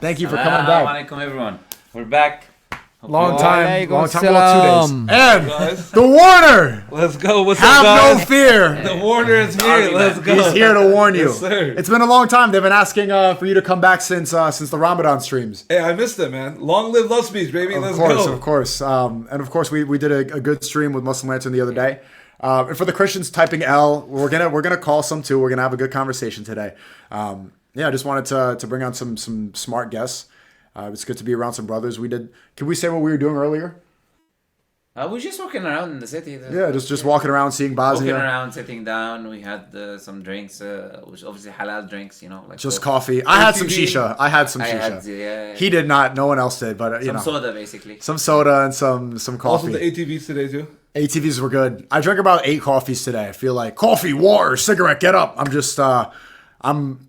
Thank you for coming back. Assalamu alaikum, everyone. We're back. Long time, well, 2 days. And Guys. the Warner. Let's go. What's Have up, guys? no fear. The Warner is here. Let's go. He's here to warn you. Yes, sir. It's been a long time. They've been asking for you to come back since the Ramadan streams. Hey, I missed it, man. Long live Love Speech, baby. Let's go. Of course. And of course, we did a good stream with Muslim Lantern the other day. And for the Christians typing L, we're gonna call some too. We're gonna have a good conversation today. I just wanted to bring on some smart guests. It's good to be around some brothers. Can we say what we were doing earlier? We're just walking around in the city. Yeah, just walking around, seeing Bosnia. Walking around, sitting down. We had some drinks, which obviously halal drinks, like just coffee. I had some shisha. Yeah. He did not. No one else did. But some soda, basically. Some soda and some coffee. Also the ATVs today too. ATVs were good. I drank about 8 coffees today. I feel like coffee, water, cigarette, get up. I'm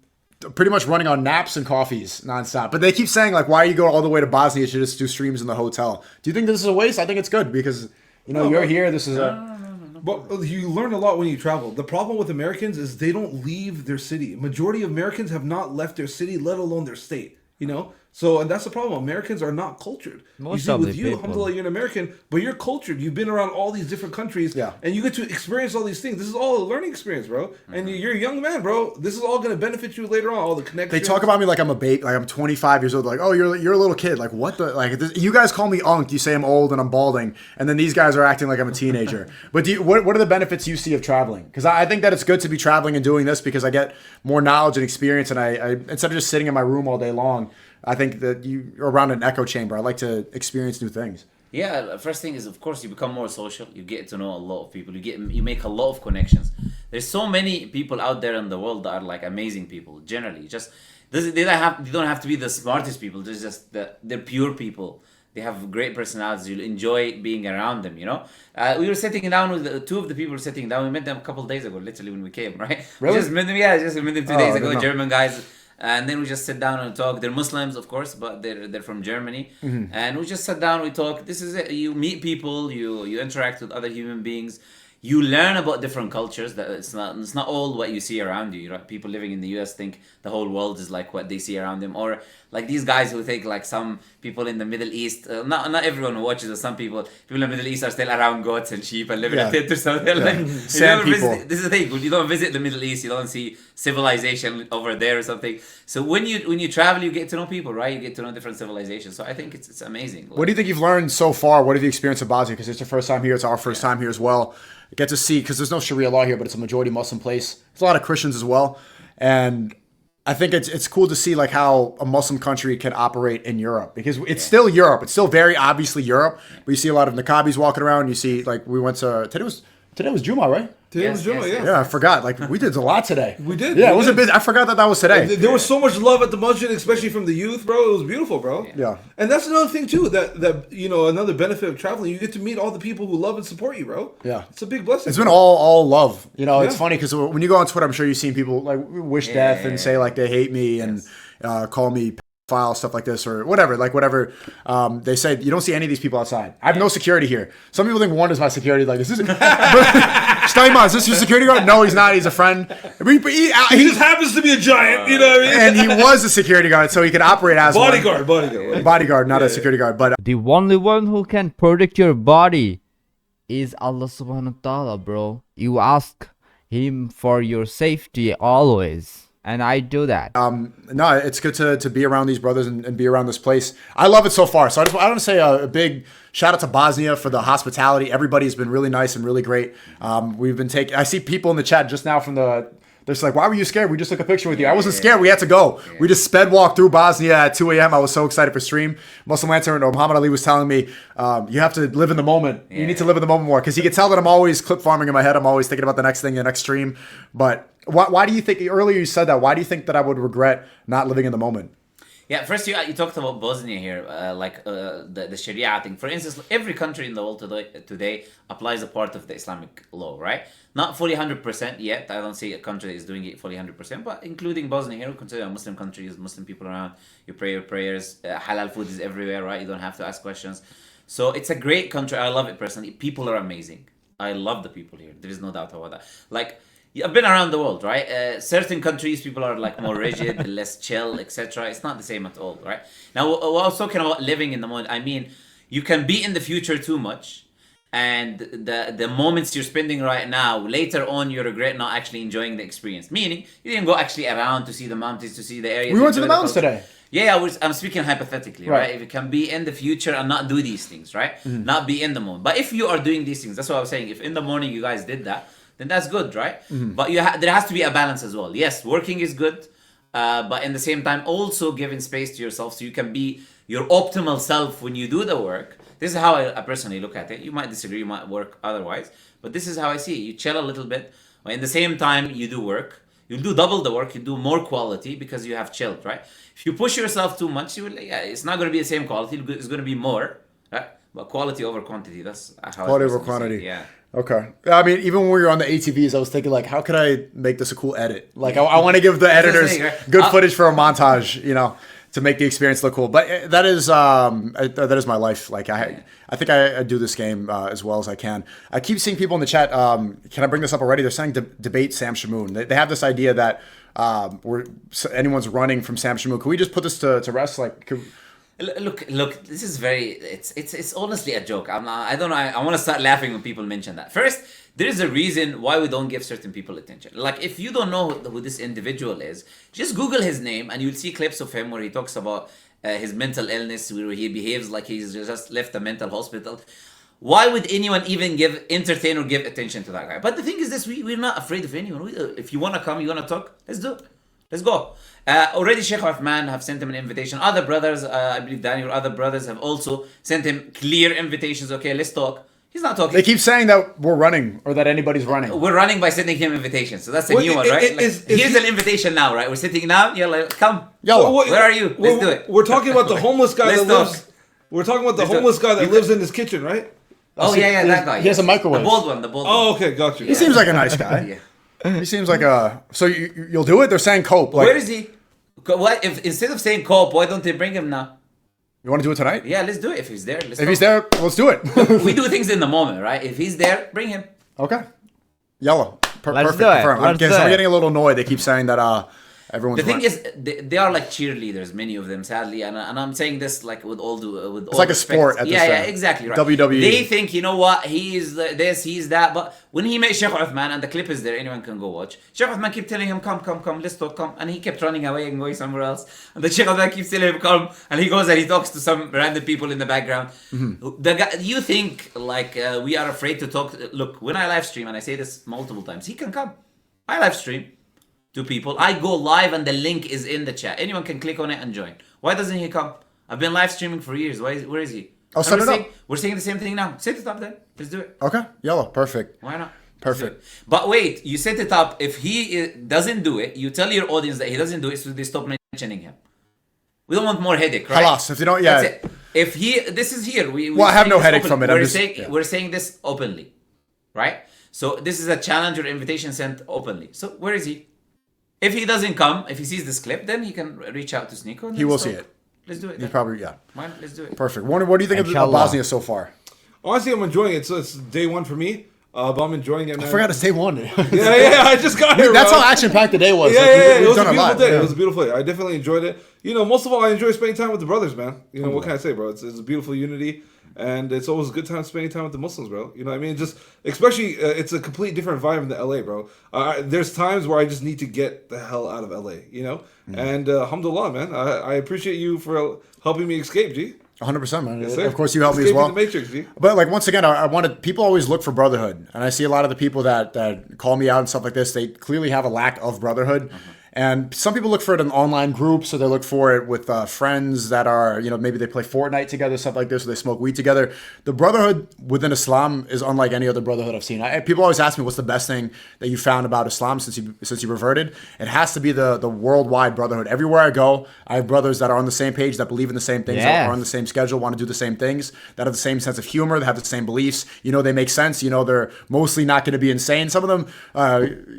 pretty much running on naps and coffees nonstop. But they keep saying, like, why you go all the way to Bosnia? You should just do streams in the hotel. Do you think this is a waste? I think it's good because, you're here. This is But you learn a lot when you travel. The problem with Americans is they don't leave their city. Majority of Americans have not left their city, let alone their state. So, and that's the problem. Americans are not cultured. Most of the people. Alhamdulillah, you're an American, but you're cultured. You've been around all these different countries, and you get to experience all these things. This is all a learning experience, bro. Mm-hmm. And you're a young man, bro. This is all going to benefit you later on. All the connections. They talk about me like I'm a baby, like I'm 25 years old. Like, oh, you're a little kid. Like, what the you guys call me Unk. You say I'm old and I'm balding, and then these guys are acting like I'm a teenager. But what are the benefits you see of traveling? Because I think that it's good to be traveling and doing this because I get more knowledge and experience, and I instead of just sitting in my room all day long. I think that you're around an echo chamber. I like to experience new things. Yeah, first thing is, of course, you become more social. You get to know a lot of people. You make a lot of connections. There's so many people out there in the world that are like amazing people. Generally, they don't have to be the smartest people. They're pure people. They have great personalities. You'll enjoy being around them. We were sitting down with 2 of the people. Were sitting down. We met them a couple of days ago, literally when we came. Right? Really? We just met them 2 days ago. German guys. And then we just sit down and talk. They're Muslims, of course, but they're from Germany. Mm-hmm. And we just sat down, we talk. This is it. You meet people, you interact with other human beings. You learn about different cultures. That it's not all what you see around you. Right? People living in the US think the whole world is like what they see around them, or like these guys who think like some people in the Middle East. Not everyone who watches it. Some people in the Middle East are still around goats and sheep and living in a tent or something. Yeah. Like, this is the thing. When you don't visit the Middle East, you don't see civilization over there or something. So when you travel, you get to know people, right? You get to know different civilizations. So I think it's amazing. What do you think you've learned so far? What have you experienced in Bosnia? Because it's your first time here. It's our first time here as well. Get to see, because there's no Sharia law here, but it's a majority Muslim place. There's a lot of Christians as well. And I think it's cool to see like how a Muslim country can operate in Europe, because it's still Europe. It's still very obviously Europe. But you see a lot of Niqabis walking around. You see, like, we went to, today was Jumu'ah, right? Today was Jumu'ah, yeah. Yeah, I forgot. Like, we did a lot today. We did. Yeah, it was a bit. I forgot that was today. There was so much love at the masjid, especially from the youth, bro. It was beautiful, bro. Yeah. And that's another thing too. That another benefit of traveling, you get to meet all the people who love and support you, bro. Yeah. It's a big blessing. It's been all love. It's funny because when you go on Twitter, I'm sure you've seen people like wish death and say like they hate me and call me file, stuff like this or whatever, they say. You don't see any of these people outside. I have no security here. Some people think Warren is my security. Like, is this Steinman, is this your security guard? No, he's not. He's a friend. He just happens to be a giant, you know what I mean? And he was a security guard, so he could operate as bodyguard, not a security guard. But the only one who can protect your body is Allah subhanahu wa ta'ala, bro. You ask him for your safety always. And I do that. No, it's good to be around these brothers and be around this place. I love it so far. So I want to say a big shout out to Bosnia for the hospitality. Everybody's been really nice and really great. I see people in the chat just now they're just like, why were you scared? We just took a picture with you. I wasn't scared. We had to go. Yeah. We just sped walked through Bosnia at 2 a.m. I was so excited for stream. Muslim Lantern or Muhammad Ali was telling me, you have to live in the moment. Yeah. You need to live in the moment more. Because he could tell that I'm always clip farming in my head. I'm always thinking about the next thing, the next stream. But why do you think, earlier you said that, why do you think that I would regret not living in the moment? Yeah, first you talked about Bosnia here, the Sharia thing. For instance, every country in the world today applies a part of the Islamic law, right? Not fully 100% yet. I don't see a country that is doing it fully 100%, but including Bosnia here, we consider a Muslim country, there's Muslim people around, you pray your prayers, halal food is everywhere, right? You don't have to ask questions. So it's a great country. I love it personally. People are amazing. I love the people here. There is no doubt about that. Like, I've been around the world, right? Certain countries, people are like more rigid, less chill, etc. It's not the same at all, right? Now, I was talking about living in the moment. I mean, you can be in the future too much, and the moments you're spending right now, later on, you regret not actually enjoying the experience. Meaning, you didn't go actually around to see the mountains, to see the area. We went to the mountains today. Yeah, I'm speaking hypothetically, right? If you can be in the future and not do these things, right? Not be in the moment. But if you are doing these things, that's what I was saying. If in the morning you guys did that, then that's good, right? But there has to be a balance as well. Yes, working is good, but in the same time, also giving space to yourself so you can be your optimal self when you do the work. This is how I personally look at it. You might disagree, you might work otherwise, but this is how I see it. You chill a little bit, but in the same time, you do work. You'll do double the work, you do more quality because you have chilled, right? If you push yourself too much, it's not going to be the same quality, it's going to be more, right? But quality over quantity, that's how quality over quantity. Yeah. Okay. I mean, even when we were on the ATVs, I was thinking, like, how could I make this a cool edit? Like, I want to give the editors good footage for a montage, you know, to make the experience look cool. But that is my life. Like, I think I do this game as well as I can. I keep seeing people in the chat. Can I bring this up already? They're saying debate Sam Shamoon. They have this idea that anyone's running from Sam Shamoon. Can we just put this to rest? Like, Look. This is very. It's honestly a joke. I don't know. I want to start laughing when people mention that. First, there is a reason why we don't give certain people attention. Like, if you don't know who this individual is, just Google his name and you'll see clips of him where he talks about his mental illness, where he behaves like he's just left a mental hospital. Why would anyone even entertain or give attention to that guy? But the thing is this: we're not afraid of anyone. If you want to come, you want to talk, let's do it. Let's go. Already Sheikh Uthman have sent him an invitation. Other brothers, I believe Danny or other brothers have also sent him clear invitations. Okay, let's talk. He's not talking. They keep saying that we're running or that anybody's running. We're running by sending him invitations. So that's a new one, right? Here's an invitation now, right? We're sitting now. You're like, come. Where are you? Let's do it. We're talking about the homeless guy that lives. We're talking about the homeless guy that lives in his kitchen, right? Oh, yeah, that guy. He has a microwave. The bald one. Oh, okay, got you. He seems like a nice guy. He seems like a... So you'll do it? They're saying cope. Like, where is he? What if instead of saying cope, why don't they bring him now? You want to do it tonight? Yeah, let's do it. If he's there, let's he's there, let's do it. We do things in the moment, right? If he's there, bring him. Okay. Yellow. Let's Perfect. do it. I'm getting a little annoyed. They keep saying that everyone's... The thing is, they are like cheerleaders, many of them, sadly, and I'm saying this like with all it's like respect. A sport at this time. Yeah, exactly right. WWE. They think, you know what, he's this, he's that, but when he met Sheikh Uthman, and the clip is there, anyone can go watch. Sheikh Uthman kept telling him, come, let's talk, come, and he kept running away and going somewhere else. And the Sheikh Uthman keeps telling him, come, and he goes and he talks to some random people in the background. The guy, you think like we are afraid to talk? Look, when I live stream, and I say this multiple times, he can come. I live stream to people. I go live and the link is in the chat. Anyone can click on it and join. Why doesn't he come? I've been live streaming for years. Where is he? I'll set it up. We're saying the same thing now. Set it up then. Let's do it. Okay. Yellow. Perfect. Why not? Perfect. But wait, you set it up. If he doesn't do it, you tell your audience that he doesn't do it, so they stop mentioning him. We don't want more headache, right? Halas. If they don't, yeah. That's it. If this is here. I have no headache from it. We're saying this openly, right? So this is a challenge or invitation sent openly. So where is he? If he doesn't come, if he sees this clip, then he can reach out to SNEAKO. And he will see it. Let's do it. He's probably, yeah. Why not? Let's do it. Perfect. What do you think of Bosnia so far? Honestly, I'm enjoying it. So it's day one for me. But I'm enjoying it, man. I forgot to say one. yeah, I just got here. That's how action-packed the day was. Yeah, it was a beautiful day. Yeah. It was a beautiful day. I definitely enjoyed it. You know, most of all, I enjoy spending time with the brothers, man. You know, what can I say, bro? It's a beautiful unity. And it's always a good time spending time with the Muslims, bro. You know what I mean? Just, especially, it's a complete different vibe than LA, bro. There's times where I just need to get the hell out of LA, you know? And alhamdulillah, man. I appreciate you for helping me escape, G. 100%, man. Yes, of course, you helped me as well. The Matrix, G. But like once again, I wanted people always look for brotherhood, and I see a lot of the people that call me out and stuff like this. They clearly have a lack of brotherhood. And some people look for it in online groups, or they look for it with friends that are, you know, maybe they play Fortnite together, stuff like this, or they smoke weed together. The brotherhood within Islam is unlike any other brotherhood I've seen. People always ask me, what's the best thing that you found about Islam since you reverted? It has to be the worldwide brotherhood. Everywhere I go, I have brothers that are on the same page, that believe in the same things, that are on the same schedule, want to do the same things, that have the same sense of humor, that have the same beliefs. You know, they make sense. You know, they're mostly not going to be insane. Some of them,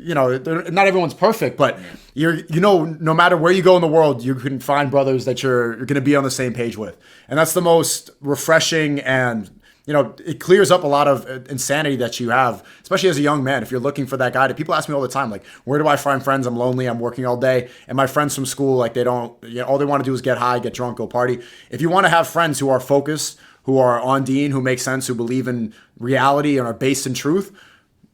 you know, not everyone's perfect, but no matter where you go in the world, you can find brothers that you're going to be on the same page with. And that's the most refreshing and it clears up a lot of insanity that you have, especially as a young man. If you're looking for that guy, people ask me all the time, like, where do I find friends? I'm lonely. I'm working all day. And my friends from school, like, they don't, all they want to do is get high, get drunk, go party. If you want to have friends who are focused, who are on deen, who make sense, who believe in reality and are based in truth,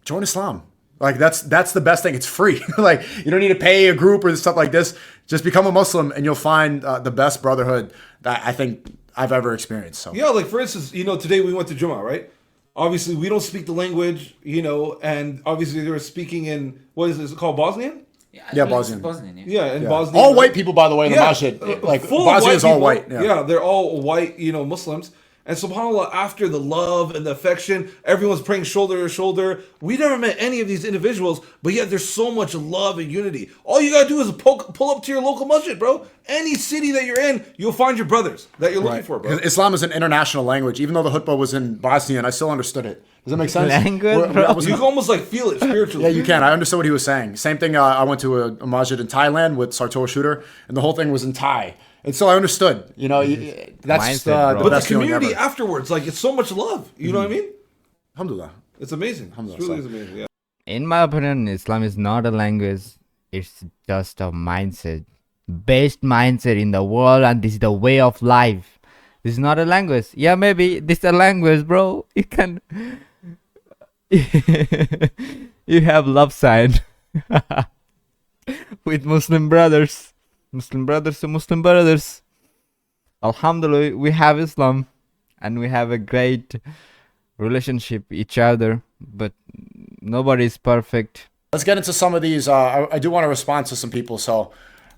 join Islam. Like, that's the best thing. It's free. Like, you don't need to pay a group or stuff like this. Just become a Muslim and you'll find the best brotherhood that I think I've ever experienced. So yeah, like for instance, today we went to Jummah, right? Obviously, we don't speak the language, and obviously they were speaking in what is this called, Bosnian? Yeah, Bosnian. Yeah, in Bosnian. All white people, by the way, in the masjid. Like, Bosnia is all white. Yeah, they're all white, Muslims. And subhanAllah, after the love and the affection, everyone's praying shoulder to shoulder. We never met any of these individuals, but yet there's so much love and unity. All you gotta do is pull up to your local masjid, bro. Any city that you're in, you'll find your brothers that you're looking for, bro. Islam is an international language. Even though the khutbah was in Bosnian, I still understood it. Does that make sense? Language, bro. You can almost like feel it spiritually. Yeah, you can. I understood what he was saying. Same thing. I went to a masjid in Thailand with Sartor Shooter, and the whole thing was in Thai. And so I understood, that's Mindset, the But best the community feeling ever. afterwards, like, it's so much love. You know what I mean? Alhamdulillah. It's amazing. It really is amazing. Yeah. In my opinion, Islam is not a language. It's just a mindset. Best mindset in the world, and this is the way of life. This is not a language. Yeah, maybe this is a language, bro. You can... you have love sign with Muslim brothers. Muslim brothers to Muslim brothers. Alhamdulillah, we have Islam and we have a great relationship with each other, but nobody is perfect. Let's get into some of these. I do want to respond to some people. So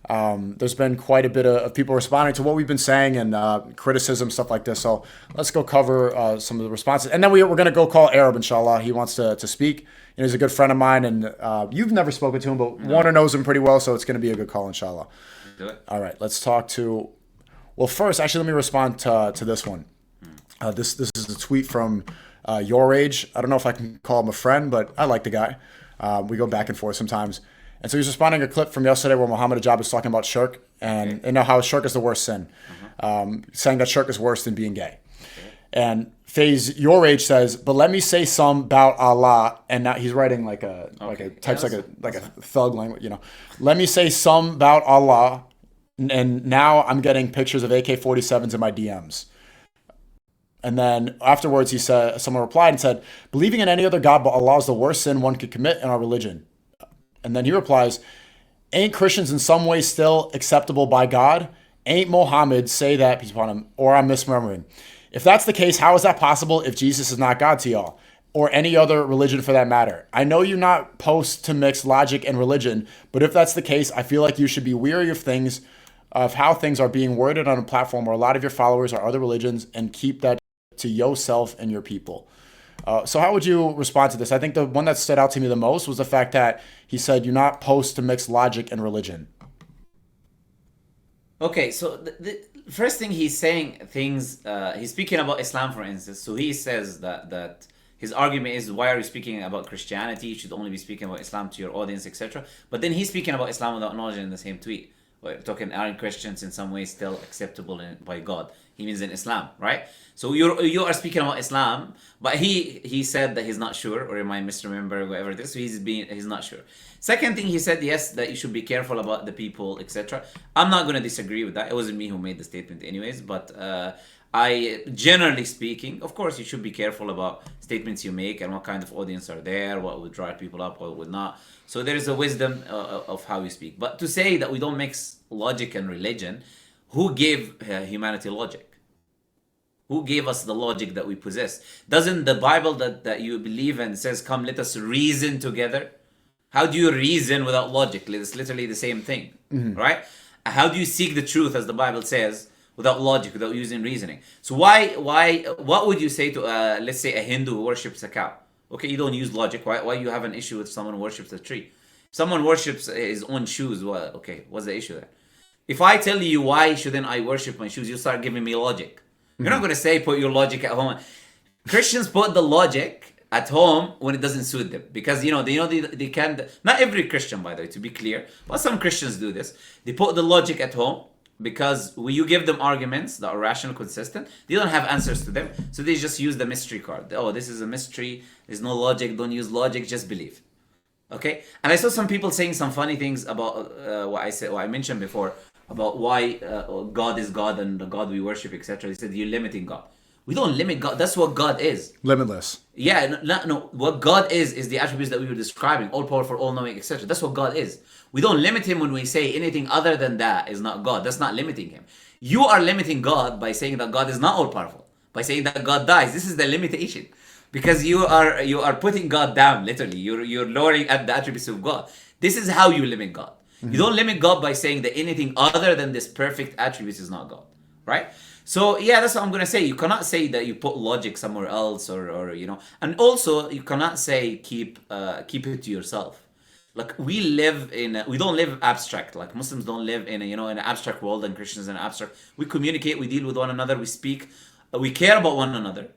there's been quite a bit of people responding to what we've been saying and criticism, stuff like this. So let's go cover some of the responses. And then we're going to go call Arab, inshallah. He wants to speak. He's a good friend of mine, and you've never spoken to him, but Warner knows him pretty well, so it's going to be a good call, inshallah. Do it. All right, let's talk to... Well, first, actually, let me respond to this one. This is a tweet from Your Age. I don't know if I can call him a friend, but I like the guy. We go back and forth sometimes. And so he's responding to a clip from yesterday where Muhammad Ajab is talking about shirk and how shirk is the worst sin. Saying that shirk is worse than being gay. And Faze Your Age says, but let me say some about Allah. And now he's writing like a thug language, Let me say some about Allah. And now I'm getting pictures of AK-47s in my DMs. And then afterwards, he said, someone replied and said, believing in any other God but Allah is the worst sin one could commit in our religion. And then he replies, ain't Christians in some way still acceptable by God? Ain't Mohammed say that, peace upon him, or I'm misremembering. If that's the case, how is that possible if Jesus is not God to y'all? Or any other religion for that matter? I know you're not post to mix logic and religion, but if that's the case, I feel like you should be weary of how things are being worded on a platform where a lot of your followers are other religions, and keep that to yourself and your people. So how would you respond to this? I think the one that stood out to me the most was the fact that he said, you're not post to mix logic and religion. Okay, so the first thing he's saying he's speaking about Islam, for instance. So he says that his argument is, why are you speaking about Christianity? You should only be speaking about Islam to your audience, etc. But then he's speaking about Islam without knowledge in the same tweet. We're talking, aren't Christians in some way still acceptable by God? He means in Islam, right? So you are speaking about Islam, but he said that he's not sure, or am I misremember, whatever it is. So he's not sure. Second thing he said, yes, that you should be careful about the people, etc. I'm not going to disagree with that. It wasn't me who made the statement anyways, but generally speaking, of course, you should be careful about statements you make and what kind of audience are there, what would drive people up, what would not. So there is a wisdom of how you speak. But to say that we don't mix logic and religion, who gave humanity logic? Who gave us the logic that we possess? Doesn't the Bible that you believe in says, come, let us reason together? How do you reason without logic? It's literally the same thing, right? How do you seek the truth, as the Bible says, without logic, without using reasoning? So what would you say to, let's say, a Hindu who worships a cow? Okay, you don't use logic. Why you have an issue with someone who worships a tree? If someone worships his own shoes, well, okay, what's the issue there? If I tell you why shouldn't I worship my shoes, you start giving me logic. You're not going to say put your logic at home. Christians put the logic at home when it doesn't suit them, because they can. Not every Christian, by the way, to be clear, but some Christians do this. They put the logic at home because when you give them arguments that are rational, consistent, they don't have answers to them. So they just use the mystery card. Oh, this is a mystery. There's no logic. Don't use logic. Just believe. Okay. And I saw some people saying some funny things about what I mentioned before about why God is God and the God we worship, etc. They said you're limiting God. We don't limit God. That's what God is. Limitless. Yeah, no. What God is the attributes that we were describing: all powerful, all knowing, etc. That's what God is. We don't limit him when we say anything other than that is not God. That's not limiting him. You are limiting God by saying that God is not all powerful. By saying that God dies. This is the limitation, because you are putting God down. Literally, you're lowering at the attributes of God. This is how you limit God. You don't limit God by saying that anything other than this perfect attributes is not God, right? So yeah, that's what I'm gonna say. You cannot say that you put logic somewhere else, or and also you cannot say keep it to yourself. Like we don't live abstract. Like Muslims don't live in an abstract world, and Christians in an abstract. We communicate, we deal with one another, we speak, we care about one another.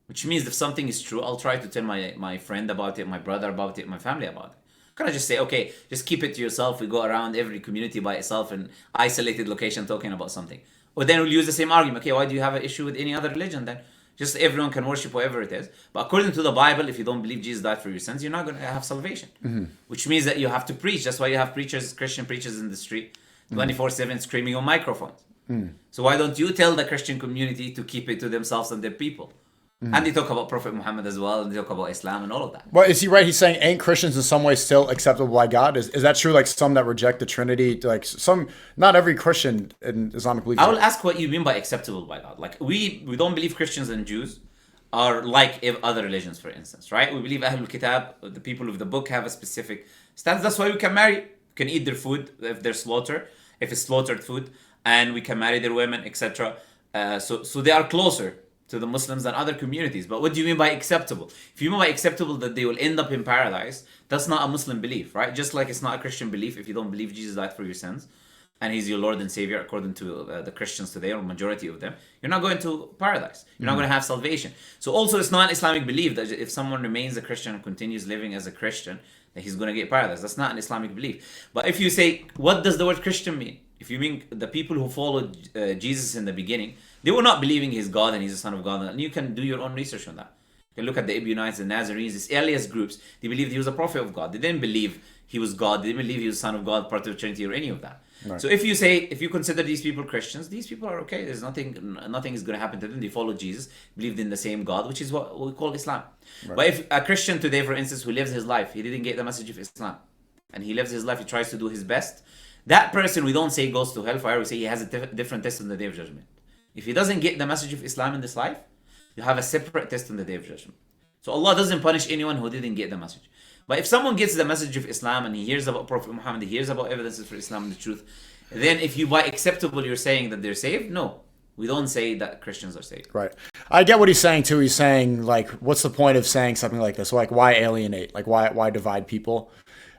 Which means if something is true, I'll try to tell my friend about it, my brother about it, my family about it. Can I just say, okay, just keep it to yourself? We go around every community by itself in isolated location talking about something. Or then we'll use the same argument. Okay, why do you have an issue with any other religion then? Just everyone can worship whatever it is. But according to the Bible, if you don't believe Jesus died for your sins, you're not going to have salvation. Mm-hmm. Which means that you have to preach. That's why you have preachers, Christian preachers in the street, 24/7 screaming on microphones. Mm. So why don't you tell the Christian community to keep it to themselves and their people? Mm-hmm. And they talk about Prophet Muhammad as well, and they talk about Islam and all of that. Well, is he right? He's saying, ain't Christians in some ways still acceptable by God? Is that true? Like some that reject the Trinity, like not every Christian in Islamic belief. I will ask what you mean by acceptable by God. Like we don't believe Christians and Jews are like other religions, for instance, right? We believe Ahlul Kitab, the people of the book, have a specific stance. That's why we can marry, we can eat their food if they're if it's slaughtered food, and we can marry their women, etc. So they are closer to the Muslims than other communities. But what do you mean by acceptable? If you mean by acceptable that they will end up in paradise, that's not a Muslim belief, right? Just like it's not a Christian belief if you don't believe Jesus died for your sins and he's your Lord and Savior according to the Christians today, or majority of them, you're not going to paradise. You're not going to have salvation. So also it's not an Islamic belief that if someone remains a Christian and continues living as a Christian, that he's going to get paradise. That's not an Islamic belief. But if you say, what does the word Christian mean? If you mean the people who followed Jesus in the beginning, they were not believing he's God and he's the Son of God. And you can do your own research on that. You can look at the Ebionites, the Nazarenes, these earliest groups. They believed he was a prophet of God. They didn't believe he was God. They didn't believe he was the Son of God, part of the Trinity, or any of that. Right. So if you consider these people Christians, these people are okay. There's nothing is going to happen to them. They follow Jesus, believed in the same God, which is what we call Islam. Right. But if a Christian today, for instance, who lives his life, he didn't get the message of Islam, and he lives his life, he tries to do his best, that person, we don't say goes to hellfire, we say he has a different test on the Day of Judgment. If he doesn't get the message of Islam in this life, you have a separate test on the Day of Judgment. So Allah doesn't punish anyone who didn't get the message. But if someone gets the message of Islam and he hears about Prophet Muhammad, he hears about evidences for Islam and the truth, then if you by acceptable you're saying that they're saved, no. We don't say that Christians are saved. Right. I get what he's saying too. He's saying, like, what's the point of saying something like this? Like, why alienate? Like, why divide people?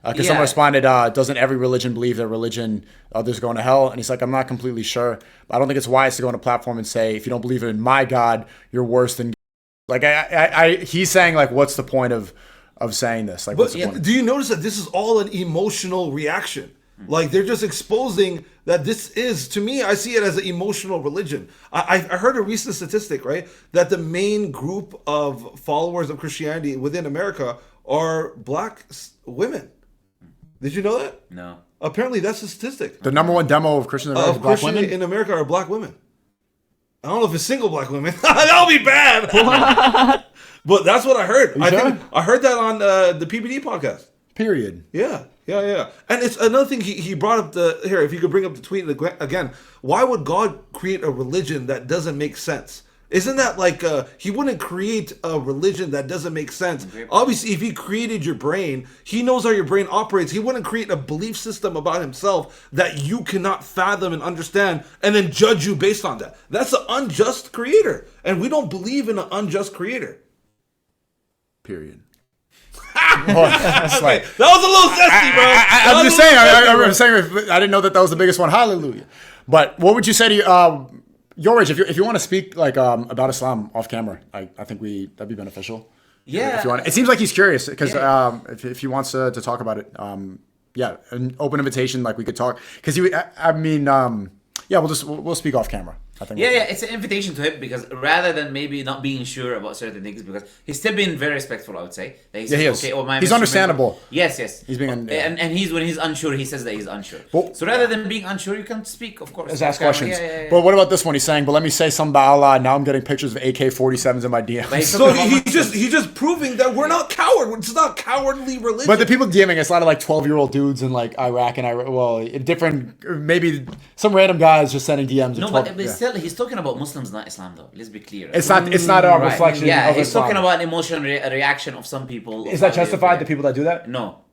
Because someone responded, doesn't every religion believe that religion, others going to hell? And he's like, I'm not completely sure. But I don't think it's wise to go on a platform and say, if you don't believe in my God, you're worse than God. Like, he's saying, like, what's the point of saying this? Like, what's the point? Do you notice that this is all an emotional reaction? Like, they're just exposing that this is, to me, I see it as an emotional religion. I heard a recent statistic, right? That the main group of followers of Christianity within America are black women. Did you know that? No. Apparently, that's a statistic. The number one demo of Christian in America are black women. I don't know if it's single black women. That'll be bad. But that's what I heard. I heard that on the PBD podcast. Period. Yeah. And it's another thing he brought up here, if you could bring up the tweet again, why would God create a religion that doesn't make sense? Isn't that like he wouldn't create a religion that doesn't make sense? Obviously, if he created your brain, he knows how your brain operates. He wouldn't create a belief system about himself that you cannot fathom and understand and then judge you based on that. That's an unjust creator. And we don't believe in an unjust creator. Period. Like, that was a little zesty, bro. I'm just saying. I didn't know that was the biggest one. Hallelujah. But what would you say to your age? If you want to speak like about Islam off camera, I think that'd be beneficial. Yeah. If you want, it seems like he's curious because if he wants to talk about it, an open invitation, like we could talk. Because Yeah, we'll speak off camera. I think. Yeah, it's an invitation to him because rather than maybe not being sure about certain things, because he's still being very respectful, I would say. That he says, he is. Okay, my He's understandable. Yes. He's being, and when he's unsure, he says that he's unsure. Well, so rather than being unsure, you can speak, of course. Let's ask questions. Yeah. But what about this one? He's saying, but let me say something about Allah. Now I'm getting pictures of AK-47s in my DMs. So he's just proving that we're not coward. It's not cowardly religion. But the people DMing us, a lot of like 12-year-old dudes in like Iraq and different, maybe some random guys just sending DMs. No, but still, he's talking about Muslims, not Islam, though. Let's be clear. It's not a reflection. Yeah, of he's Islam. talking about emotional reaction of some people. Is that justified? The people that do that? No.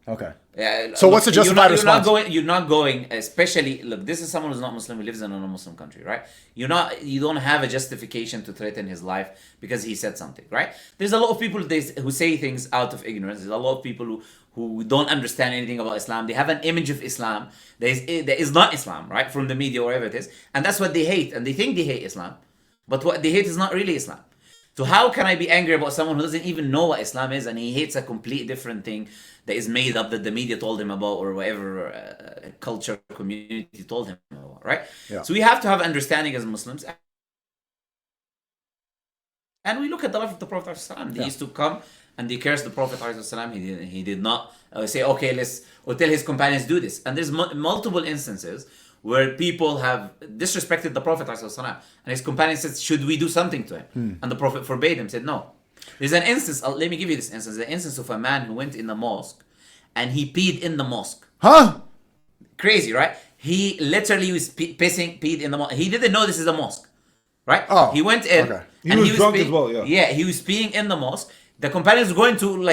Okay. Yeah, so what's the justified response? You're not going, especially, look, this is someone who's not Muslim, who lives in a non-Muslim country, right? You don't have a justification to threaten his life because he said something, right? There's a lot of people who say things out of ignorance. There's a lot of people who don't understand anything about Islam. They have an image of Islam that is not Islam, right? From the media, wherever it is. And that's what they hate. And they think they hate Islam. But what they hate is not really Islam. So how can I be angry about someone who doesn't even know what Islam is and he hates a complete different thing that is made up that the media told him about or whatever culture community told him about, right? Yeah. So we have to have understanding as Muslims. And we look at the life of the Prophet ﷺ. They used to come and they cursed the Prophet ﷺ. He did not say, okay, or tell his companions do this. And there's multiple instances where people have disrespected the Prophet ﷺ, and his companion said, should we do something to him? And the Prophet forbade him, said no. There's an instance, let me give you this instance, the instance of a man who went in the mosque and he peed in the mosque. Huh? Crazy, right? He literally was peed in the mosque. He didn't know this is a mosque, right? Oh, he went in. Okay. He was drunk as well, yeah. Yeah, he was peeing in the mosque. The companions going to,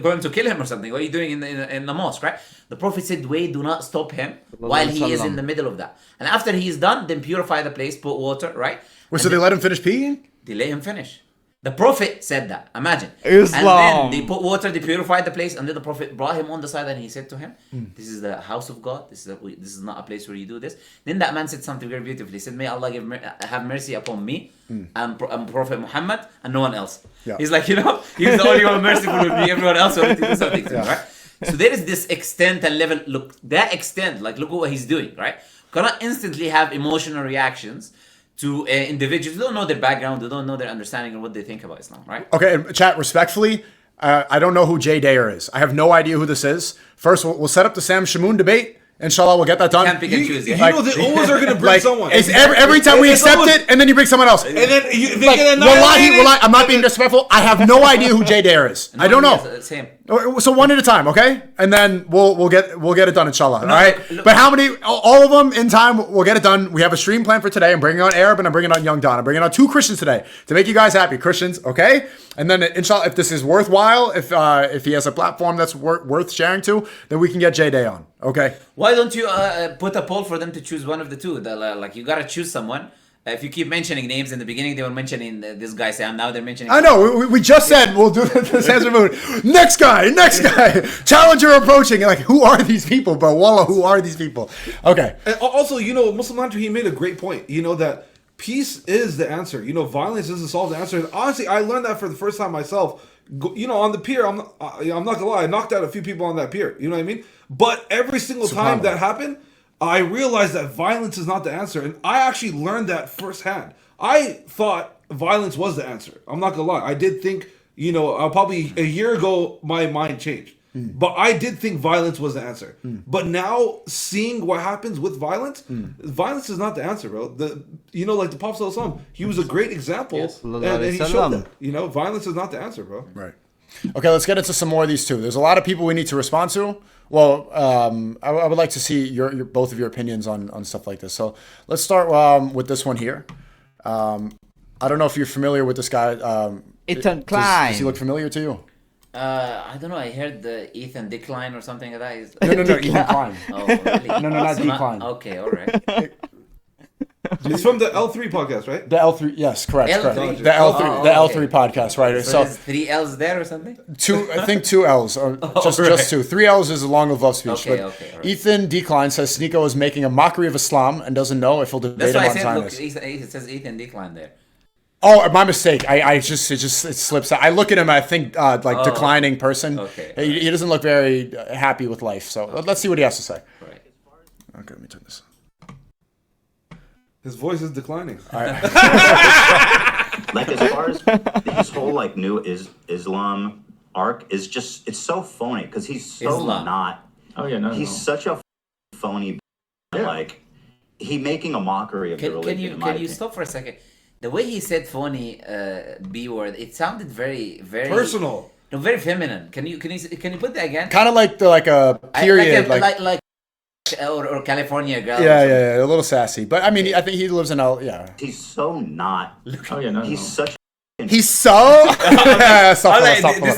going to kill him or something. What are you doing in the mosque, right? The Prophet said, wait, do not stop him while he is in the middle of that. And after he is done, then purify the place, put water, right? So they let him finish peeing? They let him finish. The Prophet said that. Imagine. Islam. And then they put water, they purified the place, and then the Prophet brought him on the side and he said to him, this is the house of God. This is not a place where you do this. Then that man said something very beautiful. He said, may Allah have mercy upon me and Prophet Muhammad and no one else. Yeah. He's like, he's the only one merciful with me. Everyone else will do something to me, right? So there is this extent and level. Look, that extent, look at what he's doing, right? Cannot instantly have emotional reactions to individuals who don't know their background, they don't know their understanding of what they think about Islam, right? Okay, and chat, respectfully, I don't know who Jay Dayer is. I have no idea who this is. First, we'll set up the Sam Shamoon debate. Inshallah, we'll get that done. Can't pick and choose, yeah. You know they always are going to bring someone. It's every time we accept it, and then you bring someone else. And then they get Wallahi, I'm not being disrespectful. I have no idea who Jay Dayer is. I don't know. Same. So one at a time, okay? And then we'll get it done, inshallah. All right. Look. But how many? All of them in time. We'll get it done. We have a stream plan for today. I'm bringing on Arab and I'm bringing on YoungDon. I'm bringing on 2 Christians today to make you guys happy, Christians. Okay. And then inshallah, if this is worthwhile, if he has a platform that's worth sharing to, then we can get Jay Day on. Okay. Why don't you put a poll for them to choose one of the two? You gotta choose someone. If you keep mentioning names in the beginning, they were mentioning this guy Sam. Now they're mentioning. I know. We just said we'll do the Sam Moon. Next guy. Challenger approaching. Like, who are these people, bro? Wallah, who are these people? Okay. And also, Muslim Hunter, he made a great point. That peace is the answer. Violence doesn't solve the answer. And honestly, I learned that for the first time myself. On the pier, I'm not gonna lie, I knocked out a few people on that pier. You know what I mean? But every single time that happened, I realized that violence is not the answer, and I actually learned that firsthand. I thought violence was the answer. I'm not gonna lie. I did think, probably a year ago, my mind changed. But I did think violence was the answer. But now, seeing what happens with violence, violence is not the answer, bro. Like the Prophet ﷺ, he was a great example, and he showed that. Violence is not the answer, bro. Right. Okay, let's get into some more of these too. There's a lot of people we need to respond to. Well, I would like to see your both of your opinions on stuff like this. So let's start with this one here. I don't know if you're familiar with this guy. Ethan Klein. Does he look familiar to you? I don't know. I heard the Ethan Decline or something like that. No, Ethan Klein. Oh, really? No, not Decline. Okay, all right. It's from the L3 podcast, right? The L3, yes, correct. L3? The L3, the okay. L3 podcast, right? So there's 3 L's there or something? I think 2 L's, or just 2. 3 L's is a long of love speech. Okay, but okay. Right. Ethan Decline says SNEAKO is making a mockery of Islam and doesn't know if he'll debate That's why him I on said, Zionism. look, it says Ethan Decline there. Oh, my mistake. It slips out. I look at him, I think declining person. Okay. He doesn't look very happy with life. So let's see what he has to say. Right. Okay, let me turn this. His voice is declining. Like as far as his whole like new Islam arc is just it's so phony because he's so Islam. not. Oh yeah, no. He's such a phony. Like he making a mockery of the religion. Can you stop for a second? The way he said phony B word, it sounded very Personal. No, very feminine. Can you put that again? Kind of like a period, like or California girl. Yeah, a little sassy. But I mean, I think he lives in He's so not. Oh yeah, no. He's such. He's so.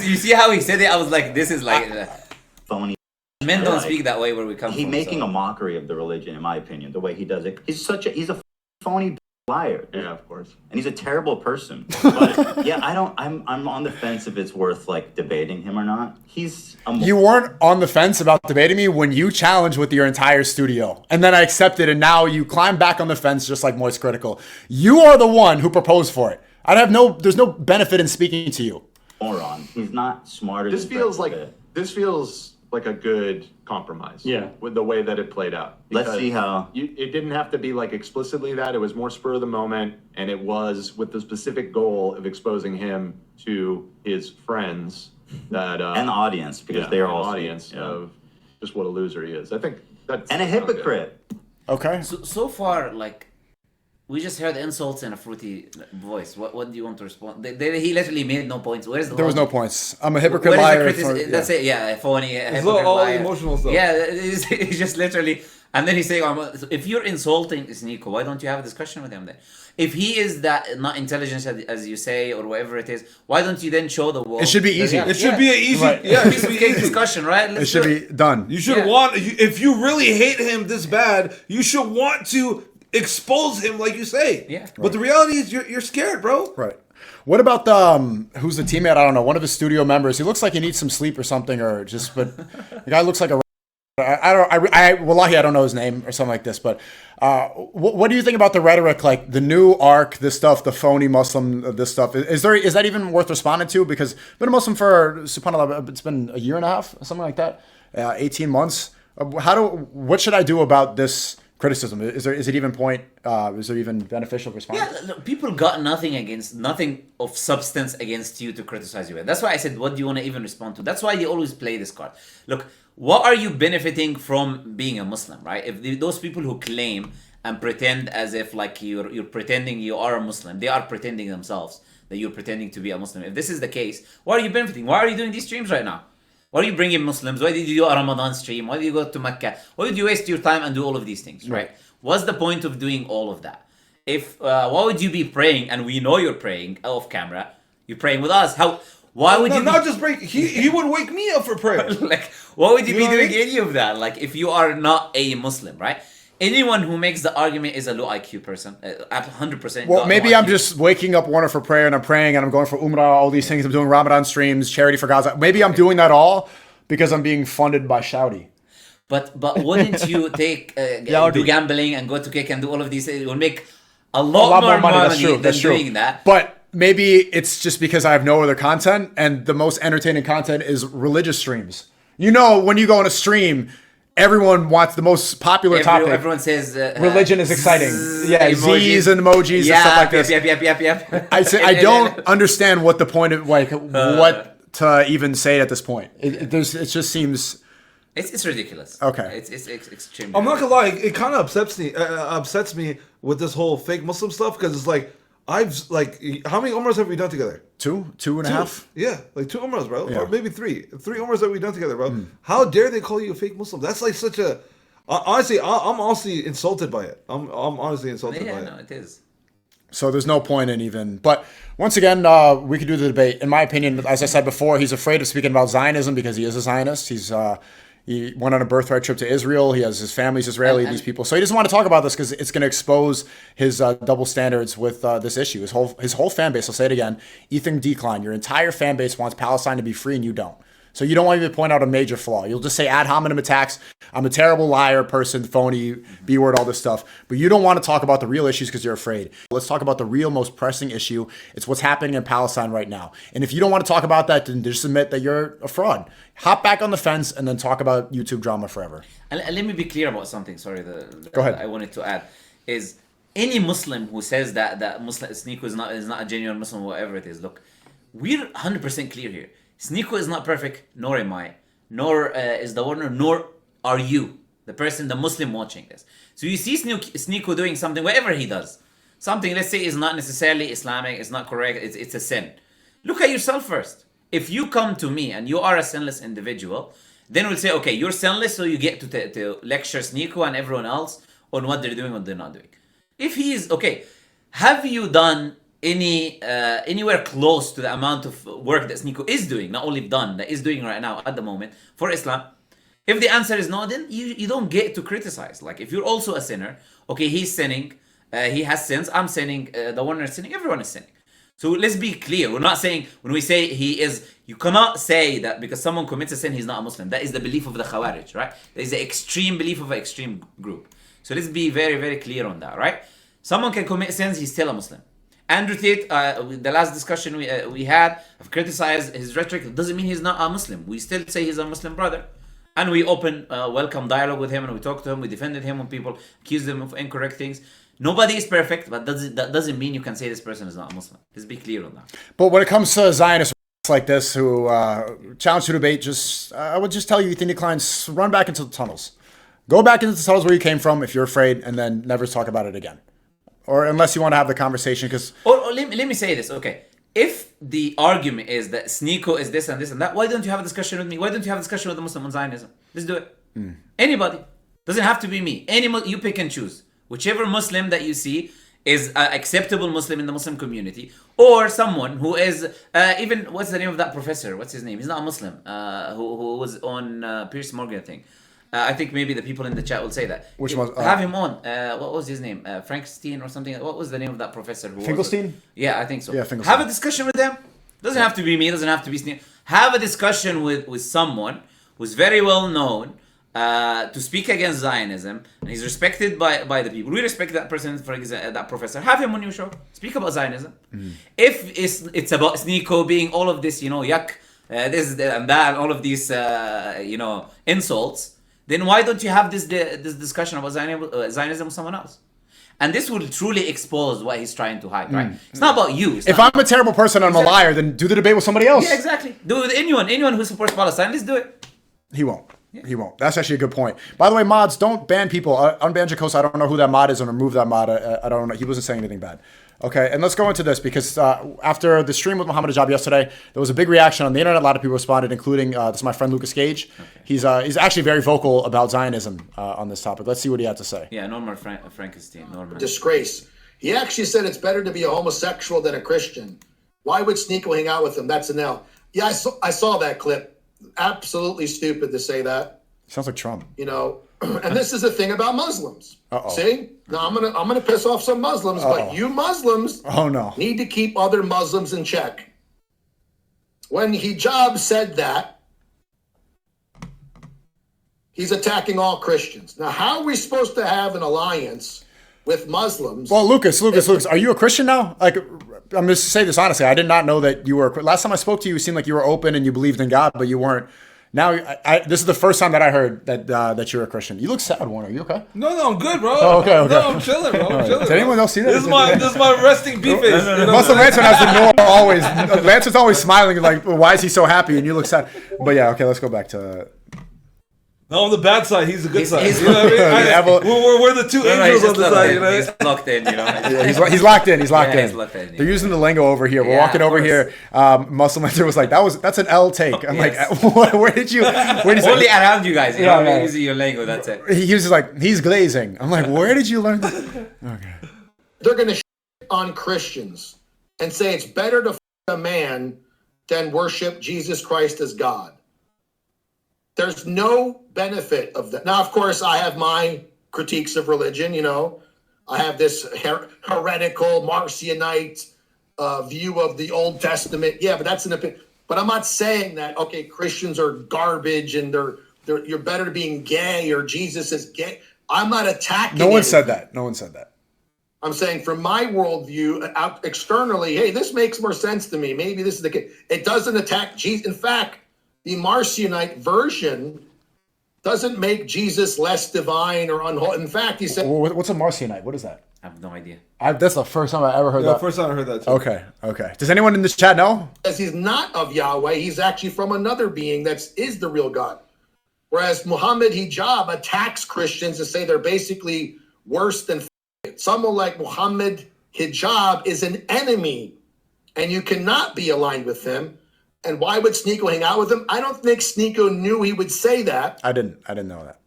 You see how he said it? I was like, this is like phony. Men don't speak that way where we come from. He's making a mockery of the religion, in my opinion. The way he does it, he's a phony liar. Yeah, of course. And he's a terrible person. But yeah, I'm on the fence if it's worth like debating him or not. You weren't on the fence about debating me when you challenged with your entire studio. And then I accepted, and now you climb back on the fence just like Moist Critical. You are the one who proposed for it. There's no benefit in speaking to you. Moron. He's not smarter This than feels like a good compromise. Yeah. With the way that it played out. Let's see how. It didn't have to be like explicitly that. It was more spur of the moment, and it was with the specific goal of exposing him to his friends that And the audience, because they're all audience of just what a loser he is. I think that's and a hypocrite. Okay. So far, like, we just heard insults in a fruity voice. What do you want to respond? He literally made no points. Where's the There was no logic? points. I'm a hypocrite What liar. is the criticism? That's it. Yeah, phony. It's Hypocrite all liar. emotional stuff. Yeah, it's just literally. And then he's saying, if you're insulting SNEAKO, why don't you have a discussion with him then? If he is that not intelligent as you say or whatever it is, why don't you then show the world? It should be easy. It should be an easy. Right. Yeah, it piece should of be cake easy. discussion, right? It should be done. You should if you really hate him this bad, you should want to expose him like you say. Yeah. But the reality is you're scared, bro. Right. What about the who's the teammate? I don't know. One of his studio members. He looks like he needs some sleep or something, or just. But the guy looks like a. Wallahi, I don't know his name or something like this. But what do you think about the rhetoric, like the new arc, this stuff, the phony Muslim, this stuff? Is that even worth responding to? Because I've been a Muslim for subhanallah, it's been a year and a half, something like that, 18 months. What should I do about this criticism? Is it even beneficial response? Yeah, look, people got nothing of substance against you to criticize you with. That's why I said, what do you want to even respond to? That's why they always play this card. Look, what are you benefiting from being a Muslim, right? If those people who claim and pretend as if like you're pretending you are a Muslim, they are pretending themselves that you're pretending to be a Muslim. If this is the case, what are you benefiting? Why are you doing these streams right now? Why are you bringing Muslims? Why did you do a Ramadan stream? Why did you go to Mecca? Why did you waste your time and do all of these things, right? What's the point of doing all of that? If why would you be praying, and we know you're praying off camera, you're praying with us. Why would you not just praying? He would wake me up for prayer. like, why would you be know what I doing mean? any of that? Like, if you are not a Muslim, right? Anyone who makes the argument is a low IQ person, 100%. Well, maybe I'm just waking up, Warner, for prayer, and I'm praying, and I'm going for Umrah, all these things. I'm doing Ramadan streams, charity for Gaza. Maybe I'm doing that all because I'm being funded by Shouty. But wouldn't you take do gambling and go to kick and do all of these things? It will make a lot more money than doing that. But maybe it's just because I have no other content, and the most entertaining content is religious streams. You know, when you go on a stream, everyone wants the most popular topic. Everyone says religion is exciting. Yeah, emojis. Z's and emojis and stuff like this. Yep. I don't understand what the point of what to even say at this point. It just seems. It's ridiculous. Okay. It's extremely. I'm not gonna lie, it kind of upsets me with this whole fake Muslim stuff because it's like how many Umrahs have we done together? Two and a half. Yeah, like 2 Umrahs, bro, Yeah. or maybe 3 Umrahs that we've done together, bro. How dare they call you a fake Muslim? That's like such a. Honestly, I'm honestly insulted by it. I'm honestly insulted by it. Yeah, no, it is. So there's no point in even. But once again, we could do the debate. In my opinion, as I said before, he's afraid of speaking about Zionism because he is a Zionist. He went on a birthright trip to Israel. He has his family's Israeli, these people. So he doesn't want to talk about this because it's going to expose his double standards with this issue. His whole fan base, I'll say it again, Ethan Decline, your entire fan base wants Palestine to be free and you don't. So you don't want me to point out a major flaw. You'll just say ad hominem attacks. I'm a terrible liar, person, phony, B-word, all this stuff. But you don't want to talk about the real issues because you're afraid. Let's talk about the real, most pressing issue. It's what's happening in Palestine right now. And if you don't want to talk about that, then just admit that you're a fraud. Hop back on the fence and then talk about YouTube drama forever. And let me be clear about something. Sorry, Go ahead. I wanted to add is any Muslim who says that Muslim SNEAKO is not a genuine Muslim, whatever it is, look, we're 100% clear here. SNEAKO is not perfect, nor am I, nor is the Warner, nor are you, the person, the Muslim watching this. So you see SNEAKO doing something, whatever he does, something, let's say, is not necessarily Islamic, it's not correct, it's a sin. Look at yourself first. If you come to me and you are a sinless individual, then we'll say, okay, you're sinless, so you get to lecture SNEAKO and everyone else on what they're doing, what they're not doing. If he is, okay, have you done anywhere close to the amount of work that SNEAKO is doing, not only done, that is doing right now at the moment for Islam? If the answer is no, then you don't get to criticize. Like, if you're also a sinner, okay, he's sinning, he has sins, I'm sinning, the one is sinning, everyone is sinning. So let's be clear. We're not saying, when we say he is, you cannot say that because someone commits a sin, he's not a Muslim. That is the belief of the Khawarij, right? That is the extreme belief of an extreme group. So let's be very, very clear on that, right? Someone can commit sins, he's still a Muslim. Andrew Tate, the last discussion we had, I've criticized his rhetoric. It doesn't mean he's not a Muslim. We still say he's a Muslim brother. And we open welcome dialogue with him, and we talk to him, we defended him when people accused him of incorrect things. Nobody is perfect, but that doesn't mean you can say this person is not a Muslim. Let's be clear on that. But when it comes to Zionists like this who challenge to debate, I would just tell you, Ethan Kleins, run back into the tunnels. Go back into the tunnels where you came from if you're afraid, and then never talk about it again. Or unless you want to have the conversation, because... Or let me say this, okay. If the argument is that SNEAKO is this and this and that, why don't you have a discussion with me? Why don't you have a discussion with the Muslim on Zionism? Let's do it. Anybody. Doesn't have to be me. You pick and choose. Whichever Muslim that you see is an acceptable Muslim in the Muslim community, or someone who is, even, what's the name of that professor? What's his name? He's not a Muslim, who was on Piers Morgan thing. I think maybe the people in the chat will say that. Which one? Have him on. What was his name? Frankenstein or something? What was the name of that professor? Finkelstein? Yeah, I think so. Yeah, Finkelstein. Have a discussion with them. Doesn't have to be me. Doesn't have to be Sneak. Have a discussion with someone who's very well known to speak against Zionism, and he's respected by the people. We respect that person, for example, that professor. Have him on your show. Speak about Zionism. If it's about SNEAKO being all of this, yuck, this and that, and all of these, insults, then why don't you have this discussion about Zionism with someone else? And this will truly expose what he's trying to hide, right? It's not about you. If I'm a terrible person and I'm a liar, then do the debate with somebody else. Yeah, exactly. Do it with anyone who supports Palestine. Let's do it. He won't. Yeah. He won't. That's actually a good point. By the way, mods, don't ban people. Unban Jacosa, I don't know who that mod is, and remove that mod. I don't know. He wasn't saying anything bad. Okay, and let's go into this because after the stream with Muhammad Ajab yesterday, there was a big reaction on the internet. A lot of people responded, including this is my friend Lucas Gage. Okay. He's actually very vocal about Zionism on this topic. Let's see what he had to say. Yeah, Norman Frankenstein. Norman. Disgrace. He actually said it's better to be a homosexual than a Christian. Why would SNEAKO hang out with him? That's an L. Yeah, I saw that clip. Absolutely stupid to say that. Sounds like Trump. And this is the thing about Muslims. Uh-oh. See? Now I'm gonna piss off some Muslims, but you Muslims need to keep other Muslims in check. When Hijab said that, he's attacking all Christians. Now, how are we supposed to have an alliance with Muslims? Well, Lucas, are you a Christian now? Like, I'm just say this honestly. I did not know that you were. Last time I spoke to you, you seemed like you were open and you believed in God, but you weren't. Now, this is the first time that I heard that you're a Christian. You look sad, Warner. Are you okay? No, I'm good, bro. Oh, okay. No, I'm chilling, bro. I'm chilling. Did anyone else see that? This is my resting B face. Muslim Lantern has the Noah always. Lantern's always smiling, like, why is he so happy? And you look sad. But yeah, okay, let's go back to. No, on the bad side, he's the good side. You know what I mean? We're the two angels on the side. He's locked in, Yeah, he's locked in. He's locked in. They're using the lingo over here. We're walking over here. Muslim Lantern was like, that's an L take. I'm like, where did you? Only around you guys. You're using your lingo. That's it. He was just like, he's glazing. I'm like, where did you learn this? Okay. They're going to on Christians and say it's better to a man than worship Jesus Christ as God. There's no benefit of that. Now, of course, I have my critiques of religion, I have this heretical Marcionite view of the Old Testament. Yeah, but that's an opinion. But I'm not saying that, okay, Christians are garbage and you're better being gay or Jesus is gay. I'm not attacking No one said that. I'm saying from my worldview, out externally, hey, this makes more sense to me. Maybe this is the case. It doesn't attack Jesus. In fact, the Marcionite version doesn't make Jesus less divine or unholy. In fact, he said... What's a Marcionite? What is that? I have no idea. That's the first time I ever heard Yeah, that. first time I heard that too. Okay. Does anyone in this chat know? Says he's not of Yahweh. He's actually from another being that is the real God. Whereas Muhammad Hijab attacks Christians and say they're basically worse than someone like Muhammad Hijab is an enemy, and you cannot be aligned with him. And why would SNEAKO hang out with him? I don't think SNEAKO knew he would say that. I didn't know that.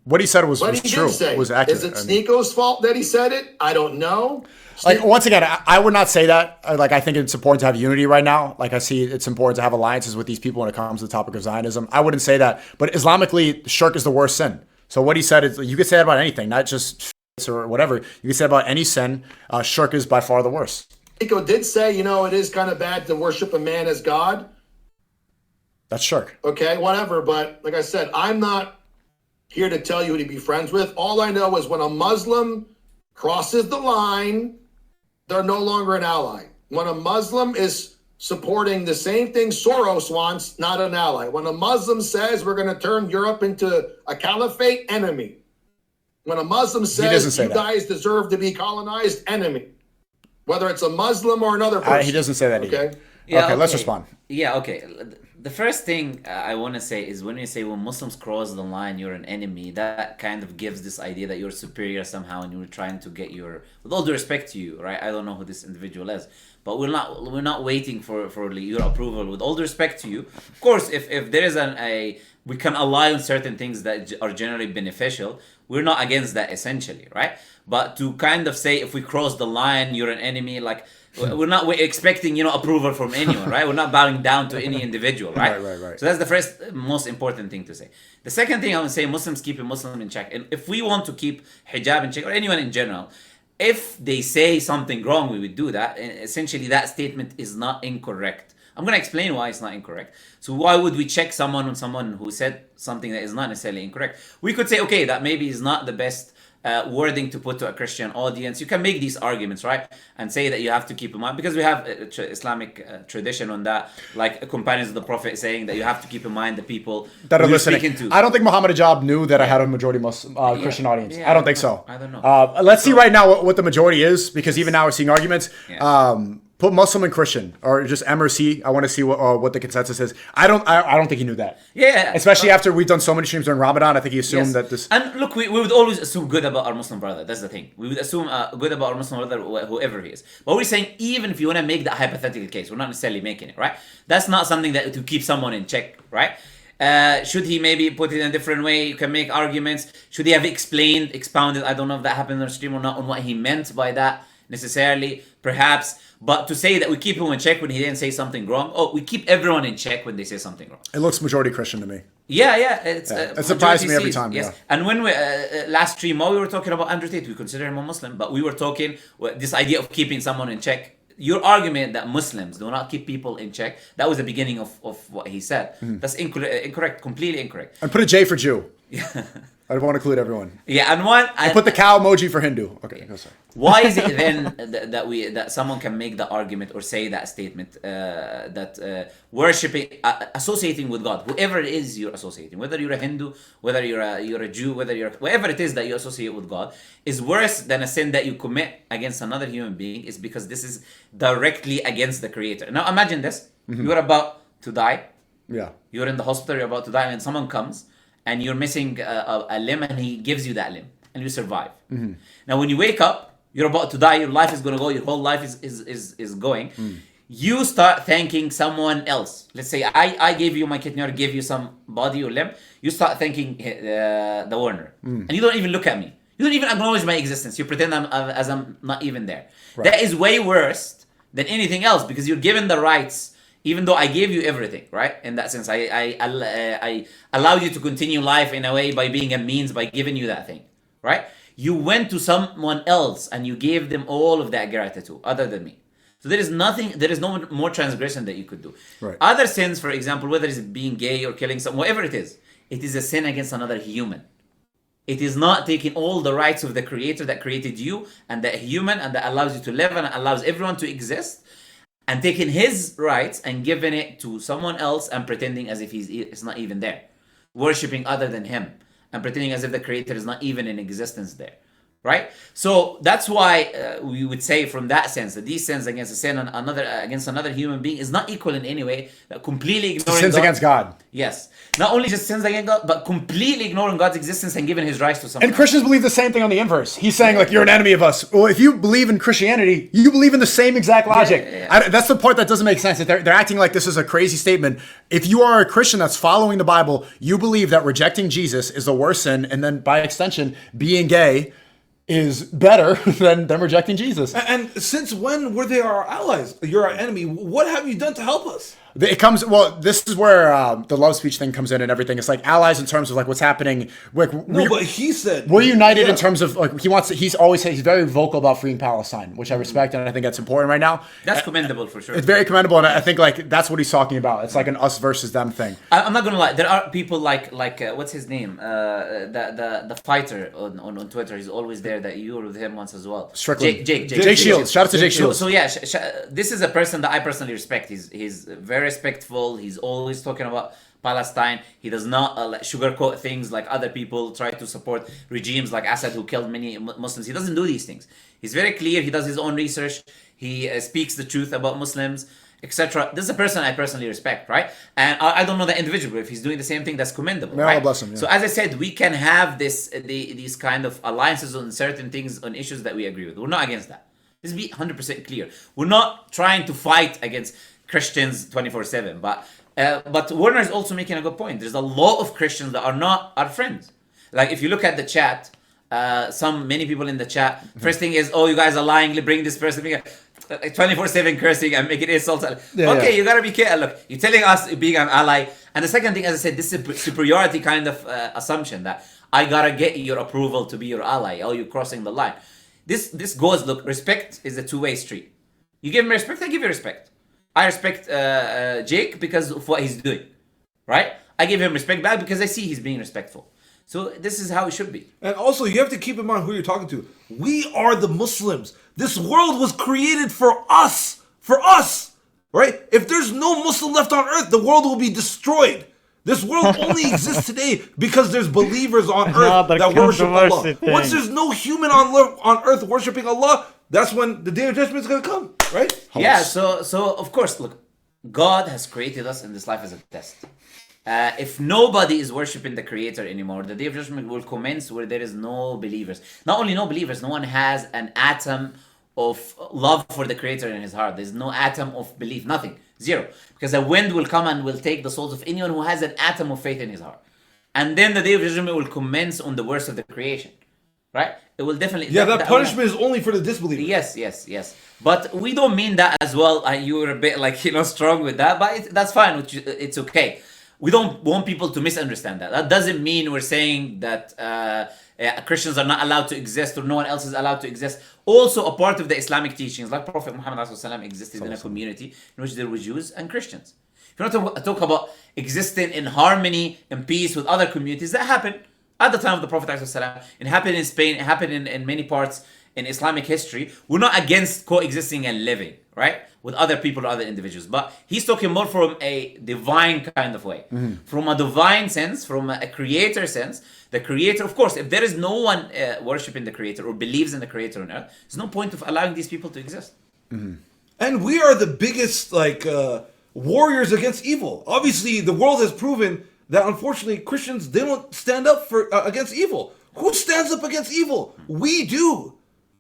What he said was true. Was accurate. Is it SNEAKO's fault that he said it? I don't know. Like, once again, I would not say that. Like, I think it's important to have unity right now. Like, I see it's important to have alliances with these people when it comes to the topic of Zionism. I wouldn't say that. But Islamically, shirk is the worst sin. So what he said is, you could say that about anything, not just or whatever. You could say about any sin, shirk is by far the worst. SNEAKO did say, it is kind of bad to worship a man as God. That's shirk. Okay, whatever. But like I said, I'm not here to tell you who to be friends with. All I know is when a Muslim crosses the line, they're no longer an ally. When a Muslim is supporting the same thing Soros wants, not an ally. When a Muslim says we're going to turn Europe into a caliphate, enemy. When a Muslim says you guys deserve to be colonized, enemy. Whether it's a Muslim or another person. He doesn't say that either. Okay? Yeah, okay, let's respond. Yeah, okay. The first thing I want to say is when you say when Muslims cross the line, you're an enemy, that kind of gives this idea that you're superior somehow and you're trying to get with all due respect to you, right? I don't know who this individual is, but we're not waiting for your approval. With all due respect to you, of course, if there is we can ally on certain things that are generally beneficial, we're not against that essentially, right? But to kind of say if we cross the line, you're an enemy, like we're not expecting approval from anyone, right? We're not bowing down to any individual, right? Right. So that's the first most important thing to say. The second thing I would say, Muslims keep a Muslim in check. And if we want to keep hijab in check, or anyone in general, if they say something wrong, we would do that. And essentially, that statement is not incorrect. I'm going to explain why it's not incorrect. So why would we check someone on someone who said something that is not necessarily incorrect? We could say, okay, that maybe is not the best wording to put to a Christian audience. You can make these arguments, right? And say that you have to keep in mind, because we have Islamic tradition on that, like companions of the Prophet saying that you have to keep in mind the people that are you're listening. Speaking to. I don't think Muhammad Hijab knew that I had a majority Muslim Christian audience. Yeah, I don't think so. I don't know. Let's see right now what the majority is, because even now we're seeing arguments. Yeah. Put Muslim and Christian, or just M or C. I want to see what the consensus is. I don't think he knew that. Yeah. Especially after we've done so many streams during Ramadan, I think he assumed that this. And look, we would always assume good about our Muslim brother. That's the thing. We would assume good about our Muslim brother, whoever he is. But we're saying, even if you want to make that hypothetical case, we're not necessarily making it, right? That's not something that to keep someone in check, right? Should he maybe put it in a different way? You can make arguments. Should he have expounded? I don't know if that happened on the stream or not, on what he meant by that necessarily, perhaps. But to say that we keep him in check when he didn't say something wrong, we keep everyone in check when they say something wrong. It looks majority Christian to me. Yeah, it surprises me every time. Yes, yeah. And when we last stream, we were talking about Andrew Tate, we consider him a Muslim, but we were talking this idea of keeping someone in check. Your argument that Muslims do not keep people in check, that was the beginning of what he said. That's incorrect, completely incorrect. And put a J for Jew. I want to include everyone. Yeah, and put the cow emoji for Hindu. Okay, go sorry. Why is it then that someone can make the argument or say that statement that worshiping, associating with God, whoever it is you're associating, whether you're a Hindu, whether you're a Jew, whatever it is that you associate with God, is worse than a sin that you commit against another human being, is because this is directly against the Creator. Now imagine this: you're about to die. Yeah. You're in the hospital. You're about to die, and someone comes and you're missing a limb, and he gives you that limb, and you survive. Now, when you wake up, you're about to die. Your life is gonna go. Your whole life is going. You start thanking someone else. Let's say I gave you my kidney or gave you some body or limb. You start thanking the owner, and you don't even look at me. You don't even acknowledge my existence. You pretend I'm not even there. Right. That is way worse than anything else, because you're given the rights. Even though I gave you everything, right? In that sense, I allowed you to continue life in a way by being a means, by giving you that thing, right? You went to someone else and you gave them all of that gratitude, other than me. So there is no more transgression that you could do. Right. Other sins, for example, whether it's being gay or killing someone, whatever it is a sin against another human. It is not taking all the rights of the Creator that created you and that human and that allows you to live and allows everyone to exist, and taking his rights and giving it to someone else and pretending as if it's not even there. Worshipping other than him and pretending as if the Creator is not even in existence there. right? So that's why we would say, from that sense, that these sins against a sin against another human being is not equal in any way. Completely ignoring sins God. against God. Yes, not only just sins against God, but completely ignoring God's existence and giving His rights to someone. And Christians believe the same thing on the inverse. He's saying, like, you're an enemy of us. Well, if you believe in Christianity, you believe in the same exact logic. That's the part that doesn't make sense. They're acting like this is a crazy statement. If you are a Christian that's following the Bible, you believe that rejecting Jesus is the worst sin, and then by extension, being gay is better than rejecting Jesus. And since when were they our allies? You're our enemy. What have you done to help us? It comes, well, this is where the love speech thing comes in and everything. It's like allies in terms of like what's happening. Like, but he said we're united in terms of like he's very vocal about freeing Palestine, which I respect, and I think that's important right now. That's commendable for sure. It's very commendable, and I think like that's what he's talking about. It's like an us versus them thing. I'm not gonna lie. There are people like what's his name? The fighter on Twitter. He's always there. That you were with him once as well. Strickland. Jake Shields. Shout out to Jake Shields. So yeah, this is a person that I personally respect. He's very respectful. He's always talking about Palestine. He does not sugarcoat things like other people try to support regimes like Assad, who killed many Muslims. He doesn't do these things. He's very clear. He does his own research. He speaks the truth about Muslims, etc. This is a person I personally respect, right? And I don't know the individual, but if he's doing the same thing, that's commendable. May right? Allah bless him, yeah. So as I said, we can have these kind of alliances on certain things, on issues that we agree with. We're not against that. Let's be 100% clear. We're not trying to fight against Christians 24/7, but Warner is also making a good point. There's a lot of Christians that are not our friends. Like if you look at the chat, many people in the chat, first thing is, oh, you guys are lying, bring this person, 24/7 cursing and making insults. You gotta be careful. Look, you're telling us being an ally, and the second thing, as I said, this is a superiority kind of assumption that I gotta get your approval to be your ally. Oh, you're crossing the line. This goes. Look, respect is a two-way street. You give me respect, I give you respect. I respect Jake because of what he's doing, right? I give him respect back because I see he's being respectful. So this is how it should be. And also, you have to keep in mind who you're talking to. We are the Muslims. This world was created for us, right? If there's no Muslim left on earth, the world will be destroyed. This world only exists today because there's believers on earth that worship Allah. Once there's no human on earth worshiping Allah, that's when the day of judgment is going to come, right? Yeah, so of course, look, God has created us in this life as a test. If nobody is worshiping the Creator anymore, the day of judgment will commence where there is no believers. Not only no believers, no one has an atom of love for the Creator in his heart. There's no atom of belief, nothing, zero. Because a wind will come and will take the souls of anyone who has an atom of faith in his heart. And then the day of judgment will commence on the worst of the creation. Right? It will definitely... that punishment is only for the disbelievers. Yes. But we don't mean that as well. You were a bit strong with that, but that's fine. It's okay. We don't want people to misunderstand that. That doesn't mean we're saying that Christians are not allowed to exist or no one else is allowed to exist. Also, a part of the Islamic teachings, like Prophet Muhammad existed in a community in which there were Jews and Christians. If you want to talk about existing in harmony and peace with other communities, that happened at the time of the Prophet ﷺ. It happened in Spain. It happened in many parts in Islamic history. We're not against coexisting and living, right, with other people or other individuals. But he's talking more from a divine kind of way. Mm-hmm. From a divine sense, from a creator sense. The Creator, of course, if there is no one worshiping the Creator or believes in the Creator on earth, there's no point of allowing these people to exist. Mm-hmm. And we are the biggest warriors against evil. Obviously, the world has proven that unfortunately Christians, they don't stand up for against evil. Who stands up against evil? We do.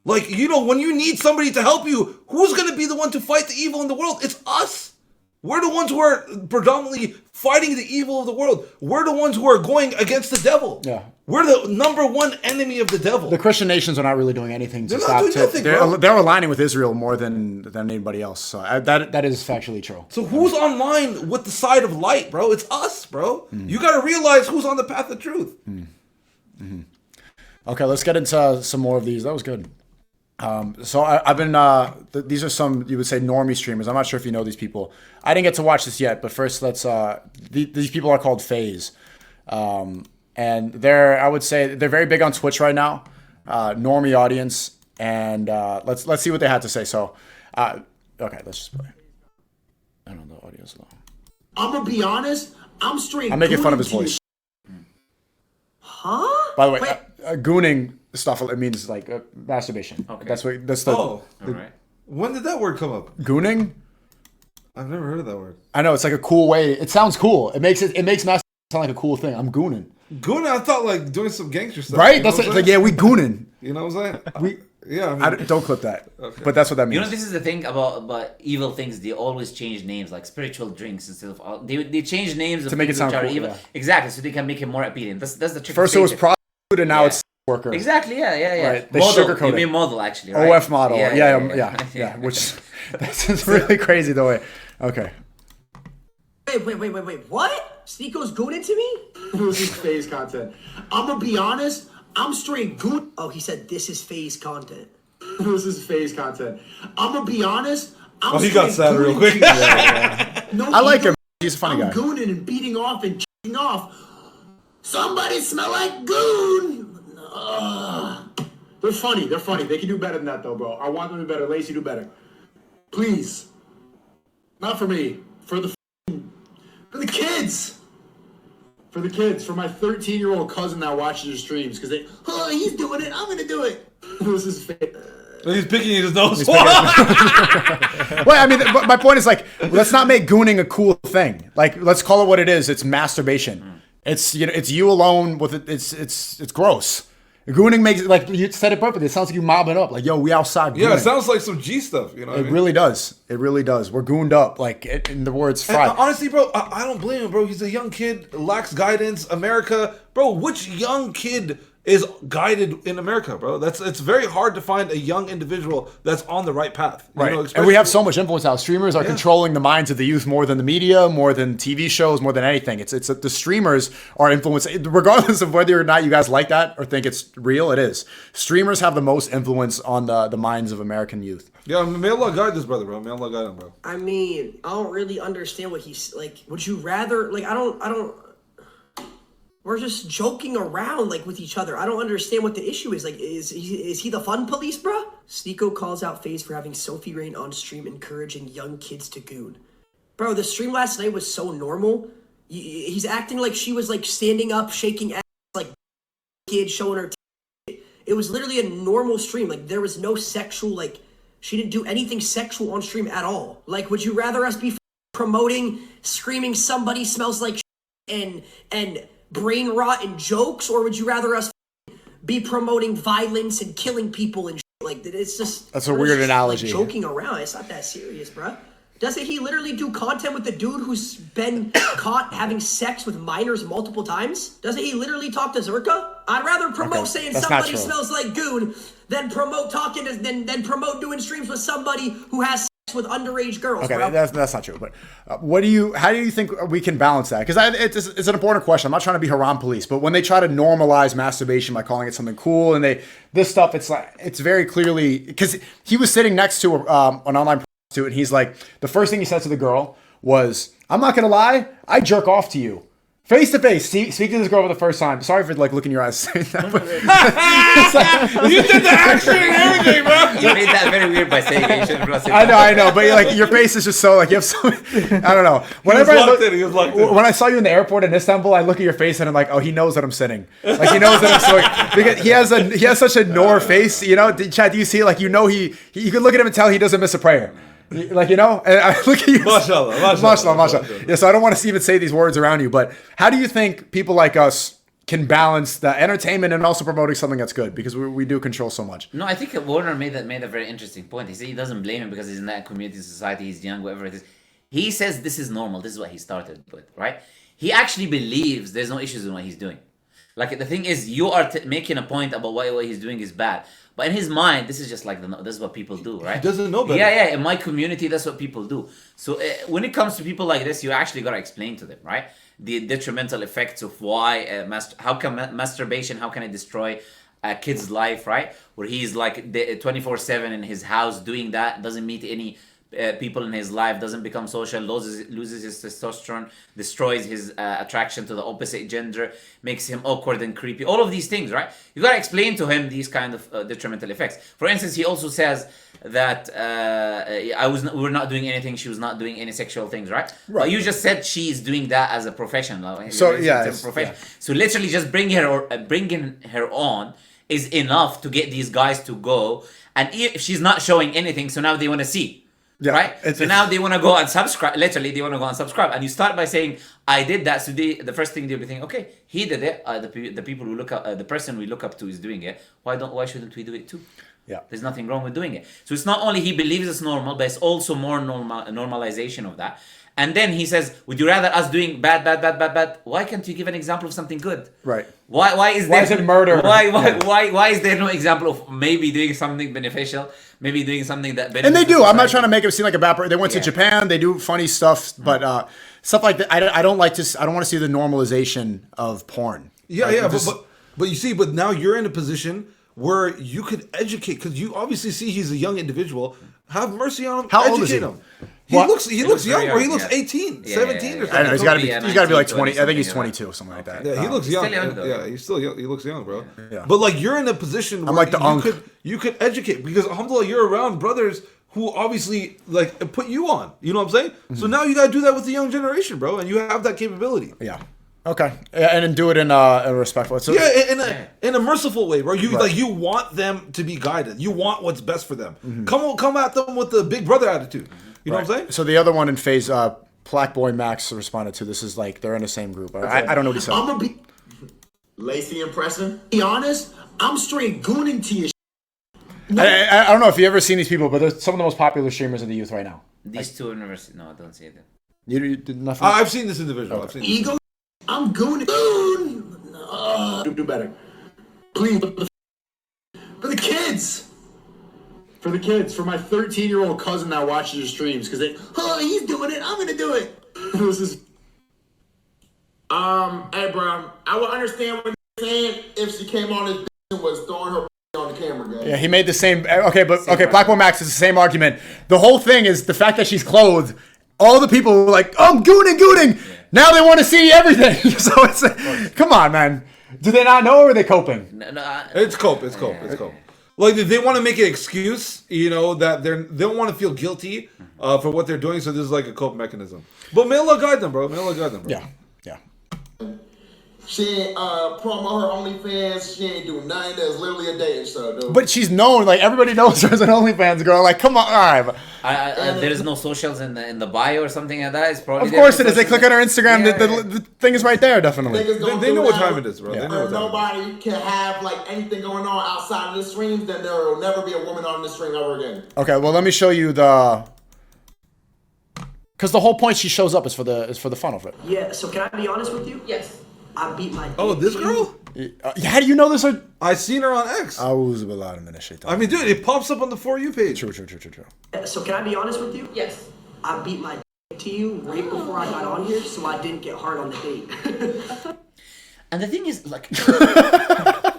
When you need somebody to help you, who's going to be the one to fight the evil in the world? It's us. We're the ones who are predominantly fighting the evil of the world. We're the ones who are going against the devil. Yeah. We're the number one enemy of the devil. The Christian nations are not really doing anything to stop it. They're aligning with Israel more than anybody else. So that is factually true. So who's online with the side of light, bro? It's us, bro. Mm. You got to realize who's on the path of truth. Mm. Mm-hmm. Okay, let's get into some more of these. That was good. So I've been, these are some, you would say, normie streamers. I'm not sure if you know these people. I didn't get to watch this yet, but first these people are called FaZe. And I would say they're very big on Twitch right now, normie audience. And let's see what they had to say. So, okay, let's just play. I don't know, audio's low. I'm going to be honest, I'm making fun of his voice. Huh? By the way, gooning stuff. It means like masturbation. Okay. That's the Oh, All right. when did that word come up? gooning. I've never heard of that word. I know it's like a cool way. It sounds cool. It makes masturbation sound like a cool thing. I'm gooning, Goon, I thought like doing some gangster stuff. right? You know That's what I'm like saying? we gooning. You know what I'm saying? We Yeah, I mean, don't clip that. Okay. But that's what that means. You know, this is the thing about evil things. They always change names, like spiritual drinks instead of they change names of To make it things sound which are cool, evil. yeah. Exactly, so they can make it more appealing. That's the trick. First of it was Satan. prostitute, and now Yeah. it's worker. Exactly. Yeah. Right, they Model. sugarcoat You it. mean model actually? Right? OF model. Yeah. Which that's really crazy the way. Okay. Wait, what? SNEAKO's gooning to me? This is phase content. I'm gonna be honest. I'm straight goon. Oh, he said this is phase content. This is phase content. I'm gonna be honest. I'm Oh, he got straight sad real gooning quick. to you. No, I like ego. him. He's a funny I'm guy. gooning and beating off and checking off. Somebody smell like goon. They're funny. They're funny. They can do better than that, though, bro. I want them to do better. Lacey, do better. Please. Not for me. For the kids. For the kids. For my 13-year-old cousin that watches your streams. Because he's doing it. I'm going to do it. This is fake. he's picking his nose. Well, I mean, but my point is like, let's not make gooning a cool thing. Like, let's call it what it is. It's masturbation. It's it's you alone with it. It's gross. Gooning makes it like you said it perfectly. It sounds like you mobbing up. Like, yo, we outside. Gooning. Yeah, it sounds like some G stuff. You know, what I It mean? really does. It really does. We're gooned up. Like in the words And, fried. honestly, bro, I don't blame him, bro. He's a young kid, lacks guidance. America, bro. Which young kid is guided in America, bro? It's very hard to find a young individual that's on the right path. You Right. know, And we have especially- so much influence now. Streamers are controlling the minds of the youth more than the media, more than TV shows, more than anything. It's the streamers are influencing, regardless of whether or not you guys like that or think it's real, it is. Streamers have the most influence on the minds of American youth. Yeah, may Allah guide this brother, bro. May Allah guide him, bro. I mean, I don't really understand what he's like. Would you rather like? I don't. We're just joking around like with each other. I don't understand what the issue is. Like, is he the fun police, bruh? SNEAKO calls out FaZe for having Sophie Rain on stream encouraging young kids to goon. Bro, the stream last night was so normal. He's acting like she was like standing up, shaking ass, like kid showing her. It was literally a normal stream. Like there was no sexual like. She didn't do anything sexual on stream at all. Like, would you rather us be promoting, screaming somebody smells like and brain rot and jokes, or would you rather us be promoting violence and killing people and like it's just That's a we're weird just, analogy. Like, joking around. It's not that serious, bruh. Doesn't he literally do content with the dude who's been caught having sex with minors multiple times? Doesn't he literally talk to Zerka? I'd rather promote saying that's not somebody true. smells like goon than promote talking to, than promote doing streams with somebody who has sex with underage girls. Okay, bro. that's not true. But how do you think we can balance that? Because it's an important question. I'm not trying to be haram police, but when they try to normalize masturbation by calling it something cool, and this stuff, it's very clearly because he was sitting next to an online prostitute, and he's like, the first thing he said to the girl was, "I'm not gonna lie, I jerk off to you." Face to face, speak to this girl for the first time. Sorry for like looking in your eyes saying that, but You did the action and everything, bro. You made that very weird by saying it. You shouldn't have said I that. know, but like your face is just so like you have so. I don't know. He was locked in. When I saw you in the airport in Istanbul, I look at your face and I'm like, oh, he knows that I'm sitting. Like he knows that I'm so because he has such a Noor face. You know, Chad, do you see it? Like you know you could look at him and tell he doesn't miss a prayer. Like, you know, and I look at you. Mashallah. Yeah, so I don't want to even say these words around you, but how do you think people like us can balance the entertainment and also promoting something that's good? Because we do control so much. No, I think Warner made a very interesting point. He said he doesn't blame him because he's in that community, society, he's young, whatever it is. He says this is normal. This is what he started with, right? He actually believes there's no issues in what he's doing. Like, the thing is, you are making a point about what he's doing is bad. But in his mind, this is just like, this is what people do, right? He doesn't know better. Yeah, in my community, that's what people do. So when it comes to people like this, you actually got to explain to them, right? The detrimental effects of why, how can masturbation, how can it destroy a kid's life, right? Where he's like 24/7 in his house doing that, doesn't meet any people in his life, doesn't become social, loses his testosterone, destroys his attraction to the opposite gender, makes him awkward and creepy. All of these things, right? You gotta explain to him these kind of detrimental effects. For instance, he also says that we were not doing anything. She was not doing any sexual things, right? But you just said she's doing that as a profession. So So literally, just bringing her on is enough to get these guys to go. And if she's not showing anything, so now they want to see. Yeah, right? So now they want to go and subscribe. Literally, they want to go and subscribe. And you start by saying, I did that. So the first thing they'll be thinking, okay, he did it. The people who look up, the person we look up to is doing it. Why shouldn't we do it too? Yeah. There's nothing wrong with doing it. So it's not only he believes it's normal, but it's also more normalization of that. And then he says, would you rather us doing bad? Why can't you give an example of something good? Right. Why is it murder? Why is there no example of maybe doing something beneficial, maybe doing something that benefits? And they do. Society? I'm not trying to make it seem like a bad person. They went to Japan. They do funny stuff, but stuff like that. I don't like to. I don't want to see the normalization of porn. Yeah, like, yeah, just, but you see, but now you're in a position where you could educate, because you obviously see he's a young individual. Have mercy on him. How old is he? Him. He looks young, bro. He looks 18, 17 or something. I know, he's got to be. Yeah, He's got to be like 19, 20. I think he's 22 or something like that. Yeah, he looks young. Still young, though. Yeah, he's still young. He looks young, bro. Yeah. But like you're in a position where like the you could educate, because alhamdulillah, you're around brothers who obviously like put you on. You know what I'm saying? So now you gotta do that with the young generation, bro, and you have that capability. Yeah. Okay. Yeah, and then do it in a respectful. So, Yeah, in a merciful way, bro. You like you want them to be guided. You want what's best for them. Come at them with the big brother attitude. You know what I'm saying? So the other one in phase, Black Boy Max responded to this is like they're in the same group. I don't know what he said. I'm gonna be Lacey impressing. Be honest, I'm straight gooning to you. I don't know if you've ever seen these people, but they're some of the most popular streamers in the youth right now. These two universities. No, don't say that. You did nothing. I've seen this individual. I've seen this. Ego. I'm gooning. Do better, please. For the kids. For the kids. For my 13-year-old cousin that watches your streams, because he's doing it. I'm gonna do it. This is. Hey, bro. I would understand what you're saying if she came on his and was throwing her on the camera, guys. Yeah, he made the same. Okay, Black Boy Max is the same argument. The whole thing is the fact that she's clothed. All the people were like, "Oh, I'm gooning." Yeah. Now they want to see everything. So it's come on, man. Do they not know, or are they coping? No, It's cope. Like they want to make an excuse, you know, that they don't want to feel guilty for what they're doing. So this is like a cope mechanism. But may Allah guide them, bro. Yeah. She ain't promo her OnlyFans. She ain't doing nothing. There's literally a day or so, dude. But she's known, like everybody knows her as an OnlyFans girl. Like, come on, all right. there is no socials in the bio or something like that. It's probably Of course it is. They click on her Instagram. The thing is right there, definitely. They know what time it is, bro. If nobody can have like anything going on outside of the streams, then there will never be a woman on the stream ever again. Okay, well let me show you because the whole point she shows up is for the fun of it. Yeah. So can I be honest with you? Yes. I beat my. Oh, this girl? How do you know this? I seen her on X. I mean, dude, it pops up on the For You page. True. So can I be honest with you? Yes. I beat my to you right before I got on here, so I didn't get hard on the date. And the thing is, like,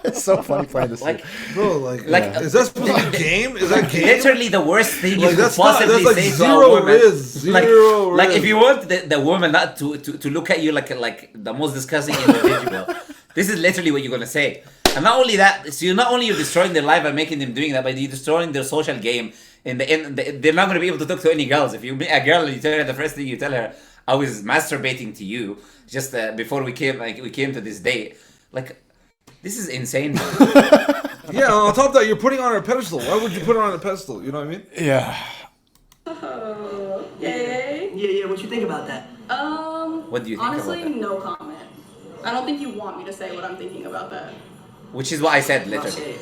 it's so funny playing this. Like, bro, is that supposed to be a game? Is that game? Literally the worst thing you could possibly like say zero to a woman. Zero like if you want the woman not to look at you like the most disgusting individual, this is literally what you're gonna say. And not only that, so you're destroying their life by making them doing that, but you're destroying their social game. They're not gonna be able to talk to any girls. If you meet a girl and you tell her the first thing you tell her, I was masturbating to you just before we came to this date. Like, this is insane. Yeah, on top of that, you're putting her on a pedestal. Why would you put her on a pedestal? You know what I mean? Yeah. Okay. Yeah. What you think about that? What do you think honestly, about that? no comment. I don't think you want me to say what I'm thinking about that. Which is what I said, literally.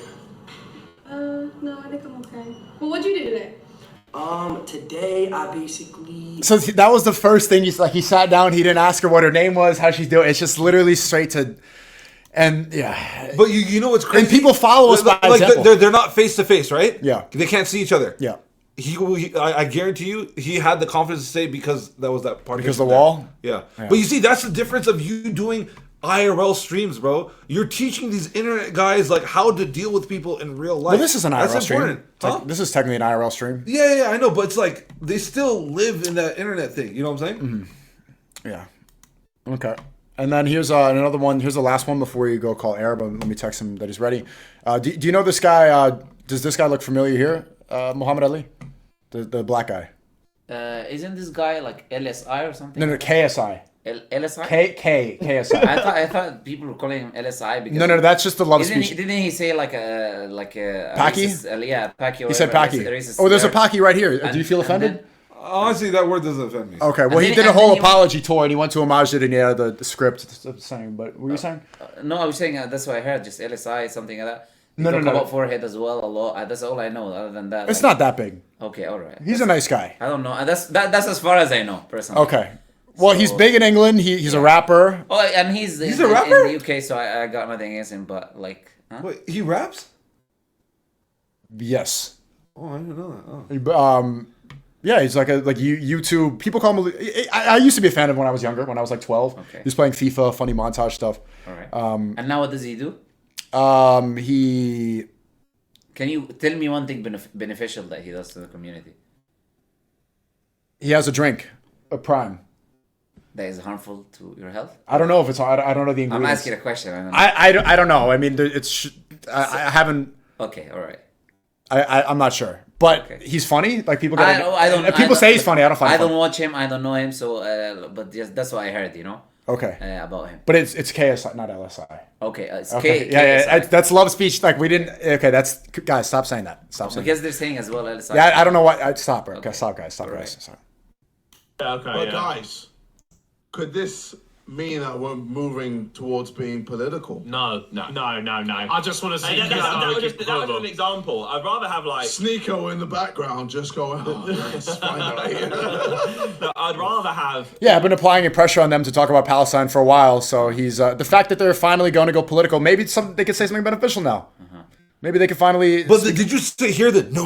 No, I think I'm okay. Well, what'd you do today? Today I basically. So that was the first thing. He sat down. He didn't ask her what her name was, how she's doing. It's just literally straight to, and yeah. But you know what's crazy? And people follow us by example. They're not face to face, right? Yeah. They can't see each other. Yeah. I guarantee you, he had the confidence to say because that was that part. Because the wall. Yeah. But you see, that's the difference of you doing IRL streams, bro. You're teaching these internet guys like how to deal with people in real life. Well, this is an IRL stream. Huh? This is technically an IRL stream. Yeah, I know, but it's like they still live in that internet thing. You know what I'm saying? Mm-hmm. Yeah. Okay. And then here's another one. Here's the last one before you go call Arab. Let me text him that he's ready. Do you know this guy? Does this guy look familiar here? Muhammad Ali, the black guy. Isn't this guy like LSI or something? No, KSI. LSI? KSI. I thought people were calling him LSI because No, that's just the love speech. didn't he say like a Paki? racist, yeah, Paki. Or He said whatever, Paki. racist Oh, there's a slur. Paki right here. Do you feel And offended? then- Honestly, that word doesn't offend me. Okay, well, And he then- did a and whole then he- apology tour, and he went to Muzehid, and he had the script saying. But what were you saying? No, I was saying that's what I heard. Just LSI, something like that. They No, talk no. about forehead as well a lot. That's all I know. Other than that, It's like- not that big. Okay, all right. He's a nice guy. I don't know. That's as far as I know personally. Okay. Well, he's big in England. He's a rapper. Oh, and he's a rapper? in the UK, so I got nothing against him. But like, huh? Wait, he raps? Yes. Oh, I didn't know that. Oh. Yeah, he's like YouTube. People call him. I used to be a fan of him when I was younger. When I was like 12, Okay. He's playing FIFA, funny montage stuff. All right. And now what does he do? He Can you tell me one thing beneficial that he does to the community has a drink, a Prime. that is harmful to your health? I don't know if it's. I don't know the I'm ingredients. asking a question. I I don't know. I mean, I haven't. Okay, all right. I'm not sure, but Okay. he's funny. Like people. I don't. People say he's funny. I don't find. I him don't funny. watch him. I don't know him. So, but just, that's what I heard. Okay, About him. but it's KSI, not LSI. Okay, it's Okay. K. Yeah. KSI. That's love speech. Like we didn't. Okay, that's guys. Stop saying that. Stop saying. Because they're saying as well. LSI. That. Yeah, I don't know what. Stop, bro. Okay, Okay. stop, guys. Stop, All guys. right. Sorry. Okay, But guys, could this mean that we're moving towards being political? No. I just want to see you That was start just an example. I'd rather have like. SNEAKO in the background just going, oh, yes, finally. No, I'd rather have. Yeah, I've been applying pressure on them to talk about Palestine for a while. So he's the fact that they're finally going to go political. Maybe they could say something beneficial now. Maybe they could finally. But did you hear that? No.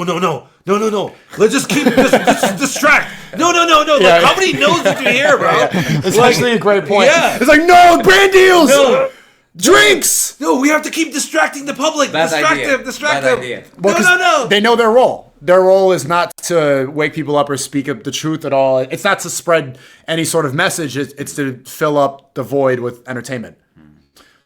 Let's just keep just distract. No. Yeah. The company knows that you're here, bro. It's actually a great point. Yeah. It's like, no, brand deals! No. Drinks! No, we have to keep distracting the public. Bad Distract idea. them. Bad idea. Well, 'cause No. They know their role. Their role is not to wake people up or speak up the truth at all. It's not to spread any sort of message. It's to fill up the void with entertainment.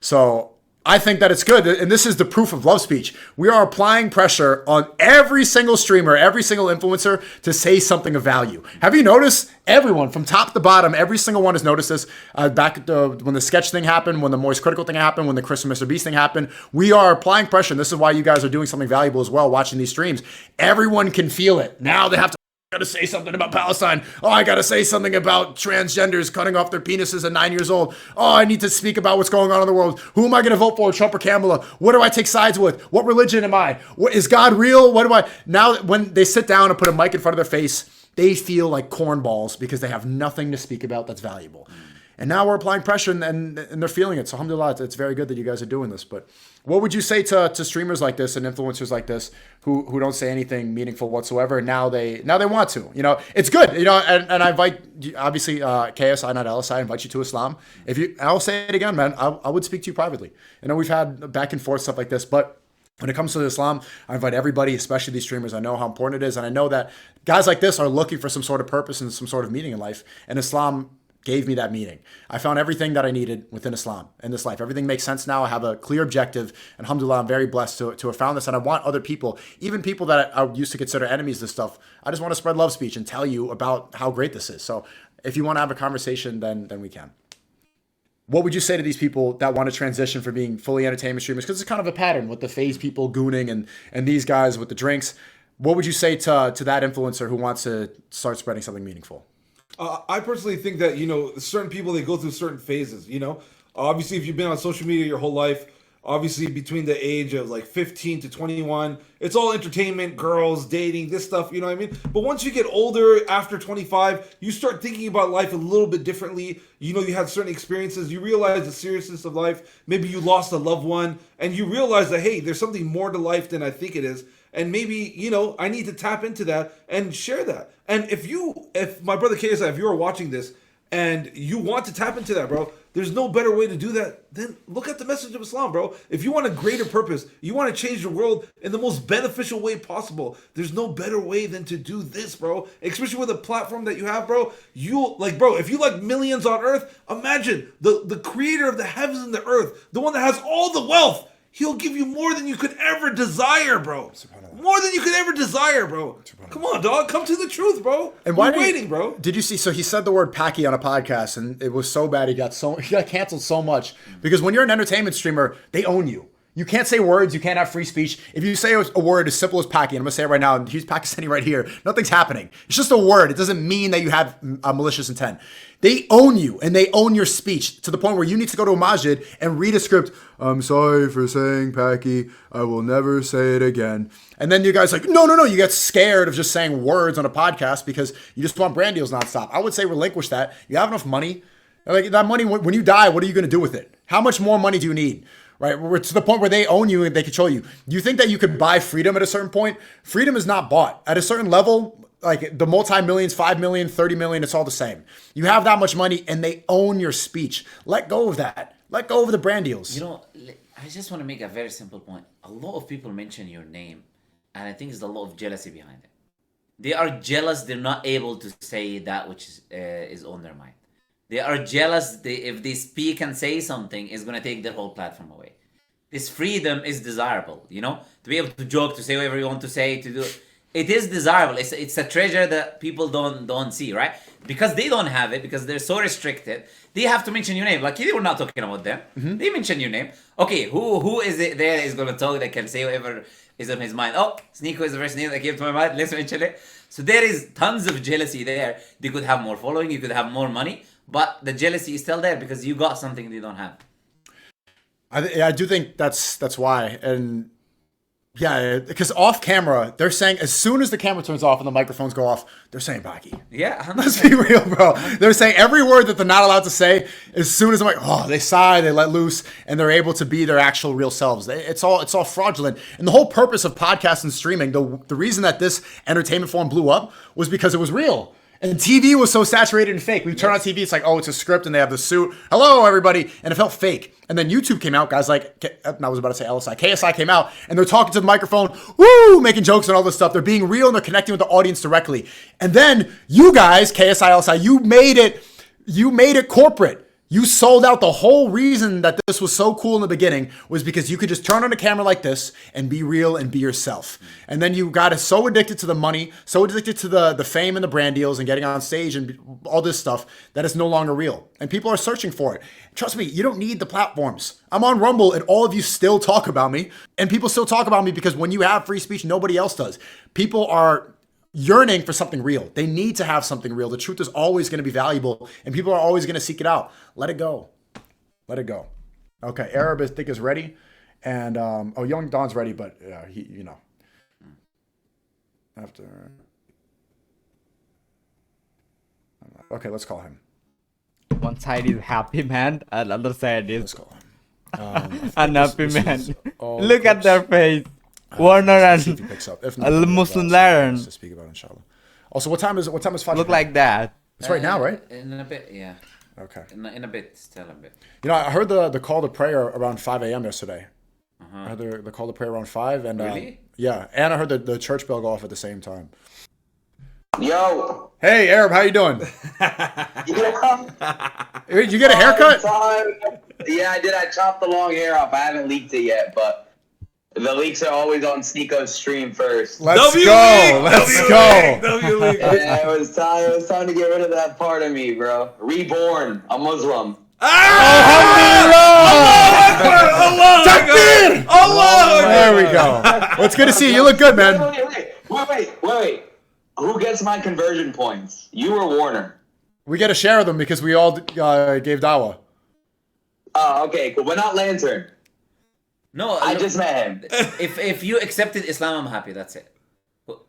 So I think that it's good. And this is the proof of love speech. We are applying pressure on every single streamer, every single influencer to say something of value. Have you noticed? Everyone from top to bottom, every single one has noticed this. Back at when the sketch thing happened, when the Moist Critical thing happened, when the Chris and Mr. Beast thing happened, we are applying pressure. And this is why you guys are doing something valuable as well, watching these streams. Everyone can feel it. Now they have to gotta say something about Palestine. Oh, I gotta say something about transgenders cutting off their penises at 9 years old. Oh, I need to speak about what's going on in the world. Who am I gonna vote for, Trump or Kamala? What do I take sides with? What religion am I? Is God real? What do I... Now, when they sit down and put a mic in front of their face, they feel like cornballs because they have nothing to speak about that's valuable. And now we're applying pressure and they're feeling it. So alhamdulillah, it's very good that you guys are doing this. But what would you say to streamers like this and influencers like this who don't say anything meaningful whatsoever? And now they want to. It's good. And I invite you, obviously KSI, not LSI, I invite you to Islam. I'll say it again, man. I would speak to you privately. We've had back and forth stuff like this, but when it comes to Islam, I invite everybody, especially these streamers. I know how important it is, and I know that guys like this are looking for some sort of purpose and some sort of meaning in life. And Islam gave me that meaning. I found everything that I needed within Islam in this life. Everything makes sense now. I have a clear objective. And alhamdulillah, I'm very blessed to have found this. And I want other people, even people that I used to consider enemies to stuff, I just want to spread love speech and tell you about how great this is. So if you want to have a conversation, then we can. What would you say to these people that want to transition from being fully entertainment streamers? Because it's kind of a pattern with the phase people gooning and these guys with the drinks. What would you say to that influencer who wants to start spreading something meaningful? I personally think that, certain people, they go through certain phases, Obviously, if you've been on social media your whole life, obviously between the age of like 15 to 21, it's all entertainment, girls, dating, this stuff, you know what I mean? But once you get older, after 25, you start thinking about life a little bit differently. You have certain experiences. You realize the seriousness of life. Maybe you lost a loved one, and you realize that, hey, there's something more to life than I think it is. And maybe, I need to tap into that and share that. And if my brother KSI, if you are watching this and you want to tap into that, bro, there's no better way to do that than look at the message of Islam, bro. If you want a greater purpose, you want to change the world in the most beneficial way possible, there's no better way than to do this, bro. Especially with a platform that you have, bro. If you like millions on earth, imagine the creator of the heavens and the earth, the one that has all the wealth. he'll give you more than you could ever desire, bro. More than you could ever desire, bro. Come on, dog. Come to the truth, bro. And why We're waiting, bro. Did you see? So he said the word "packy" on a podcast, and it was so bad he got canceled so much because when you're an entertainment streamer, they own you. You can't say words. You can't have free speech. If you say a word as simple as "packy," and I'm gonna say it right now, and he's Pakistani right here, nothing's happening. It's just a word. It doesn't mean that you have a malicious intent. They own you, and they own your speech to the point where you need to go to a Muzehid and read a script. I'm sorry for saying "packy." I will never say it again. And then you guys like, no. You get scared of just saying words on a podcast because you just want brand deals nonstop. I would say relinquish that. You have enough money. Like that money, when you die, what are you going to do with it? How much more money do you need? Right? We're to the point where they own you and they control you. You think that you could buy freedom at a certain point? Freedom is not bought. At a certain level, like the multi-millions, 5 million, 30 million, it's all the same. You have that much money and they own your speech. Let go of that. Let go of the brand deals. You know, I just want to make a very simple point. A lot of people mention your name, and I think there's a lot of jealousy behind it. They are jealous they're not able to say that which is on their mind. They are jealous if they speak and say something, it's going to take their whole platform away. This freedom is desirable, you know? To be able to joke, to say whatever you want to say, to do it is desirable. It's a treasure that people don't see, right? Because they don't have it, because they're so restricted, they have to mention your name. Like, we're not talking about them. Mm-hmm. They mention your name. Okay, who is it there is going to talk that can say whatever is on his mind? Oh, SNEAKO is the first name that came to my mind. Let's mention it. So there is tons of jealousy there. They could have more following. You could have more money. But the jealousy is still there because you got something they don't have. I do think that's why. And yeah, because off camera, they're saying as soon as the camera turns off and the microphones go off, they're saying "packy." Yeah, 100%. Let's be real, bro. They're saying every word that they're not allowed to say. As soon as they sigh, they let loose, and they're able to be their actual real selves. It's all fraudulent. And the whole purpose of podcasts and streaming, the reason that this entertainment form blew up was because it was real. And TV was so saturated and fake. We turn on TV, it's like, oh, it's a script, and they have the suit. Hello, everybody. And it felt fake. And then YouTube came out, guys like, I was about to say LSI. KSI came out, and they're talking to the microphone, woo, making jokes and all this stuff. They're being real, and they're connecting with the audience directly. And then you guys, KSI, LSI, you made it corporate. You sold out. The whole reason that this was so cool in the beginning was because you could just turn on a camera like this and be real and be yourself. And then you got so addicted to the money, so addicted to the fame and the brand deals and getting on stage and all this stuff that it's no longer real. And people are searching for it. Trust me, you don't need the platforms. I'm on Rumble and all of you still talk about me. And people still talk about me because when you have free speech, nobody else does. People are yearning for something real. they need to have something real. The truth is always going to be valuable, and people are always going to seek it out. Let it go. Let it go. Okay, Arab I think is ready, and YoungDon's ready, but he, after. Okay, let's call him. One side is happy man, and other side is Let's call him. unhappy man. Look at their face. Warner and see if he picks up. If not, Muslim Laran to speak about, inshallah. Also, what time is Fajr? look like that. It's right now, right? In a bit, yeah. Okay. In a bit, still a bit. I heard the call to prayer around 5 a.m. yesterday. I heard the call to prayer around 5, and really? Yeah, and I heard the church bell go off at the same time. Yo. Hey, Arab, how you doing? Did you get a haircut? Yeah, I did. I chopped the long hair off. I haven't leaked it yet, but the leaks are always on SNEAKO's stream first. Let's go. Let's go. Yeah, it was time to get rid of that part of me, bro. Reborn, a Muslim. There we go. Well, it's good to see you. You look good, man. Wait. Who gets my conversion points? You or Warner? We get a share of them because we all gave dawah. Oh, okay, cool. But not Lantern. No, I just met him. If you accepted Islam, I'm happy. That's it.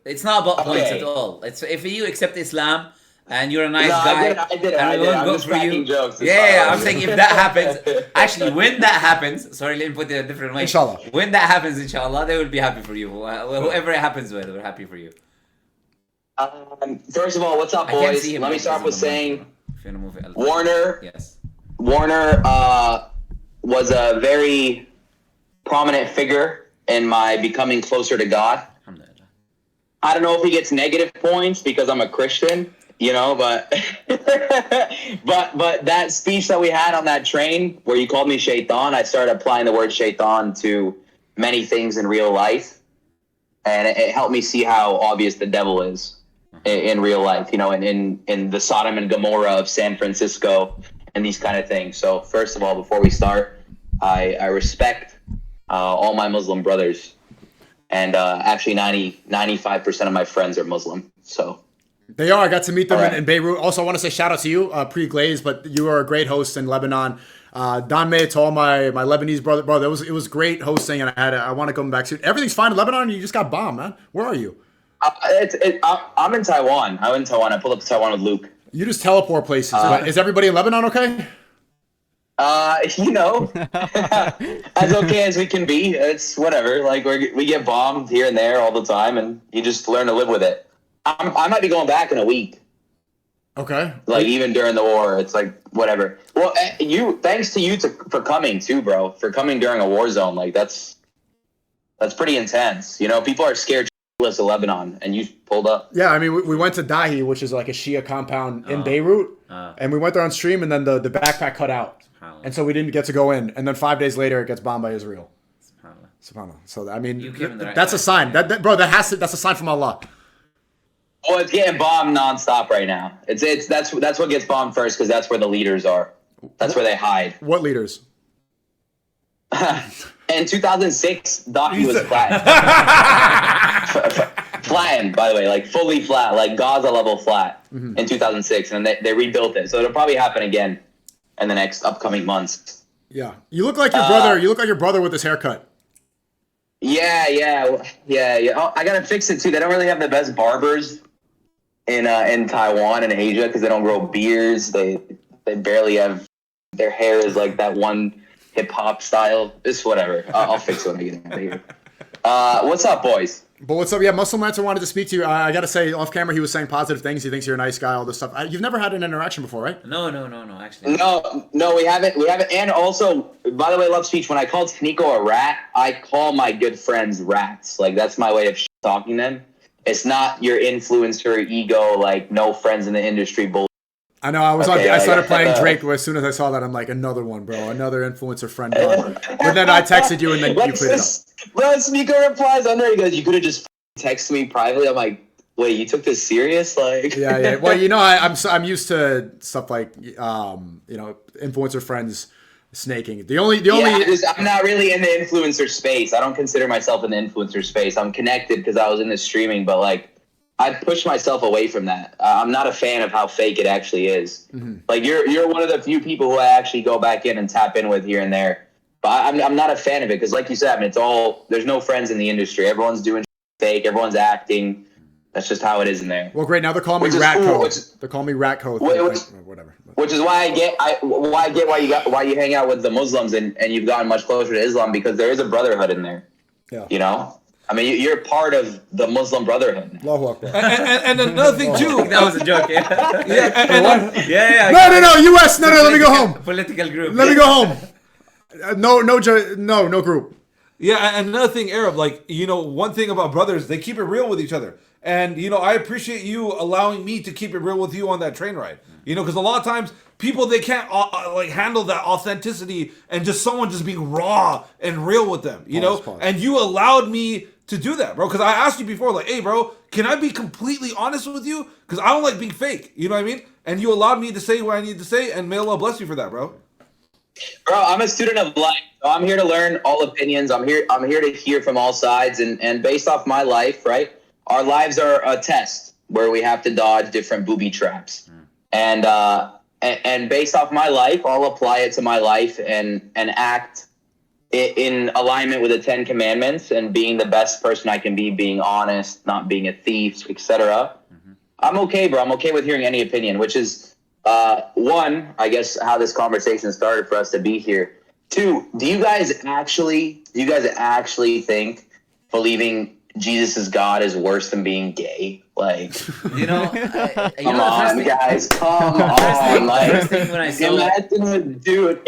It's not about points at all. It's if you accept Islam and you're a nice guy. I did it. I'm just cracking jokes. Yeah, I'm saying if that happens, actually, when that happens, sorry, let me put it a different way. Inshallah. When that happens, inshallah, they will be happy for you. Whoever it happens with, we're happy for you. First of all, what's up, boys? Let me start with saying Warner. Yes. Warner was a very prominent figure in my becoming closer to God. I don't know if he gets negative points because I'm a Christian, you know, but but that speech that we had on that train where you called me shaitan, I started applying the word shaitan to many things in real life, and it helped me see how obvious the devil is in real life, you know, and in the Sodom and Gomorrah of San Francisco and these kind of things. So first of all, before we start, I respect all my Muslim brothers, and actually 95% of my friends are Muslim, so. They are. I got to meet them in Beirut. Also, I want to say shout out to you, pre-Glaze, but you are a great host in Lebanon. Don May to all my Lebanese brother. It was great hosting, and I want to come back soon. Everything's fine in Lebanon. You just got bombed, man. Where are you? I'm in Taiwan. I'm in Taiwan. I pulled up to Taiwan with Luke. You just teleport places. But is everybody in Lebanon okay? You know, as okay as we can be. It's whatever. Like we get bombed here and there all the time, and you just learn to live with it. I might be going back in a week. Okay. Like even during the war, it's like whatever. Well, thanks to you for coming too, bro. For coming during a war zone, like that's pretty intense. You know, people are scared of Lebanon, and you pulled up. Yeah, I mean, we went to Dahi, which is like a Shia compound in Beirut, and we went there on stream, and then the backpack cut out, and so we didn't get to go in. And then 5 days later, it gets bombed by Israel. SubhanAllah. So I mean, that's a sign. Bro, that's a sign from Allah. Well, it's getting bombed nonstop right now. That's what gets bombed first because that's where the leaders are. That's where they hide. What leaders? In 2006, Dahi was flattened. Flattened, by the way, like fully flat, like Gaza level flat in 2006, and they rebuilt it. So it'll probably happen again in the next upcoming months. Yeah, you look like your brother. You look like your brother with his haircut. Yeah. Oh, I gotta fix it too. They don't really have the best barbers in Taiwan and Asia because they don't grow beards. They barely have. Their hair is like that one hip hop style. It's whatever. I'll fix it when I get out of here. What's up, boys? But what's up? Yeah, Muslim Lancer wanted to speak to you. I got to say, off camera, he was saying positive things. He thinks you're a nice guy, all this stuff. You've never had an interaction before, right? No, actually. No, we haven't. And also, by the way, Love Speech, when I called SNEAKO a rat, I call my good friends rats. Like, that's my way of talking to them. It's not your influencer ego, like, no friends in the industry bull. I know. I started playing Drake as soon as I saw that. I'm like, another one, bro. Another influencer friend gone. But then I texted you, and then you put it up. Bro, SNEAKO replies under. He goes, "You could have just texted me privately." I'm like, "Wait, you took this serious?" Like, yeah. Well, you know, I'm used to stuff like influencer friends snaking. The only. I'm not really in the influencer space. I don't consider myself in the influencer space. I'm connected because I was in the streaming, but like. I push myself away from that. I'm not a fan of how fake it actually is. Mm-hmm. Like you're one of the few people who I actually go back in and tap in with here and there. But I'm not a fan of it because, like you said, I mean, there's no friends in the industry. Everyone's doing fake. Everyone's acting. That's just how it is in there. Well, great. Now they're calling me Ratco. They're calling me Ratco. Whatever. Which is why I get why you hang out with the Muslims and you've gotten much closer to Islam because there is a brotherhood in there. Yeah. You know. I mean, you're part of the Muslim Brotherhood. Allahu Akbar. And another thing too. That was a joke. Yeah. Yeah. No. U.S. No. Let me go home. Political group. Let me go home. No group. Yeah, and another thing, Arab, like, you know, one thing about brothers, they keep it real with each other. And, you know, I appreciate you allowing me to keep it real with you on that train ride. You know, because a lot of times people, they can't handle that authenticity and just someone just being raw and real with them, you know? And you allowed me to do that, bro. Because I asked you before, like, hey, bro, can I be completely honest with you? Because I don't like being fake. You know what I mean? And you allowed me to say what I need to say, and may Allah bless you for that, bro. Bro, I'm a student of life. So I'm here to learn all opinions. I'm here to hear from all sides. And based off my life, right, our lives are a test where we have to dodge different booby traps. And based off my life, I'll apply it to my life and act in alignment with the 10 Commandments and being the best person I can be, being honest, not being a thief, etc. I'm okay, bro. I'm okay with hearing any opinion, which is one, I guess, how this conversation started for us to be here. Two, do you guys actually think believing Jesus is God is worse than being gay? Like, you know, come on, guys, come on. Like,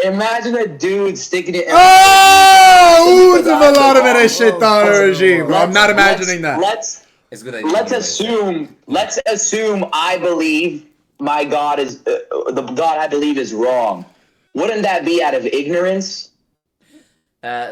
imagine a dude sticking it. Oh, a lot of it is shaitan regime, bro. I'm not imagining that. It's good. Let's assume I believe my God is the God I believe is wrong. Wouldn't that be out of ignorance?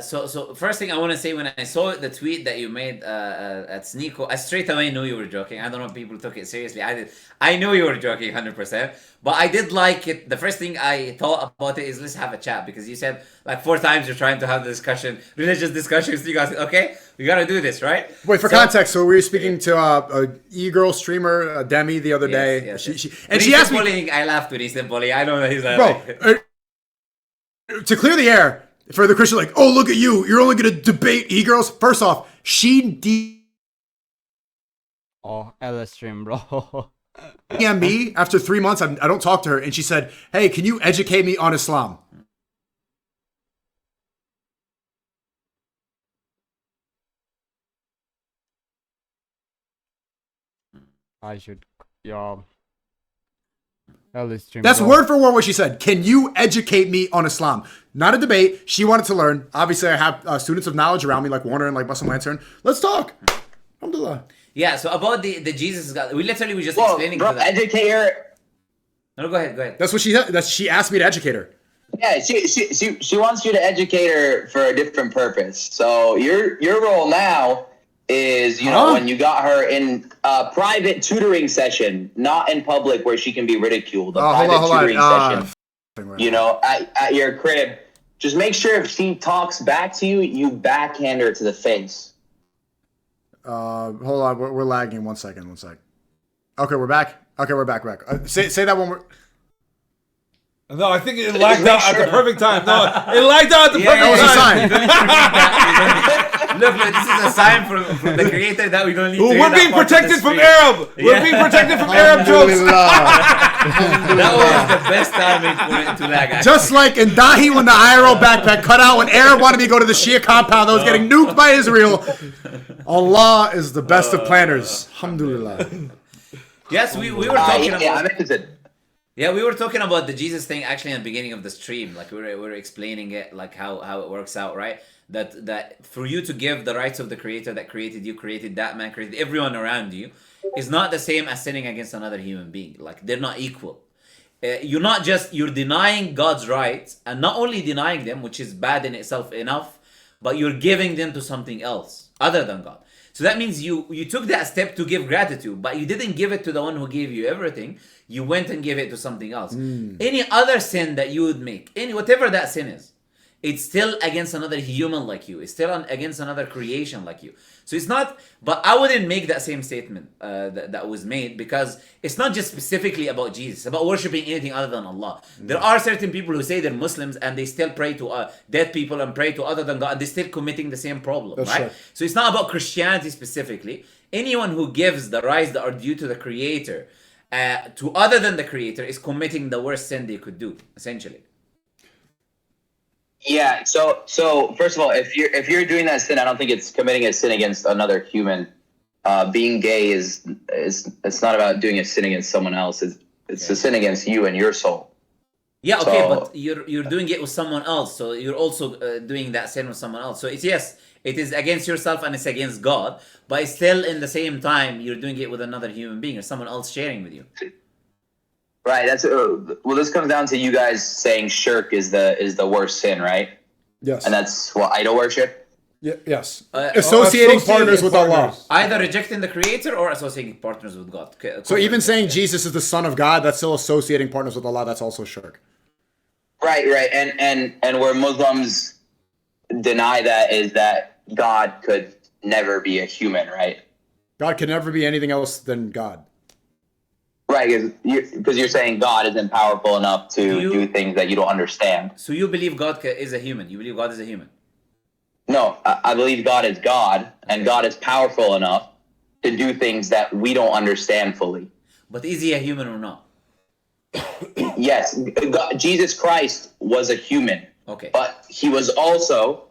So first thing I want to say, when I saw the tweet that you made at SNEAKO, I straight away knew you were joking. I don't know if people took it seriously. I did. I knew you were joking 100%. But I did like it. The first thing I thought about it is let's have a chat, because you said like 4 times you're trying to have the discussion, religious discussions. You guys, okay, we gotta do this, right? Wait, for context, so we were speaking to a e-girl streamer, Demi, the other day. Yes. She asked me, bullying. I laughed when he said bullying. I know that he's like, bro, to clear the air for the Christian, like, oh, look at you, you're only gonna debate e-girls. First off, LS stream, bro. DM'd me after 3 months. I don't talk to her, and she said, hey, can you educate me on Islam? I should, yeah. LS stream. That's bro. word for word what she said. Can you educate me on Islam? Not a debate. She wanted to learn. Obviously, I have students of knowledge around me, like Warner and like Muslim Lantern. Let's talk. Alhamdulillah. yeah. So about the Jesus God, we literally were just Well, explaining bro, to that. educate her. No, go ahead. That's what she asked me to educate her. Yeah, she wants you to educate her for a different purpose. So your role now is, you know, when you got her in a private tutoring session, not in public where she can be ridiculed. A private tutoring session, you know, at your crib. Just make sure if she talks back to you, you backhand her to the face. Hold on, we're lagging. One second. Okay, we're back. We're back. Say that one more. No, I think it lagged out at the perfect time. No, it lagged out at the perfect time. Look, this is a sign from the creator that we don't need to We're being protected from Arab. We're being protected from Arab jokes. That was the best timing for it to lag. Just like in Dahi when the IRL backpack cut out when Arab wanted me to go to the Shia compound that was getting nuked by Israel. Allah is the best of planners. Alhamdulillah. Yes, we were talking about... I'm interested. Yeah, we were talking about the Jesus thing actually in the beginning of the stream. Like we were explaining it, like how it works out, right? That for you to give the rights of the creator that created you, created that man, created everyone around you, is not the same as sinning against another human being. Like they're not equal. You're denying God's rights, and not only denying them, which is bad in itself enough, but you're giving them to something else other than God. So that means you took that step to give gratitude, but you didn't give it to the one who gave you everything. You went and gave it to something else. Any other sin that you would make, whatever that sin is, it's still against another human like you. It's still against another creation like you. So it's not, but I wouldn't make that same statement that was made, because it's not just specifically about Jesus, it's about worshiping anything other than Allah. There are certain people who say they're Muslims and they still pray to dead people and pray to other than God, and they're still committing the same problem, That's right? So it's not about Christianity specifically. Anyone who gives the rights that are due to the Creator to other than the Creator is committing the worst sin they could do, essentially. Yeah. So first of all, if you're doing that sin, I don't think it's committing a sin against another human. Being gay is it's not about doing a sin against someone else. It's a sin against you and your soul. Yeah. Okay, but you're doing it with someone else, so you're also doing that sin with someone else. So it's it is against yourself and it's against God, but it's still in the same time you're doing it with another human being or someone else sharing with you. Right. That's well. This comes down to you guys saying shirk is the worst sin, right? Yes. And that's what, idol worship. Yes. Associating partners with Allah. Either rejecting the Creator or associating partners with God. So even saying Jesus is the Son of God, that's still associating partners with Allah. That's also shirk. Right. And where Muslims deny that is that God could never be a human, right? God can never be anything else than God. Right, because you're saying God isn't powerful enough to do things that you don't understand. So you believe God is a human? You believe God is a human? No, I believe God is God, and God is powerful enough to do things that we don't understand fully. But is he a human or not? Yes, Jesus Christ was a human. Okay. But he was also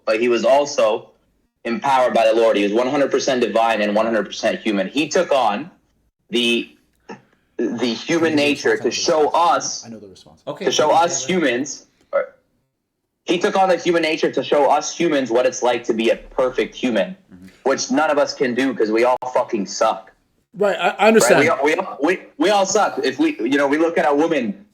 empowered by the Lord. He was 100% divine and 100% human. He took on the human nature to show us. I know the response. Okay. To show us humans. He took on the human nature to show us humans what it's like to be a perfect human. which none of us can do because we all fucking suck. Right, I understand. Right? We all suck. If we look at a woman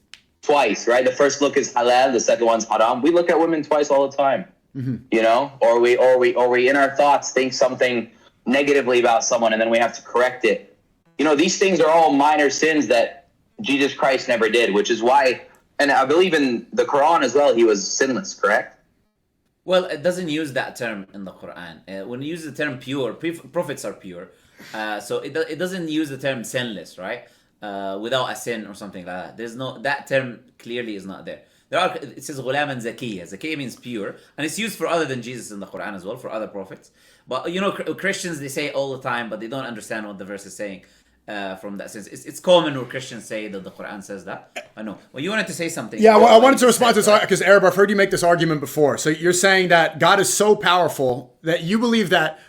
twice, right? The first look is halal, the second one's haram. We look at women twice all the time, you know, or we in our thoughts think something negatively about someone, and then we have to correct it. You know, these things are all minor sins that Jesus Christ never did, which is why, and I believe in the Quran as well, he was sinless, correct? Well, it doesn't use that term in the Quran. When you use the term pure, prophets are pure. So it doesn't use the term sinless, right? Without a sin or something like that. There's no, that term clearly is not there. It says غُلَامًا زَكِيًّا. Zakiya means pure, and it's used for other than Jesus in the Quran as well, for other prophets. But you know, Christians, they say it all the time, but they don't understand what the verse is saying. From that sense, it's common where Christians say that the Quran says that. I know. Well, you wanted to say something. Yeah, well, I wanted to respond to this because Arab, I've heard you make this argument before. So you're saying that God is so powerful that you believe that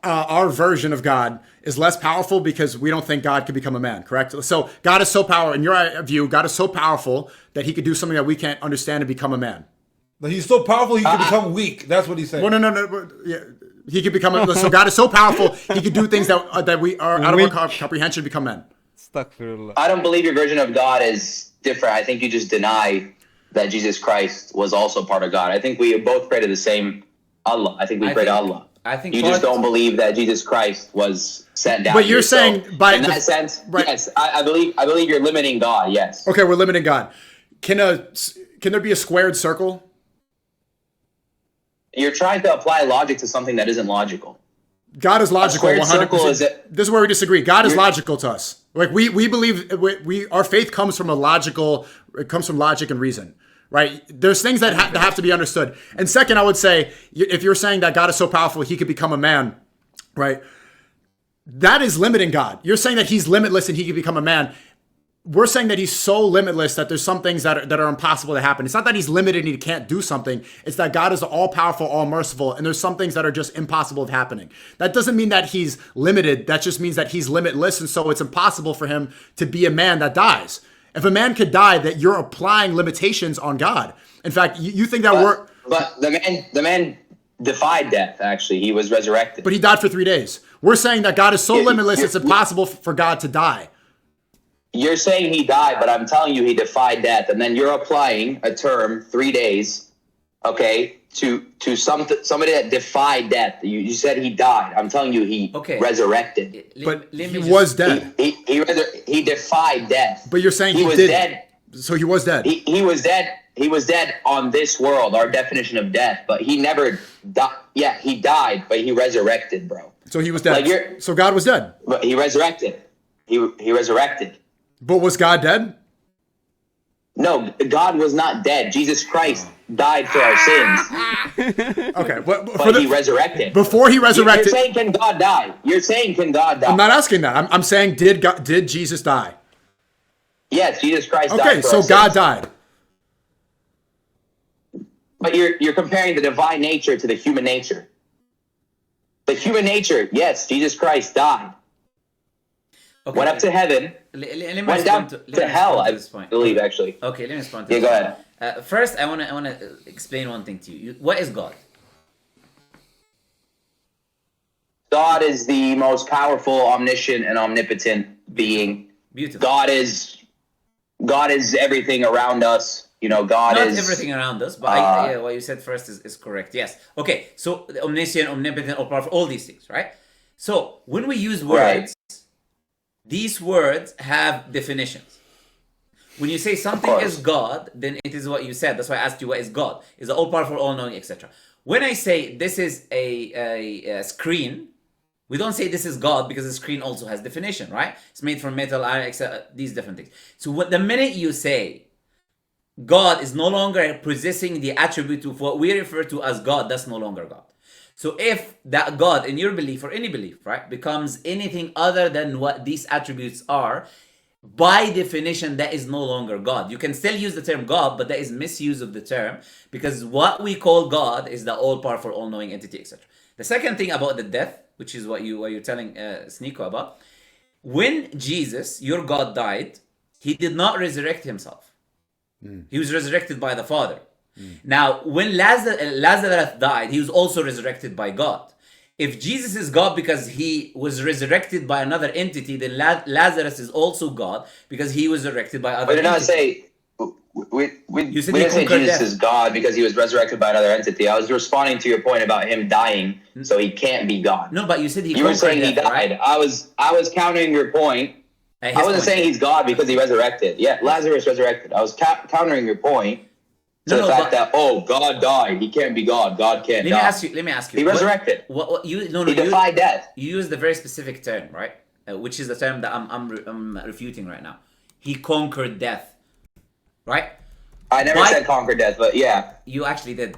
our version of God is less powerful because we don't think God could become a man, correct? So God is so powerful, in your view, God is so powerful that he could do something that we can't understand and become a man. But he's so powerful he could become weak. That's what he's saying. Well, no. Yeah. He could become so God is so powerful he could do things that we are out of our comprehension become men. I don't believe your version of God is different. I think you just deny that Jesus Christ was also part of God. I think we both pray to the same Allah. I think we pray to Allah. I think you just don't believe that Jesus Christ was sent down. But you're saying in that sense, right. Yes, I believe you're limiting God. Yes. Okay, we're limiting God. Can there be a squared circle? You're trying to apply logic to something that isn't logical. God is logical. 100%. This is where we disagree. God is logical to us. Like we believe our faith comes from logic and reason, right? There's things that have to be understood. And second, I would say if you're saying that God is so powerful he could become a man, right? That is limiting God. You're saying that he's limitless and he could become a man. We're saying that he's so limitless that there's some things that are impossible to happen. It's not that he's limited and he can't do something. It's that God is all powerful, all merciful, and there's some things that are just impossible of happening. That doesn't mean that he's limited. That just means that he's limitless, and so it's impossible for him to be a man that dies. If a man could die, that you're applying limitations on God. In fact, you think that But the man defied death. Actually, he was resurrected. But he died for 3 days. We're saying that God is so limitless, it's impossible for God to die. You're saying he died, but I'm telling you he defied death, and then you're applying a term 3 days, okay, to somebody that defied death. You said he died. I'm telling you he resurrected. But he was dead. He defied death. But you're saying he was did. Dead. So he was dead. He was dead. He was dead on this world, our definition of death. But he never died. Yeah, he died, but he resurrected, bro. So he was dead. So God was dead. But he resurrected. He resurrected. But was God dead? No, God was not dead. Jesus Christ died for our sins. Okay, but he resurrected. Before he resurrected, you're saying can God die? You're saying can God die? I'm not asking that. I'm saying did Jesus die? Yes, Jesus Christ died. Okay, so God died. But you're comparing the divine nature to the human nature. The human nature, yes, Jesus Christ died. Okay. Went up to heaven. Went down to hell, I believe, actually. Okay, let me respond to this. Yeah, go ahead. First, I want to explain one thing to you. What is God? God is the most powerful, omniscient, and omnipotent being. Beautiful. God is everything around us. You know, God Not is everything around us, but what you said first is correct. Yes. Okay. So omniscient, omnipotent, all powerful, all these things, right? So when we use words, these words have definitions. When you say something is God, then it is what you said. That's why I asked you what is God. Is all powerful, all knowing, etc. When I say this is a screen, we don't say this is God because the screen also has definition, right? It's made from metal, iron, etc. These different things. So the minute you say God is no longer possessing the attribute of what we refer to as God, that's no longer God. So if that God, in your belief or any belief, right, becomes anything other than what these attributes are, by definition, that is no longer God. You can still use the term God, but that is misuse of the term because what we call God is the all-powerful, all-knowing entity, etc. The second thing about the death, which is what you're telling SNEAKO about, when Jesus, your God, died, he did not resurrect himself. He was resurrected by the Father. Now, when Lazarus died, he was also resurrected by God. If Jesus is God because he was resurrected by another entity, then Lazarus is also God because he was resurrected by other We did not entities. say we You said we he didn't say conquered Jesus death. is God because he was resurrected by another entity. I was responding to your point about him dying, so he can't be God. No, but you said he You were conquered saying he death, died. right? I was countering your point. His I wasn't point, saying yeah. he's God because he resurrected. Yeah, Lazarus resurrected. I was countering your point to the fact that God died. He can't be God. God can't die. Let me ask you. He resurrected. What you he defied death. You used a very specific term, right? Which is the term that I'm refuting right now. He conquered death, right? I never said conquer death, but yeah. You actually did.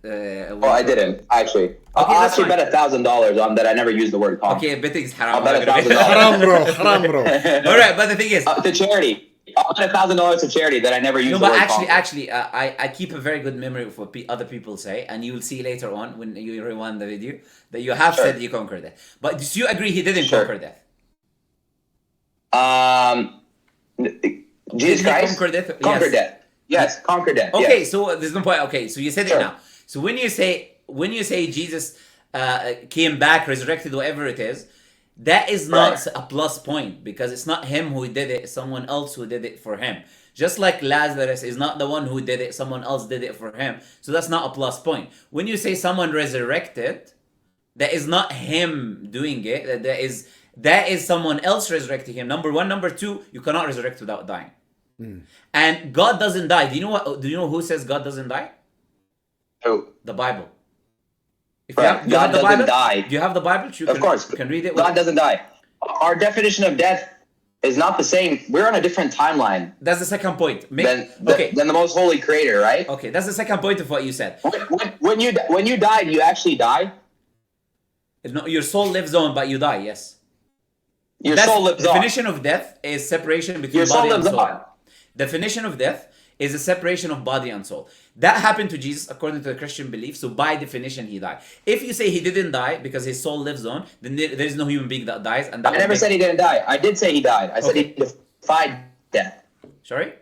Well, I didn't actually. I'll actually bet $1,000 on that. I never used the word conquer. Okay, betting is haram. I'll bet $1,000. Haram, bro. All right, but the thing is, to charity. I'll bet $1,000 to charity that I never used. No, the but word actually, I keep a very good memory of what other people say, and you will see later on when you rewind the video that you have said you conquered death. But do you agree he didn't conquer death? Jesus Christ conquer death. Conquer death. Yes, conquer death. Okay, yes. so there's no point. Okay, so you said it now. So when you say Jesus came back, resurrected, whatever it is, that is not a plus point because it's not him who did it; it's someone else who did it for him. Just like Lazarus is not the one who did it; someone else did it for him. So that's not a plus point. When you say someone resurrected, that is not him doing it. That is someone else resurrecting him. Number one. Number two, you cannot resurrect without dying. And God doesn't die. Do you know what? Do you know who says God doesn't die? Who? The Bible. If God doesn't die. Do you have the Bible? Of course. You can read it. God doesn't die. Our definition of death is not the same. We're on a different timeline. That's the second point. Than the most holy creator, right? Okay, that's the second point of what you said. When you died, you actually die? No, your soul lives on, but you die, yes. Your soul lives on. Definition of death is separation between body and soul. Definition of death is a separation of body and soul. That happened to Jesus according to the Christian belief, so by definition he died. If you say he didn't die because his soul lives on, then there is no human being that dies. And that I never said he didn't die. I did say he died. I said he defied death. Sorry?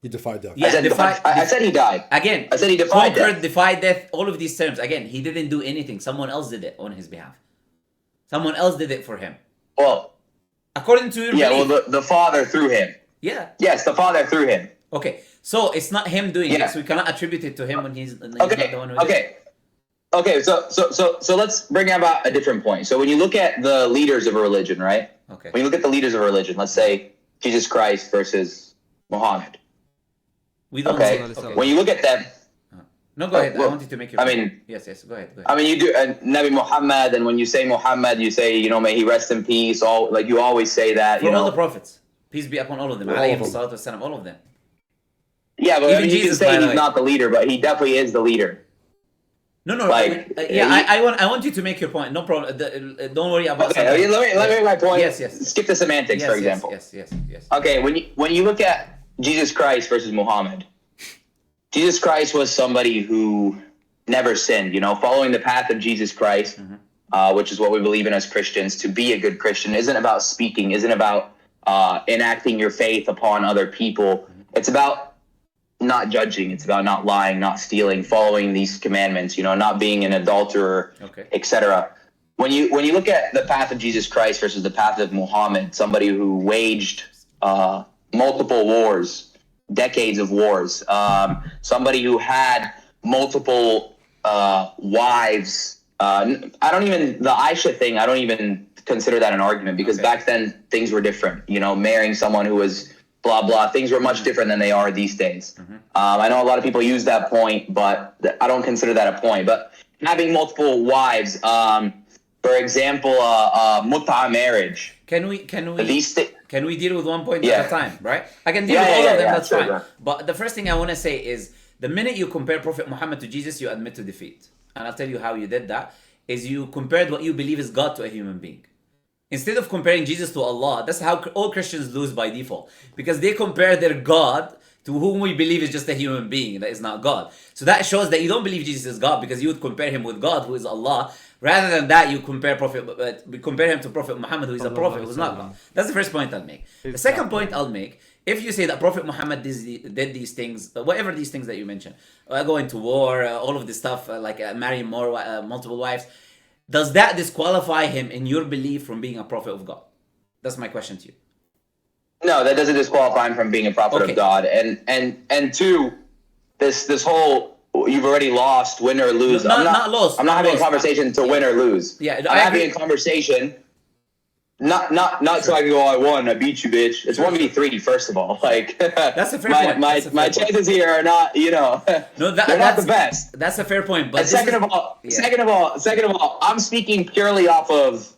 He defied death. Yeah, I said he died. Again, I said he defied conquered, death. defied death, all of these terms. Again, he didn't do anything. Someone else did it on his behalf. Someone else did it for him. Well, according to your belief. Well, the Father through him. Yeah. Yes, the Father through him. Okay, so it's not him doing it, so we cannot attribute it to him when he's not the one who did it. Okay, so let's bring about a different point. So when you look at the leaders of a religion, right? Okay. When you look at the leaders of a religion, let's say Jesus Christ versus Muhammad. We don't okay. When you look at them. No, go ahead. I wanted to make your point. Yes, go ahead. I mean, you do Nabi Muhammad, and when you say Muhammad, you say, may he rest in peace. You always say that. For all the prophets, peace be upon all of them. All of them. Yeah, but even Jesus can say he's not the leader, but he definitely is the leader. No. I want you to make your point. No problem. Don't worry about. Okay, let me make my point. Yes. Skip the semantics, for example. Yes. Okay, when you look at Jesus Christ versus Muhammad, Jesus Christ was somebody who never sinned. Following the path of Jesus Christ, which is what we believe in as Christians. To be a good Christian isn't about speaking, isn't about enacting your faith upon other people. It's about not judging. It's about not lying, not stealing, following these commandments. Not being an adulterer, etc. When you look at the path of Jesus Christ versus the path of Muhammad, somebody who waged multiple wars, decades of wars, somebody who had multiple wives. The Aisha thing, I don't even consider that an argument because back then things were different. Marrying someone who was blah, blah. Things were much different than they are these days. I know a lot of people use that point, but I don't consider that a point. But having multiple wives, for example, mut'a marriage. Can we deal with one point at a time, right? I can deal with all of them, that's fine. Sure. But the first thing I want to say is, the minute you compare Prophet Muhammad to Jesus, you admit to defeat. And I'll tell you how you did that, is you compared what you believe is God to a human being. Instead of comparing Jesus to Allah, that's how all Christians lose by default. Because they compare their God to whom we believe is just a human being, that is not God. So that shows that you don't believe Jesus is God, because you would compare him with God, who is Allah. Rather than that, you compare him to Prophet Muhammad, who is a prophet, who is not God. That's the first point I'll make. The second point I'll make, if you say that Prophet Muhammad did these things, whatever these things that you mentioned, going to war, all of this stuff, like marrying multiple wives, does that disqualify him in your belief from being a prophet of God? That's my question to you. No, that doesn't disqualify him from being a prophet of God. And two, this whole you've already lost, win or lose. No, not lost. I'm not having a conversation to win or lose. Yeah, I'm having a conversation. Not so I can go, I won, I beat you, bitch. It's 1v3, first of all. Like that's a fair point. My chances here are not, you know, no, they're not the best. That's a fair point. But second of all, I'm speaking purely off of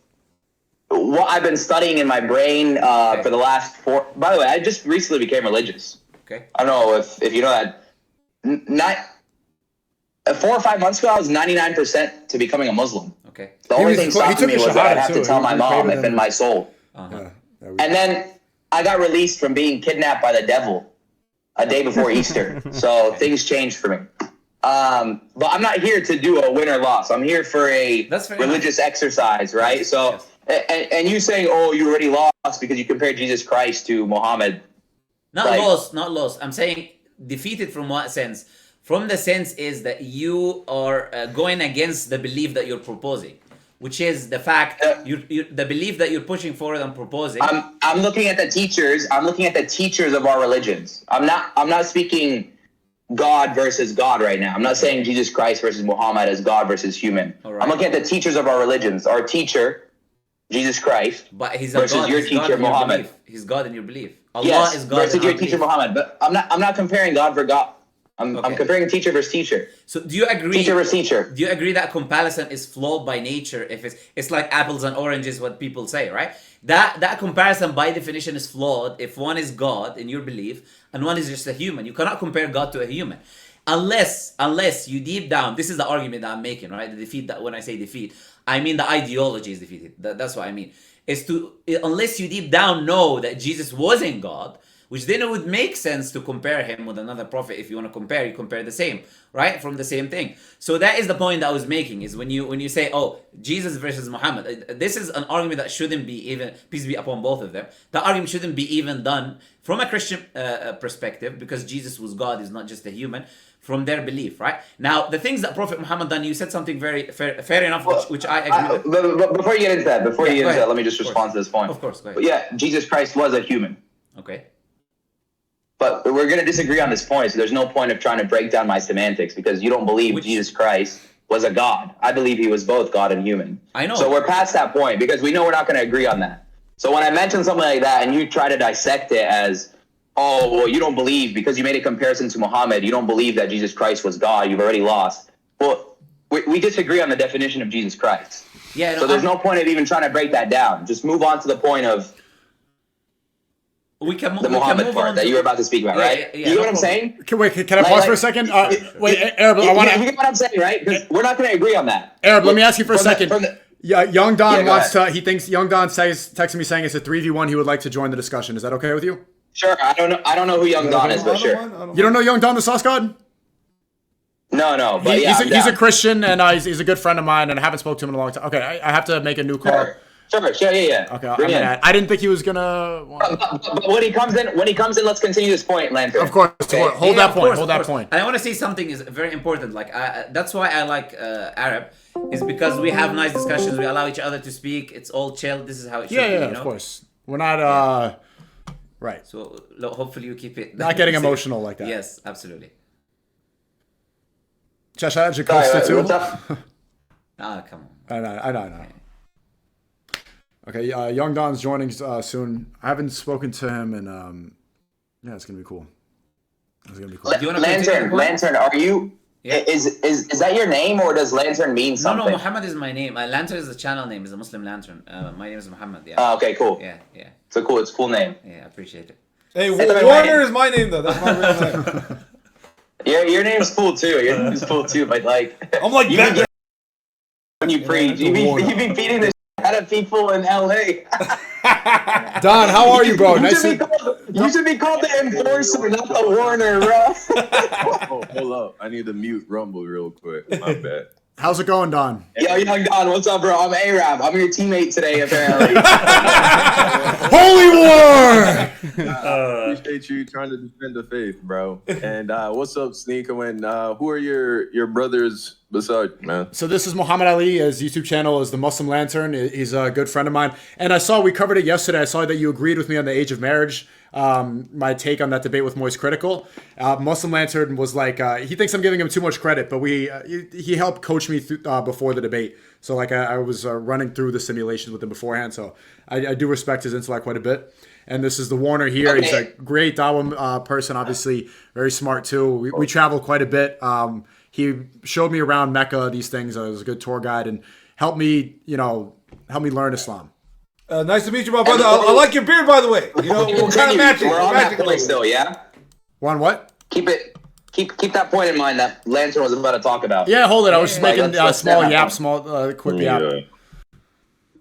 what I've been studying in my brain for the last 4. By the way, I just recently became religious. Okay. I don't know if you know that. 4 or 5 months ago, I was 99% to becoming a Muslim. Okay. The only thing stopping me was that I'd have to tell my mom if in my soul. Uh-huh. And then I got released from being kidnapped by the devil a day before Easter. So things changed for me. But I'm not here to do a win or loss. I'm here for a religious exercise, right? So, and you saying, oh, you already lost because you compared Jesus Christ to Muhammad. Not lost. I'm saying defeated from what sense? From the sense is that you are going against the belief that you're proposing, which is the fact the belief that you're pushing forward and proposing. I'm looking at the teachers. I'm looking at the teachers of our religions. I'm not speaking God versus God right now. I'm not saying Jesus Christ versus Muhammad as God versus human. Right. I'm looking at the teachers of our religions. Our teacher, Jesus Christ, but he's versus God, your teacher Muhammad. He's God in your belief. Allah yes, is God versus your teacher Muhammad. But I'm not comparing God for God. I'm comparing teacher versus teacher. So do you agree? Teacher versus teacher. Do you agree that comparison is flawed by nature? If it's like apples and oranges, what people say, right? That comparison by definition is flawed. If one is God in your belief and one is just a human, you cannot compare God to a human, unless you deep down. This is the argument that I'm making, right? The defeat. That when I say defeat, I mean the ideology is defeated. That's what I mean. Unless you deep down know that Jesus wasn't God. Which then it would make sense to compare him with another prophet. If you want to compare, you compare the same, right? From the same thing. So that is the point that I was making, is when you say, oh, Jesus versus Muhammad, this is an argument that shouldn't be even, peace be upon both of them. The argument shouldn't be even done from a Christian perspective, because Jesus was God, is not just a human, from their belief, right? Now, the things that Prophet Muhammad done, you said something very fair enough, which I agree with. But before you get into that, let me just respond to this point. Of course, go ahead. But yeah, Jesus Christ was a human. Okay. But we're going to disagree on this point, so there's no point of trying to break down my semantics, because you don't believe Jesus Christ was a God. I believe he was both God and human. I know. So we're past that point, because we know we're not going to agree on that. So when I mention something like that and you try to dissect it as, oh, well, you don't believe, because you made a comparison to Muhammad, you don't believe that Jesus Christ was God, you've already lost. Well, we disagree on the definition of Jesus Christ. Yeah. No, so there's no point of even trying to break that down. Just move on to the point of the Muhammad part that you were about to speak about, right? Yeah, you know what I'm saying? Can I pause for a second? Wait, Arab, I want to. You get what I'm saying, right? Because we're not going to agree on that. Arab, let me ask you for a second. YoungDon wants ahead. to. He thinks YoungDon texting me saying it's a 3v1. He would like to join the discussion. Is that okay with you? Sure. I don't know who YoungDon is, but sure. You don't know YoungDon, the Sauce God? No. But he's a Christian, and he's a good friend of mine, and I haven't spoken to him in a long time. Okay, I have to make a new call. Sure, yeah. Okay, I didn't think he was gonna. But when he comes in, let's continue this point, Lantern. Of course, hold that point. And I want to say something is very important. Like that's why I like Arab, is because we have nice discussions. We allow each other to speak. It's all chill. This is how it should be. Yeah, of course. We're not right. So hopefully you keep it. Not getting emotional like that. Yes, absolutely. Chasha Jacosta too. Come on. I know. Okay, YoungDon's joining soon. I haven't spoken to him, and yeah, it's gonna be cool. Lantern, are you? Yeah. Is that your name, or does Lantern mean something? No, Muhammad is my name. Lantern is the channel name. It's a Muslim Lantern. My name is Muhammad. Yeah. Okay, cool. Yeah. It's a cool name. Yeah, I appreciate it. Hey, Warner is my name though. That's my real name. Your name's cool too. Your name's cool too. But like, I'm like when you preach, you be beating the out of people in LA. Don, how are you, bro? You should be called the enforcer, not the warner, bro. Hold up. I need to mute Rumble real quick. My bad. How's it going, Don? Yo, YoungDon, what's up, bro? I'm Arab. I'm your teammate today, apparently. Holy war! Appreciate you trying to defend the faith, bro. And what's up, SNEAKO? And who are your brothers beside you, man? So this is Muhammad Ali. His YouTube channel is The Muslim Lantern. He's a good friend of mine. And I saw, we covered it yesterday. I saw that you agreed with me on the age of marriage. My take on that debate with Moist Critical. Muslim Lantern was like, he thinks I'm giving him too much credit, but he helped coach me before the debate. So like I was running through the simulations with him beforehand. So I do respect his intellect quite a bit. And this is the Warner here. Okay. He's a great Dawah person, obviously very smart too. We traveled quite a bit. He showed me around Mecca, these things. He was a good tour guide and helped me learn Islam. Nice to meet you, my brother. I like your beard, by the way. You know, we're kind of matching. We're on that point still, yeah? We're on what? Keep that point in mind that Lantern was about to talk about. Yeah, hold it. I was just making quick yap.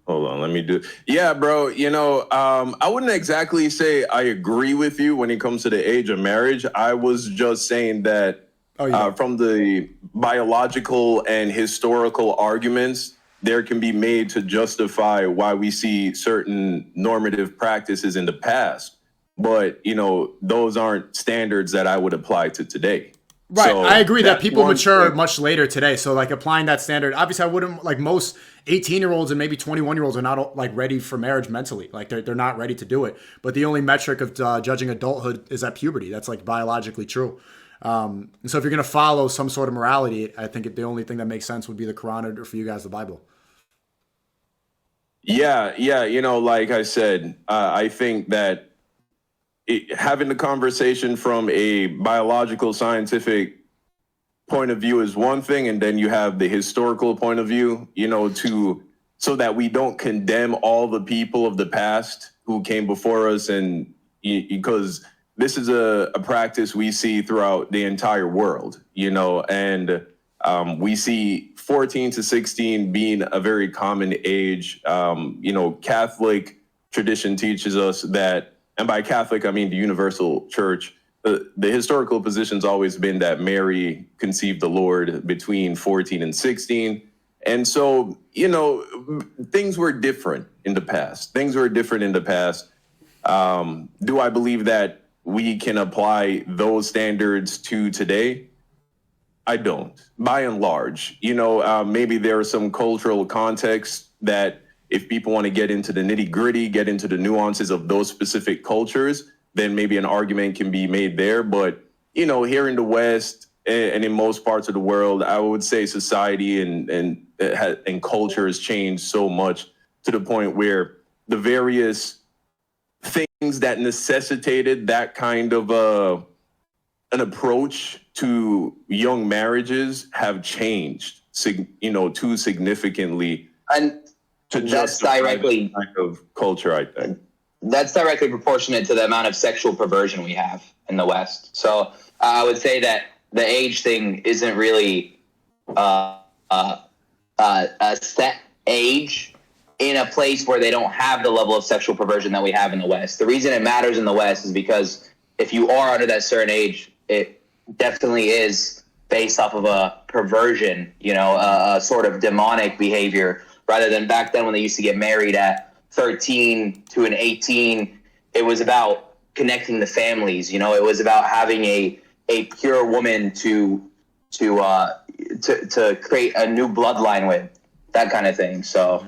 Hold on, let me do. Yeah, bro. You know, I wouldn't exactly say I agree with you when it comes to the age of marriage. I was just saying that from the biological and historical arguments, there can be made to justify why we see certain normative practices in the past. But, you know, those aren't standards that I would apply to today. Right. So I agree that people mature much later today. So like applying that standard, obviously I wouldn't, like most 18-year-olds and maybe 21-year-olds are not like ready for marriage mentally. Like they're not ready to do it. But the only metric of judging adulthood is at puberty. That's like biologically true. And so if you're going to follow some sort of morality, I think the only thing that makes sense would be the Quran or for you guys, the Bible. Yeah. You know, like I said, I think that having the conversation from a biological, scientific point of view is one thing, and then you have the historical point of view, you know, so that we don't condemn all the people of the past who came before us, and because this is a practice we see throughout the entire world, you know, and we see 14 to 16 being a very common age. You know, Catholic tradition teaches us that, and by Catholic, I mean the universal church, the historical position's always been that Mary conceived the Lord between 14 and 16. And so, you know, things were different in the past. Do I believe that we can apply those standards to today? I don't, by and large. You know, maybe there are some cultural contexts that if people want to get into the nitty gritty, get into the nuances of those specific cultures, then maybe an argument can be made there. But, you know, here in the West and in most parts of the world, I would say society and culture has changed so much to the point where the various things that necessitated that kind of an approach to young marriages have changed, you know, too significantly. And to that's directly kind of culture, I think. That's directly proportionate to the amount of sexual perversion we have in the West. So I would say that the age thing isn't really a set age in a place where they don't have the level of sexual perversion that we have in the West. The reason it matters in the West is because if you are under that certain age, it definitely is based off of a perversion, you know, a sort of demonic behavior, rather than back then when they used to get married at 13 to an 18. It was about connecting the families, you know, it was about having a pure woman to create a new bloodline with, that kind of thing. So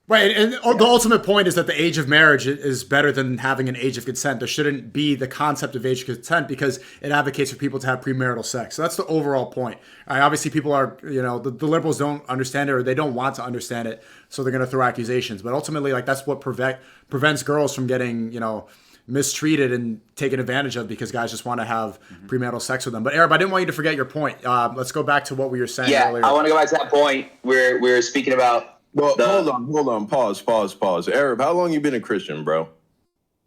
right, and the ultimate point is that the age of marriage is better than having an age of consent. There shouldn't be the concept of age of consent because it advocates for people to have premarital sex. So that's the overall point. Obviously, people are, you know, the liberals don't understand it, or they don't want to understand it, so they're going to throw accusations. But ultimately, like, that's what prevents girls from getting, you know, mistreated and taken advantage of, because guys just want to have premarital sex with them. But Arab, I didn't want you to forget your point. Let's go back to what we were saying earlier. I want to go back to that point where we were speaking about. Well, hold on. Pause. Arab, how long you been a Christian, bro?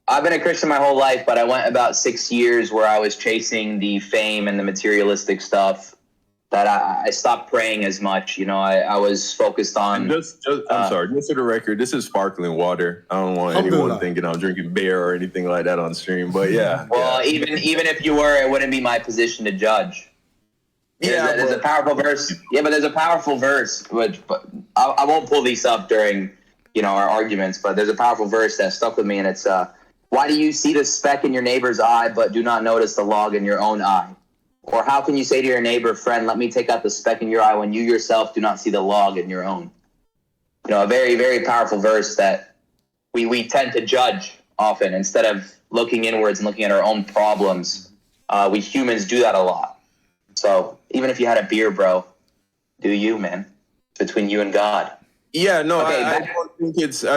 I've been a Christian my whole life, but I went about 6 years where I was chasing the fame and the materialistic stuff that I stopped praying as much. You know, I was focused on. I'm sorry. Just for the record, this is sparkling water. I don't want anyone thinking I'm drinking beer or anything like that on stream. But yeah. Well, even if you were, it wouldn't be my position to judge. There's a powerful verse. Yeah, but there's a powerful verse, but I won't pull these up during, our arguments, but there's a powerful verse that stuck with me, and it's, why do you see the speck in your neighbor's eye, but do not notice the log in your own eye? Or how can you say to your neighbor, friend, let me take out the speck in your eye when you yourself do not see the log in your own? A very, very powerful verse that we tend to judge often instead of looking inwards and looking at our own problems. We humans do that a lot. So even if you had a beer, bro, do you, man? It's between you and God. Yeah, no, okay, I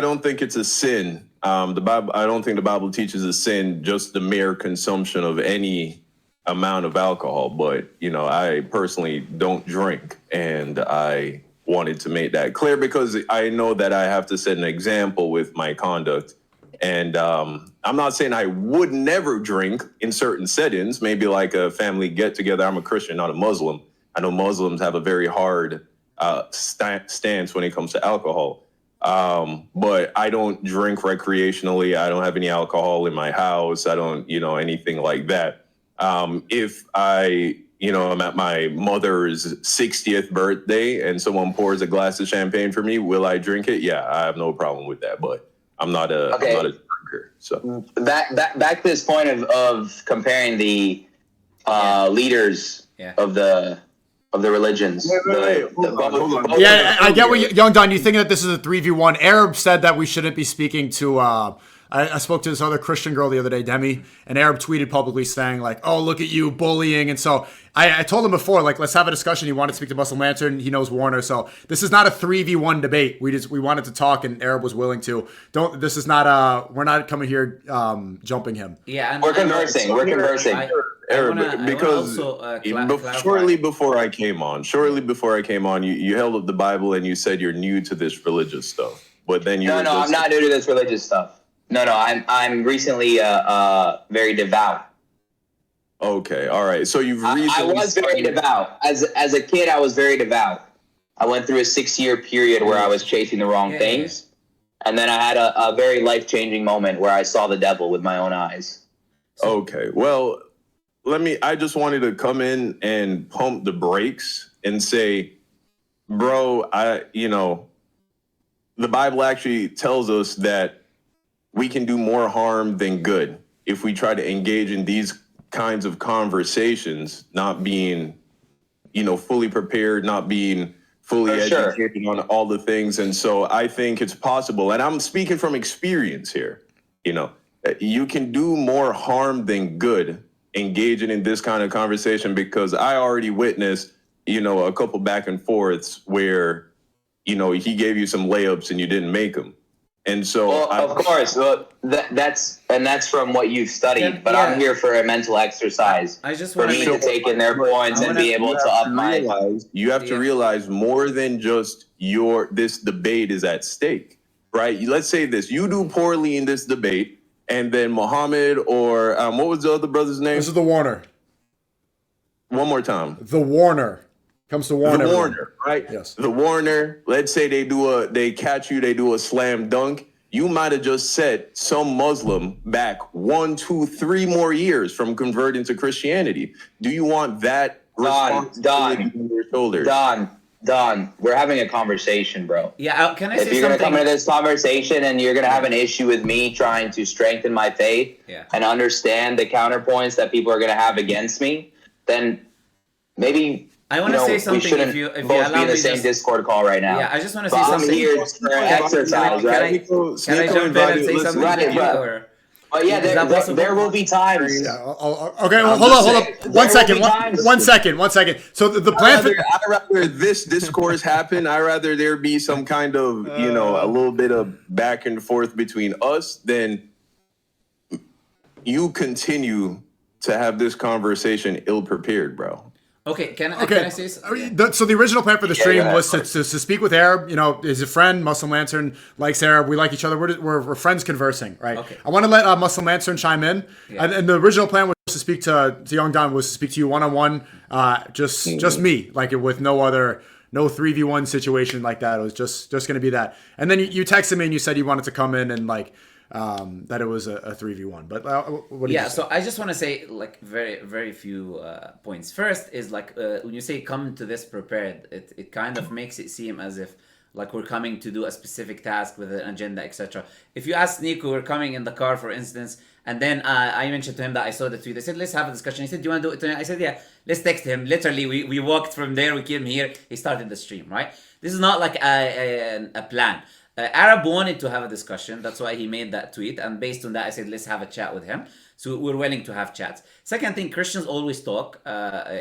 don't think it's a sin. The Bible, I don't think the Bible teaches a sin, just the mere consumption of any amount of alcohol. But, I personally don't drink, and I wanted to make that clear because I know that I have to set an example with my conduct. And I'm not saying I would never drink in certain settings, maybe like a family get together. I'm a Christian, not a Muslim. I know Muslims have a very hard stance when it comes to alcohol. But I don't drink recreationally. I don't have any alcohol in my house. I don't, anything like that. If I, I'm at my mother's 60th birthday and someone pours a glass of champagne for me, will I drink it? Yeah, I have no problem with that. But I'm not a drinker. So back to this point of comparing the leaders of the religions. Yeah, I get what YoungDon. You think that this is a 3v1? Arab said that we shouldn't be speaking to. I spoke to this other Christian girl the other day, Demi, and Arab tweeted publicly saying like, "Oh, look at you bullying." And so I told him before, like, let's have a discussion. He wanted to speak to Muslim Lantern. He knows Warner, so this is not a 3v1 debate. We wanted to talk, and Arab was willing to. This is not we're not coming here jumping him. Yeah, and we're conversing. We're conversing. Shortly before I came on, you held up the Bible and you said you're new to this religious stuff. But then I'm not new to this religious stuff. No, I'm recently very devout. Okay, all right. So you've recently I was very devout. As a kid, I was very devout. I went through a 6-year period where I was chasing the wrong things. And then I had a very life-changing moment where I saw the devil with my own eyes. Okay, well, I just wanted to come in and pump the brakes and say, bro, the Bible actually tells us that we can do more harm than good if we try to engage in these kinds of conversations, not being, fully prepared, not being fully educated on all the things. And so I think it's possible, and I'm speaking from experience here, you can do more harm than good engaging in this kind of conversation, because I already witnessed, a couple back and forths where, he gave you some layups and you didn't make them. And so, of course, that's from what you've studied. But I'm here for a mental exercise. I just for me to take in their points and be able to up my. You have to realize more than just this debate is at stake, right? Let's say this: you do poorly in this debate, and then Muhammad or what was the other brother's name? This is the Warner. One more time. The Warner. Comes to Warner. The Warner, right? Yes. The Warner, let's say they catch you, they do a slam dunk. You might have just set some Muslim back 1, 2, 3 more years from converting to Christianity. Do you want that responsibility on your shoulders? Don, we're having a conversation, bro. Yeah, can I say something? If you're going to come into this conversation and you're going to have an issue with me trying to strengthen my faith and understand the counterpoints that people are going to have against me, then maybe... I want to say something. We shouldn't both be in the same Discord call right now. Yeah, I just want to say something. I'm here for exercise, right? Can I jump in and say something? Right, but yeah, there will be times. Yeah, okay, well, hold on. 1 second. 1 second. So the plan I'd rather this discourse happen. I'd rather there be some kind of, a little bit of back and forth between us than you continue to have this conversation ill-prepared, bro. Okay, can I say something? So the original plan for the stream was to speak with Arab. He's a friend. Muslim Lantern likes Arab. We like each other. We're friends conversing, right? Okay. I want to let Muslim Lantern chime in. Yeah. And the original plan was to speak to YoungDon, was to speak to you one-on-one, just me, like with no 3v1 situation like that. It was just going to be that. And then you texted me and you said you wanted to come in and like that it was a 3v1. But what do you so I just want to say like very few points. First is like when you say come to this prepared, it kind of makes it seem as if like we're coming to do a specific task with an agenda, etc. If you ask SNEAKO, we're coming in the car, for instance, and then I mentioned to him that I saw the tweet. I said, let's have a discussion. He said, do you want to do it tonight? I said, yeah, let's text him. Literally, we walked from there, we came here, he started the stream, right? This is not like a plan. Arab wanted to have a discussion. That's why he made that tweet. And based on that, I said, let's have a chat with him. So we're willing to have chats. Second thing, Christians always talk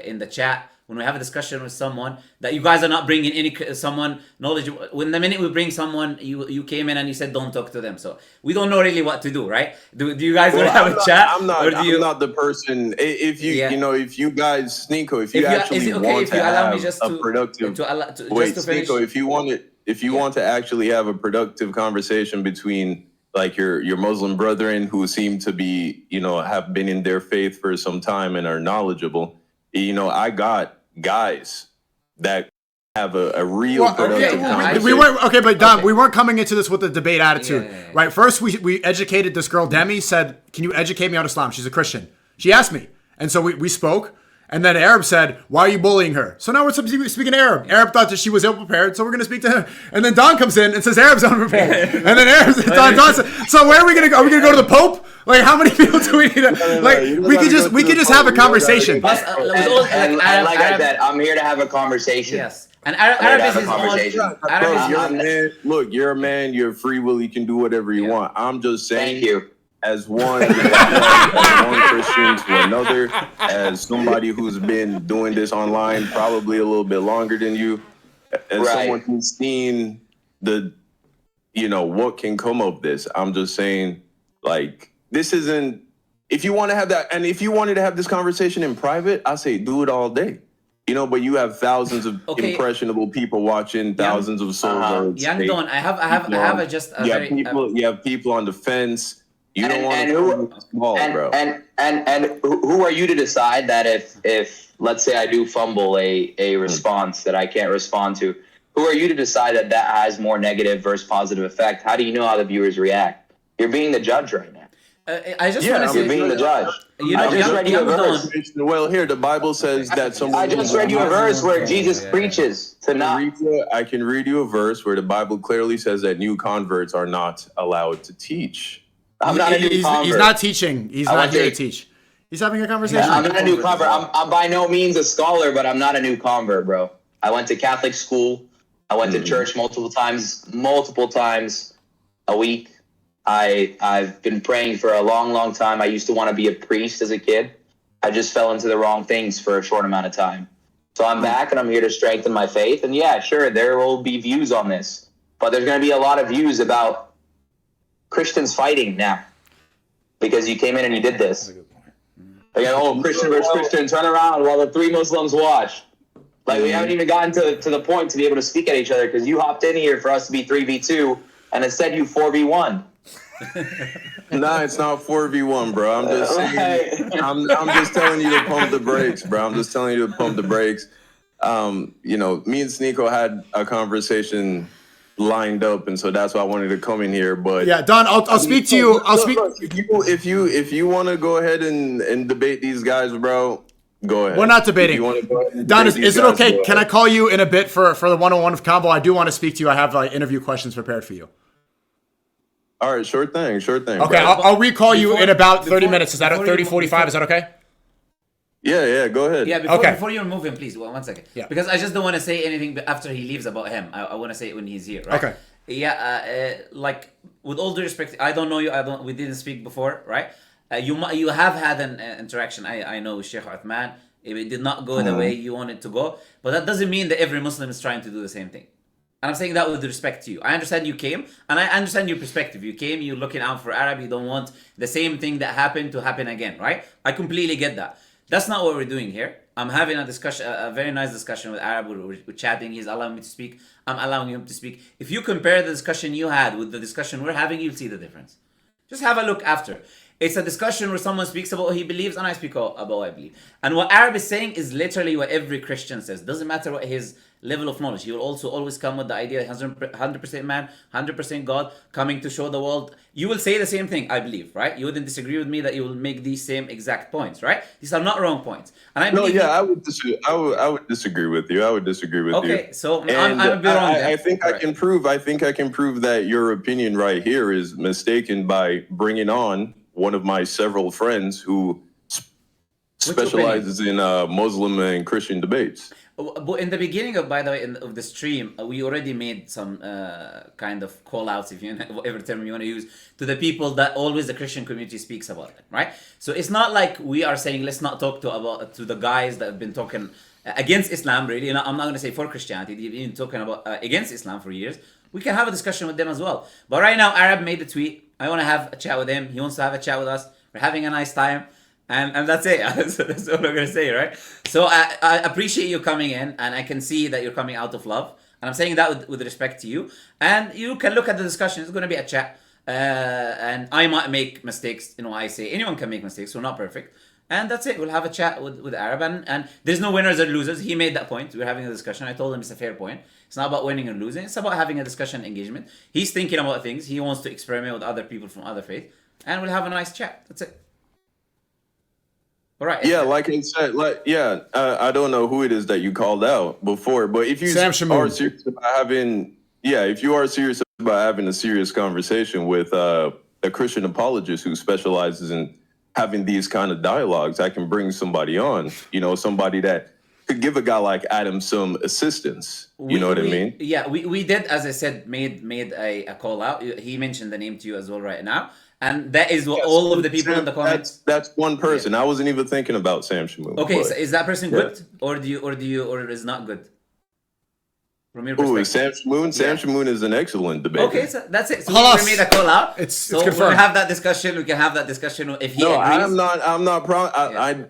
in the chat when we have a discussion with someone that you guys are not bringing someone knowledgeable. When the minute we bring someone, you came in and you said don't talk to them. So we don't know really what to do, right? Do you guys want to have a chat? I'm not the person. If you if you guys SNEAKO, if you actually want to have a productive SNEAKO, if you want to actually have a productive conversation between like your Muslim brethren who seem to be have been in their faith for some time and are knowledgeable, I got guys that have a real productive conversation. We weren't but Don, we weren't coming into this with a debate attitude, right? First, we educated this girl. Demi said, "Can you educate me on Islam?" She's a Christian. She asked me, and so we spoke. And then Arab said, "Why are you bullying her?" So now we're speaking Arab. Arab thought that she was ill-prepared, so we're going to speak to him. And then Don comes in and says Arab's unprepared. And then Don said, "So where are we going to go? Are we going to go to the Pope? Like, how many people do we need to, we could just have a conversation." Like I said, I'm here to have a conversation. Yes. And Arab is Look, you're a man, you're free will, you can do whatever you want. I'm just saying. Thank you. As one Christian to another, as somebody who's been doing this online probably a little bit longer than you, as someone who's seen the, what can come of this, I'm just saying, like, this isn't, if you want to have that, and if you wanted to have this conversation in private, I say do it all day. But you have thousands of impressionable people watching, thousands of souls. YoungDon, I have you have people on the fence. You don't want to small, bro. And who are you to decide that if let's say I do fumble a response that I can't respond to, who are you to decide that has more negative versus positive effect? How do you know how the viewers react? You're being the judge right now. I just want to say, you're being the judge. I just read you a verse. Well, here the Bible says that someone. I just read you a verse where Jesus preaches to not. I can read you a verse where the Bible clearly says that new converts are not allowed to teach. I'm not a new convert. He's not teaching. He's not here to teach. He's having a conversation. Yeah, I'm not a new convert. I'm by no means a scholar, but I'm not a new convert, bro. I went to Catholic school. I went to church multiple times a week. I've been praying for a long time. I used to want to be a priest as a kid. I just fell into the wrong things for a short amount of time. So I'm back and I'm here to strengthen my faith. And yeah, sure, there will be views on this, but there's going to be a lot of views about Christians fighting now because you came in and you did this. Like, Christian versus Christian, turn around while the three Muslims watch. Like, we haven't even gotten to the point to be able to speak at each other because you hopped in here for us to be 3v2 and instead you 4v1. Nah, it's not 4v1, bro. I'm just saying, I'm just telling you to pump the brakes, bro. I'm just telling you to pump the brakes. Me and SNEAKO had a conversation lined up, and so that's why I wanted to come in here. But yeah, Don, I'll speak to you. If you want to go ahead and debate these guys, bro, go ahead. We're not debating. Don, is it okay? Can I call you in a bit for the 101 of combo? I do want to speak to you. I have interview questions prepared for you. All right, sure thing. Okay, I'll recall you in about 30 minutes. Is that 30:45? Is that okay? Yeah, go ahead. Yeah, before you remove him, please, 1 second. Yeah. Because I just don't want to say anything after he leaves about him. I want to say it when he's here, right? Okay. Yeah, like, with all due respect, I don't know you. We didn't speak before, right? You have had an interaction, I know, with Sheikh Uthman. It did not go the way you wanted to go. But that doesn't mean that every Muslim is trying to do the same thing. And I'm saying that with respect to you. I understand you came, and I understand your perspective. You came, you're looking out for Arab. You don't want the same thing that happened to happen again, right? I completely get that. That's not what we're doing here. I'm having a discussion, a very nice discussion with Arab. We're chatting. He's allowing me to speak. I'm allowing him to speak. If you compare the discussion you had with the discussion we're having, you'll see the difference. Just have a look after. It's a discussion where someone speaks about what he believes and I speak about what I believe. And what Arab is saying is literally what every Christian says. Doesn't matter what his level of knowledge. He will also always come with the idea 100% man, 100% God, coming to show the world. You will say the same thing, I believe, right? You wouldn't disagree with me that you will make these same exact points, right? These are not wrong points. And I believe I would disagree. I would disagree with you. I would disagree with you. Okay, so I'm a bit wrong. I think I can prove. I think I can prove that your opinion right here is mistaken by bringing on one of my several friends who specializes in Muslim and Christian debates. But in the beginning of, by the way, of the stream, we already made some kind of call outs, if you whatever term you want to use, to the people that always the Christian community speaks about it, right? So it's not like we are saying let's not talk to the guys that have been talking against Islam, really. I'm not going to say for Christianity, they've been talking about against Islam for years. We can have a discussion with them as well. But right now, Arab made a tweet. I want to have a chat with him. He wants to have a chat with us. We're having a nice time. And that's it. That's what I'm going to say, right? So I appreciate you coming in, and I can see that you're coming out of love. And I'm saying that with respect to you. And you can look at the discussion. It's going to be a chat. And I might make mistakes. I say anyone can make mistakes. We're not perfect. And that's it. We'll have a chat with Arab. And there's no winners or losers. He made that point. We're having a discussion. I told him it's a fair point. It's not about winning or losing. It's about having a discussion engagement. He's thinking about things. He wants to experiment with other people from other faiths. And we'll have a nice chat. That's it. All right. Yeah, like I said, I don't know who it is that you called out before, but if you are serious about having a serious conversation with a Christian apologist who specializes in having these kind of dialogues, I can bring somebody on, somebody that could give a guy like Adam some assistance. You know what I mean? Yeah, we did, as I said, made a call out. He mentioned the name to you as well right now. And that is what all of the people in the comments. That's one person. Yeah. I wasn't even thinking about Sam Shamoon. Okay, so is that person good, or is not good? From your perspective. Ooh, Sam Shamoon. Sam Shamoon is an excellent debater. Okay, so that's it. So we made a call out. It's confirmed. We'll have that discussion. We can have that discussion if he agrees. I'm not.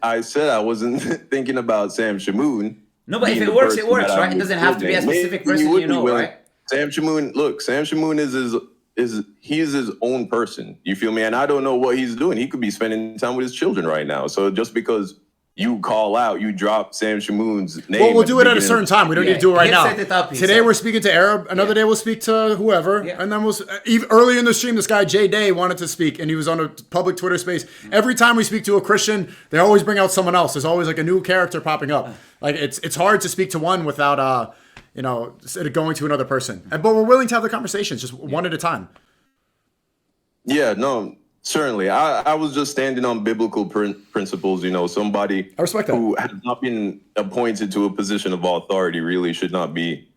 I said I wasn't thinking about Sam Shamoon. No, but if it works, it works, right? It doesn't have to be a specific person, right? Sam Shamoon. Look, Sam Shamoon he's his own person. You feel me? And I don't know what he's doing. He could be spending time with his children right now. So just because you call out, you drop Sam Shamoon's name. Well, we'll do it at a certain time. We don't need to do it right now. Today we're speaking to Arab. Another day we'll speak to whoever. Yeah. And then early in the stream, this guy Jay Day wanted to speak, and he was on a public Twitter space. Every time we speak to a Christian, they always bring out someone else. There's always like a new character popping up. Like it's hard to speak to one without going to another person. But we're willing to have the conversations, just one at a time. Yeah, no, certainly. I was just standing on biblical principles. Somebody I respect that. Who has not been appointed to a position of authority really should not be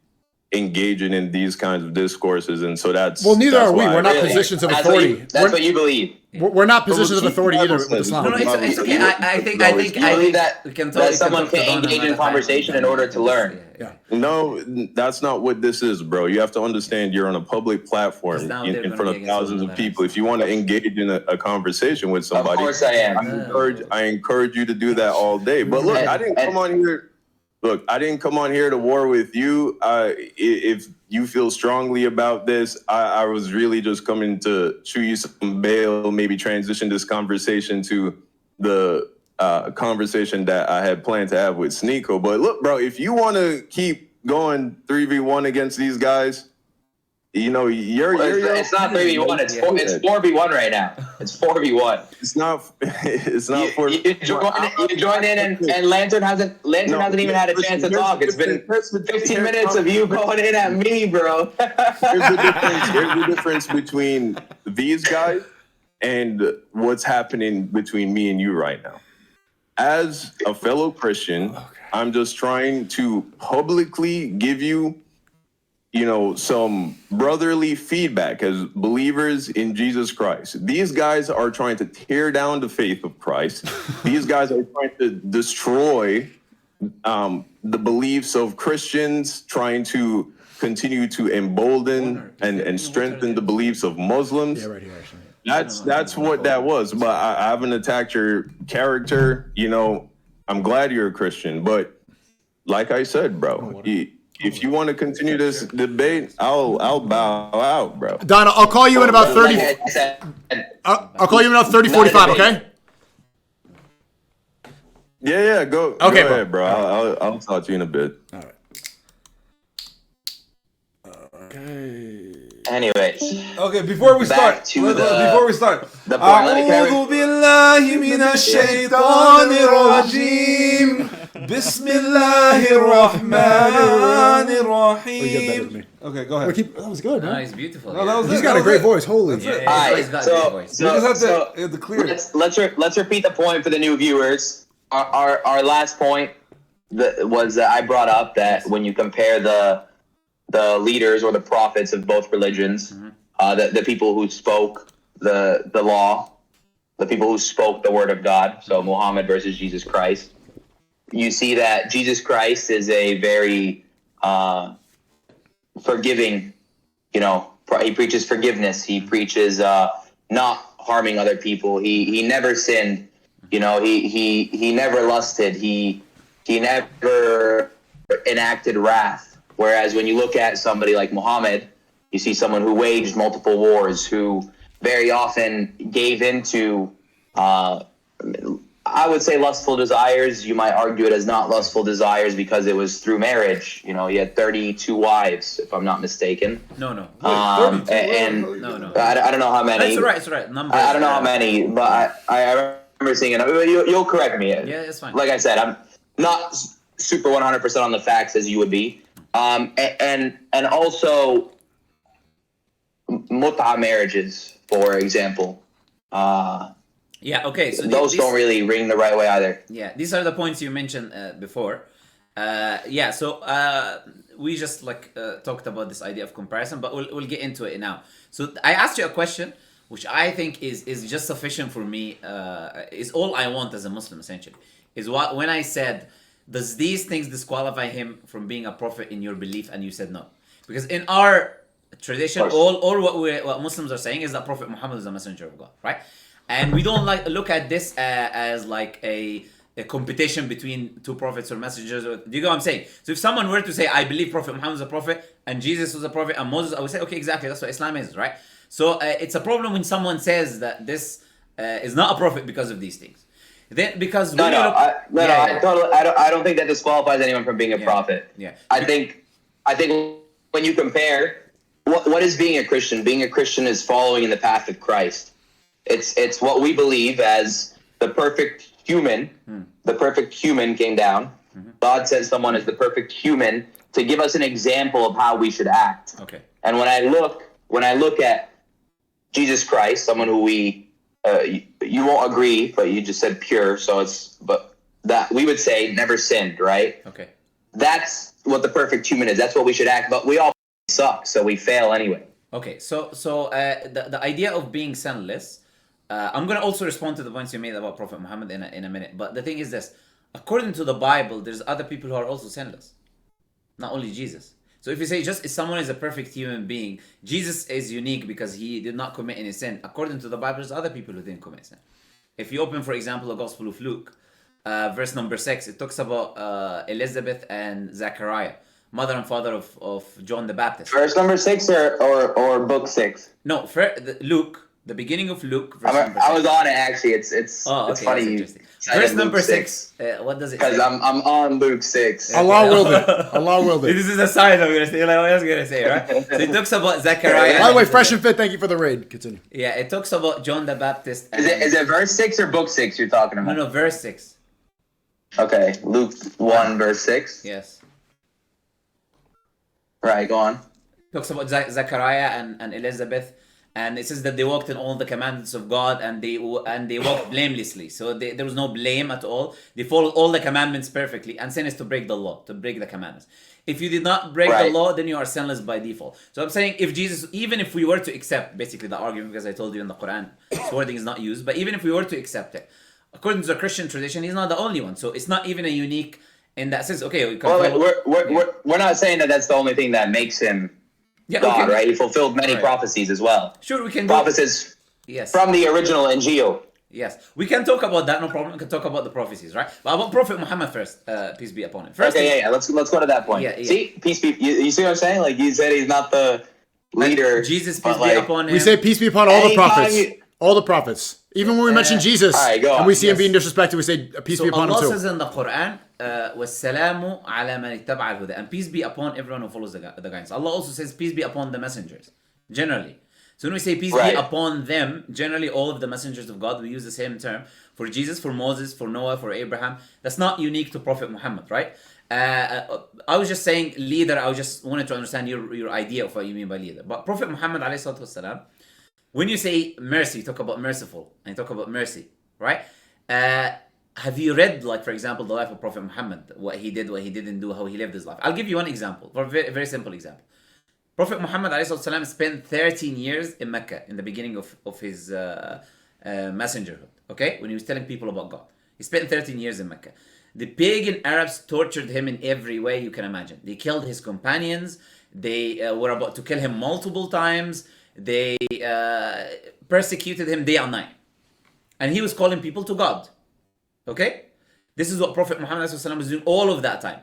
engaging in these kinds of discourses. And so neither are we. We're not positions of authority. That's what you believe. We're not positions of authority either with Islam. No, it's okay. I think that someone can engage in conversation in order to learn. Yeah. No, that's not what this is, bro. You have to understand you're on a public platform in front of thousands of people. If you want to engage in a conversation with somebody, of course I am. I encourage you to do that all day. But look, I didn't come on here. Look, I didn't come on here to war with you. If you feel strongly about this, I was really just coming to show you some bail, maybe transition this conversation to the conversation that I had planned to have with SNEAKO. But look, bro, if you want to keep going 3v1 against these guys, it's not 3v1. It's 4v1 right now. It's 4v1. It's not 4v1. You join in and Lantern hasn't even had a chance to talk. It's been 15 minutes of you going in at me, bro. Here's the difference between these guys and what's happening between me and you right now. As a fellow Christian, I'm just trying to publicly give you, some brotherly feedback as believers in Jesus Christ. These guys are trying to tear down the faith of Christ. These guys are trying to destroy the beliefs of Christians, trying to continue to embolden and strengthen the beliefs of Muslims. Yeah, right here, actually. That's what that was. But I haven't attacked your character. I'm glad you're a Christian. But like I said, bro, if you want to continue this debate, I'll bow out, bro. Don, I'll call you in about 30. I'll call you in about 30, 45, okay? Yeah, go. Okay, go ahead, bro. I'll talk to you in a bit. All right. Okay. Anyways. Okay, before we start, the point. أعوذ بالله من الشيطان الرجيم بسم الله الرحمن الرحيم. Okay, go ahead. That was good. No, he's beautiful. No, He's got a great voice. Holy. He's got a great voice. We just have to clear it. Let's repeat the point for the new viewers. Our last point was that I brought up that when you compare the leaders or the prophets of both religions, the people who spoke the law, the people who spoke the word of God, so Muhammad versus Jesus Christ, you see that Jesus Christ is a very forgiving, he preaches forgiveness. He preaches not harming other people. He never sinned. He never lusted. He never enacted wrath. Whereas when you look at somebody like Muhammad, you see someone who waged multiple wars, who very often gave into, I would say, lustful desires. You might argue it as not lustful desires because it was through marriage. He had 32 wives, if I'm not mistaken. No. I don't know how many. It's all right. Numbers, I don't know how many, but I remember seeing it. You'll correct me. Yeah, it's fine. Like I said, I'm not super 100% on the facts as you would be. And also mut'a marriages, for example. Yeah, okay. So those don't really ring the right way either. Yeah, these are the points you mentioned before. We just talked about this idea of comparison, but we'll get into it now. So I asked you a question, which I think is just sufficient for me. Is all I want as a Muslim, essentially. Is when I said, does these things disqualify him from being a prophet in your belief? And you said no, because in our tradition, all what Muslims are saying is that Prophet Muhammad is a messenger of God, right? And we don't look at this as like a competition between two prophets or messengers. Do you get what I'm saying? So if someone were to say, I believe Prophet Muhammad is a prophet and Jesus was a prophet and Moses, I would say, okay, exactly, that's what Islam is, right? So it's a problem when someone says that this is not a prophet because of these things. Then because I don't think that disqualifies anyone from being a prophet. Yeah, I think when you compare what is being a Christian? Being a Christian is following in the path of Christ. It's what we believe as the perfect human. The perfect human came down. God sent someone as the perfect human to give us an example of how we should act. Okay. And when I look at Jesus Christ, someone who you won't agree, but you just said pure, but that we would say never sinned, right? Okay. That's what the perfect human is. That's what we should act, but we all suck, so we fail anyway. Okay, so the idea of being sinless, I'm going to also respond to the points you made about Prophet Muhammad in a minute, but the thing is this, according to the Bible, there's other people who are also sinless, not only Jesus. So if you say just if someone is a perfect human being, Jesus is unique because he did not commit any sin. According to the Bible, there's other people who didn't commit sin. If you open, for example, the Gospel of Luke, verse number 6, it talks about Elizabeth and Zachariah, mother and father of John the Baptist. Verse number 6 or book 6? No, Luke, the beginning of Luke. Verse number 6. I was on it actually. It's funny. Verse number 6. What does it say? Because I'm on Luke 6. Allah willed it. This is a sign I'm going to say. Like what I was going to say, right? So it talks about Zachariah. By the way, fresh and fit. Thank you for the raid. Continue. Yeah, it talks about John the Baptist. Is it verse 6 or book 6 you're talking about? No, verse 6. Okay, Luke 1 verse 6. Yes. Right, go on. Talks about Zachariah and Elizabeth, and it says that they walked in all the commandments of God, and they walked blamelessly. So there was no blame at all. They followed all the commandments perfectly, and sin is to break the law, to break the commandments. If you did not break the law, then you are sinless by default. So I'm saying if Jesus, even if we were to accept basically the argument, because I told you in the Quran, this wording is not used, but even if we were to accept it, according to the Christian tradition, he's not the only one. So it's not even a unique in that sense. Okay, we're not saying that that's the only thing that makes him God, right? He fulfilled many prophecies as well. Sure, we can prophecies from the original Injil. Yes, we can talk about that, no problem. We can talk about the prophecies, right? But about Prophet Muhammad first, peace be upon him. First, okay, yeah. Let's go to that point. Yeah. See, peace be. You see what I'm saying? Like you said, he's not the leader. Jesus, peace be upon him. We say peace be upon all the prophets. All the prophets. Even when we mention Jesus, and we see him being disrespected, we say peace be upon him too. Allah says in the Quran, وَالسَّلَامُ عَلَى مَنِ اتَّبَعَ الْهُدَى, and peace be upon everyone who follows the guidance. Allah also says peace be upon the messengers, generally. So when we say peace be upon them, generally all of the messengers of God, we use the same term for Jesus, for Moses, for Noah, for Abraham. That's not unique to Prophet Muhammad, right? I was just saying leader. I just wanted to understand your idea of what you mean by leader. But Prophet Muhammad alayhi salatu wasalam, when you say mercy, you talk about merciful and you talk about mercy, right? Have you read, like for example, the life of Prophet Muhammad, what he did, what he didn't do, how he lived his life? I'll give you one example, for a very, very simple example. Prophet Muhammad ﷺ spent 13 years in Mecca in the beginning of his messengerhood, okay? When he was telling people about God. He spent 13 years in Mecca. The pagan Arabs tortured him in every way you can imagine. They killed his companions. They were about to kill him multiple times. They persecuted him day and night. And he was calling people to God, okay? This is what Prophet Muhammad ﷺ was doing all of that time.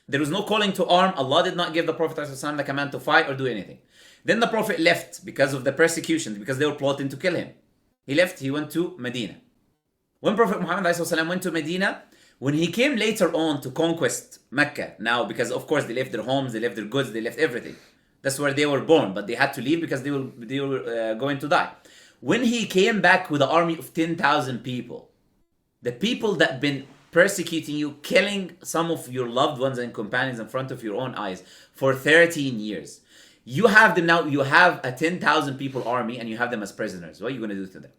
There was no calling to arm. Allah did not give the Prophet ﷺ the command to fight or do anything. Then the Prophet left because of the persecution, because they were plotting to kill him. He left, he went to Medina. When Prophet Muhammad ﷺ went to Medina, when he came later on to conquest Mecca, now because of course they left their homes, they left their goods, they left everything. That's where they were born, but they had to leave because they were going to die. When he came back with an army of 10,000 people, the people that been persecuting you, killing some of your loved ones and companions in front of your own eyes for 13 years. You have them now, you have a 10,000 people army and you have them as prisoners. What are you going to do to them?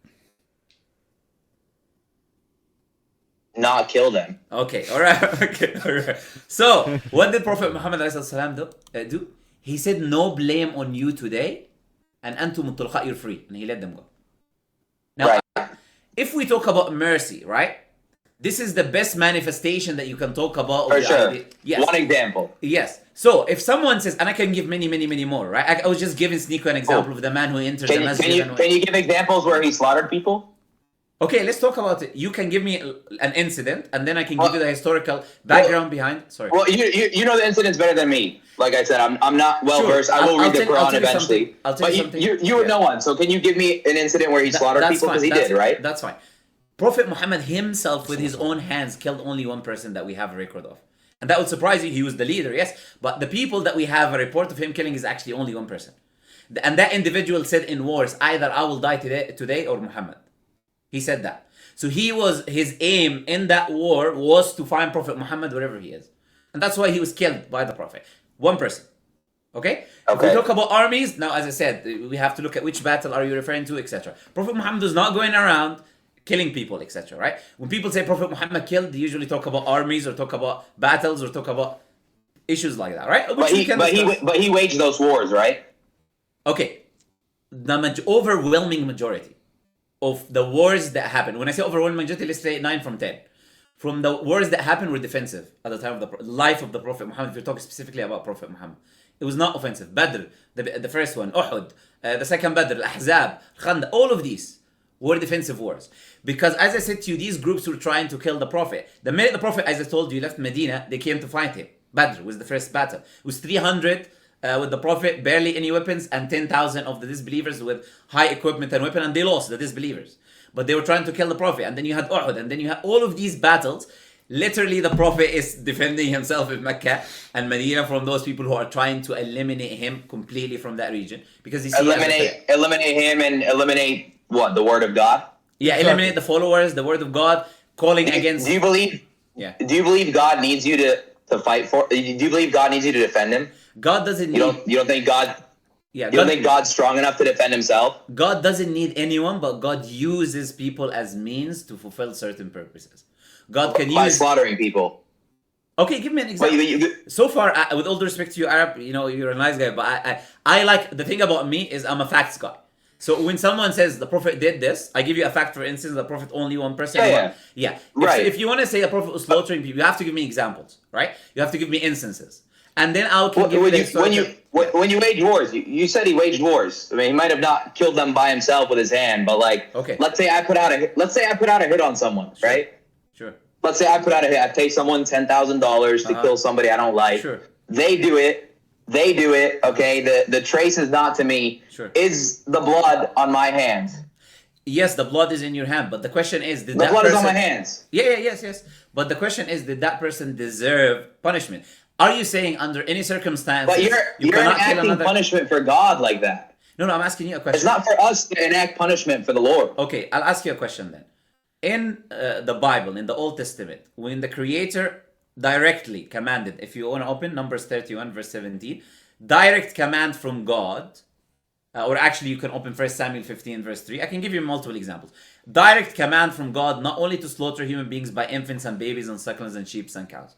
Not kill them. Okay, alright. Okay, alright. So, what did Prophet Muhammad do? He said, no blame on you today, and antum tulqa, you're free. And he let them go. Now, if we talk about mercy, right? This is the best manifestation that you can talk about. For sure. Yes. One example. Yes. So if someone says, and I can give many more, right? I was just giving SNEAKO an example of the man who entered the masjid. Can you give examples where he slaughtered people? Okay, let's talk about it. You can give me an incident, and then I can give you the historical background behind. Sorry. Well, you know the incidents better than me. Like I said, I'm not well versed. I will read the Quran eventually. I'll tell you something. You would know one. So can you give me an incident where he slaughtered people? Because he did, right? That's fine. Prophet Muhammad himself, with his own hands, killed only one person that we have a record of. And that would surprise you. He was the leader, yes. But the people that we have a report of him killing is actually only one person. And that individual said in wars, either I will die today or Muhammad. He said that. So his aim in that war was to find Prophet Muhammad wherever he is. And that's why he was killed by the Prophet. One person. Okay? If we talk about armies, now as I said, we have to look at which battle are you referring to, etc. Prophet Muhammad was not going around killing people, etc. Right? When people say Prophet Muhammad killed, they usually talk about armies or talk about battles or talk about issues like that, right? But he waged those wars, right? Okay. The overwhelming majority of the wars that happened, when I say overwhelming majority, let's say 9 from 10. From the wars that happened were defensive at the time of the life of the Prophet Muhammad. If you're talking specifically about Prophet Muhammad, it was not offensive. Badr, the first one, Uhud, the second Badr, Al-Ahzab, Khandaq, all of these were defensive wars. Because as I said to you, these groups were trying to kill the Prophet. The minute the Prophet, as I told you, left Medina, they came to fight him. Badr was the first battle. It was 300 with the Prophet, barely any weapons, and 10,000 of the disbelievers with high equipment and weapon, and they lost, the disbelievers. But they were trying to kill the Prophet. And then you had Uhud, and then you had all of these battles. Literally, the Prophet is defending himself in Mecca and Medina from those people who are trying to eliminate him completely from that region. Because he eliminate him and eliminate what? The word of God? Yeah, eliminate the followers, the word of God, calling against. Do you believe? Yeah. Do you believe God needs you to fight for? Do you believe God needs you to defend him? God doesn't. You don't think God? Yeah. You don't think God's strong enough to defend himself? God doesn't need anyone, but God uses people as means to fulfill certain purposes. God can by slaughtering people. Okay, give me an example. So far, with all due respect to you, Arab, you know you're a nice guy, but I like the thing about me is I'm a facts guy. So when someone says the Prophet did this, I give you a fact. For instance, the Prophet only one person. Yeah. Right. If you want to say the Prophet was slaughtering people, you have to give me examples, right? You have to give me instances. and then I can give when you wage wars, you said he waged wars. I mean, he might have not killed them by himself with his hand, but like, let's say I put out a hit on someone, right? Sure. Let's say I put out a hit. I pay someone $10,000 to kill somebody I don't like. Sure. They do it. Okay. The trace is not to me. Sure. Is the blood on my hands? Yes, the blood is in your hand, but the question is, the blood is on my hands. Yes. But the question is, did that person deserve punishment? Are you saying under any circumstances? But you're enacting punishment for God like that. No, I'm asking you a question. It's not for us to enact punishment for the Lord. Okay, I'll ask you a question then. In the Bible, in the Old Testament, when the Creator directly commanded, if you want to open Numbers 31 verse 17, direct command from God, or actually you can open 1 Samuel 15 verse 3. I can give you multiple examples. Direct command from God not only to slaughter human beings by infants and babies and sucklings and sheep and cows.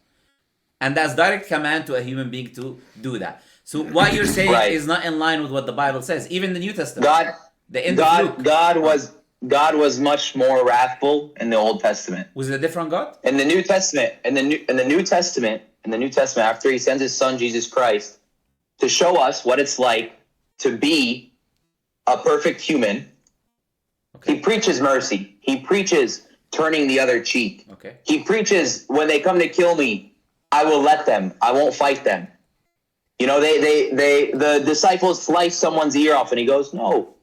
And that's direct command to a human being to do that. So what you're saying is not in line with what the Bible says. Even the New Testament. God was much more wrathful in the Old Testament. Was it a different God? In the New Testament, after he sends his son Jesus Christ to show us what it's like to be a perfect human, he preaches mercy. He preaches turning the other cheek. Okay. He preaches, when they come to kill me, I will let them. I won't fight them. You know, the disciples slice someone's ear off, and he goes, no.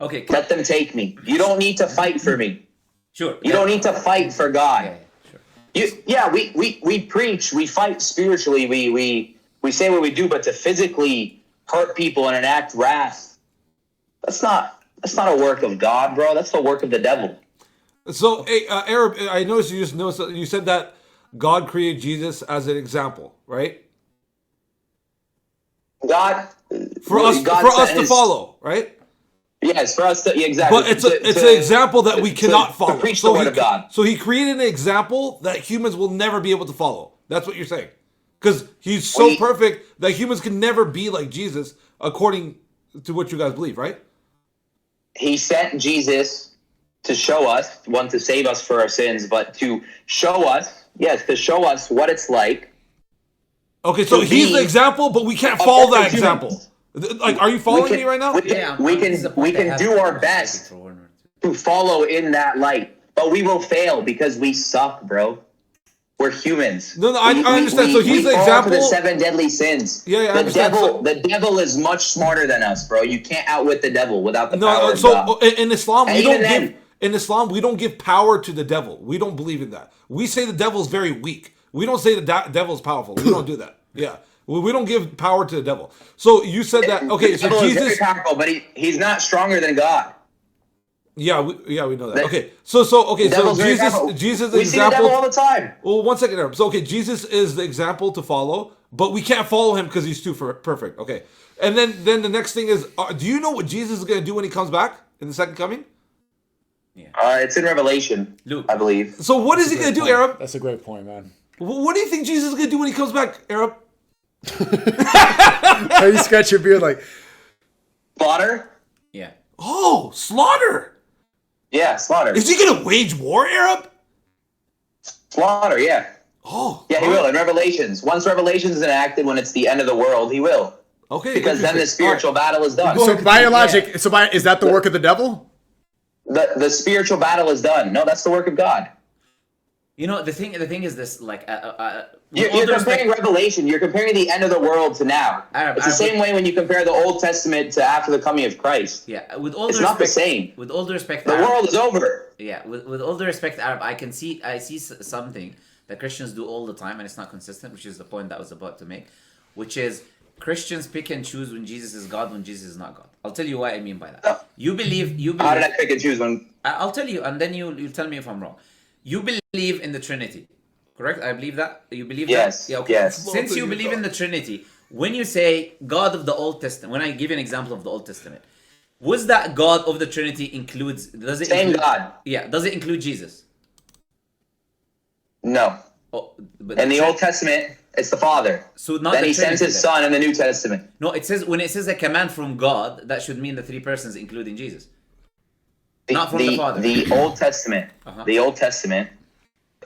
Okay. Let them take me. You don't need to fight for me. Sure. You don't need to fight for God. Sure. We preach, we fight spiritually, we say what we do, but to physically hurt people and enact wrath, that's not a work of God, bro. That's the work of the devil. So, hey, Arab, I noticed you said that God created Jesus as an example, right? God to follow, right? Yes, for us to exactly. But it's an example that we cannot follow. To preach the word of God. So he created an example that humans will never be able to follow. That's what you're saying, because he's so perfect that humans can never be like Jesus, according to what you guys believe, right? He sent Jesus to show us, one, to save us for our sins, but to show us what it's like. Okay, so he's the example, but we can't follow that example. Like, are you following me right now? We can do our best to follow in that light, but we will fail because we suck, bro. We're humans. No, I understand. So he's the example. The 7 deadly sins. Yeah, I understand. The devil is much smarter than us, bro. You can't outwit the devil without the power of God. In Islam, in Islam, we don't give power to the devil. We don't believe in that. We say the devil is very weak. We don't say the devil is powerful. We don't do that. Yeah. We don't give power to the devil. So you said that, okay, so Jesus is very powerful, but he's not stronger than God. Yeah, we know that. Okay. So Jesus we example. See the devil all the time. Well, one second, Aaron. So okay, Jesus is the example to follow, but we can't follow him because he's too perfect. Okay. And then the next thing is, do you know what Jesus is going to do when he comes back in the second coming? Yeah. It's in Revelation, Luke, I believe. So what is he going to do, Arab? That's a great point, man. What do you think Jesus is going to do when he comes back, Arab? How you scratch your beard like? Slaughter? Yeah. Oh, slaughter. Yeah, slaughter. Is he going to wage war, Arab? Slaughter, yeah. Oh. Yeah, he will in Revelations. Once Revelations is enacted, when it's the end of the world, he will. Okay. Because then the spiritual battle is done. So by your logic, is that the work of the devil? The spiritual battle is done. No, that's the work of God. You know, the thing is this, like... You're comparing Revelation. You're comparing the end of the world to now. It's the same way when you compare the Old Testament to after the coming of Christ. Yeah, it's not the same. With all due respect, the world is over. Yeah, with all due respect, Arab, I see something that Christians do all the time, and it's not consistent, which is the point that I was about to make, which is Christians pick and choose when Jesus is God, when Jesus is not God. I'll tell you what I mean by that. You believe. How did I pick and choose when? I'll tell you, and then you tell me if I'm wrong. You believe in the Trinity, correct? I believe that. You believe yes. that? Yeah, okay. Yes. Since you believe in the Trinity, when you say God of the Old Testament, when I give you an example of the Old Testament, was that God of the Trinity includes? Does it same include, God? Yeah. Does it include Jesus? No. Oh, but in the Old Testament, it's the Father. So not then the he Trinity, sends his Son in the New Testament. No, it says when it says a command from God, that should mean the 3 persons, including Jesus. Not from the Father. The Old Testament. The Old Testament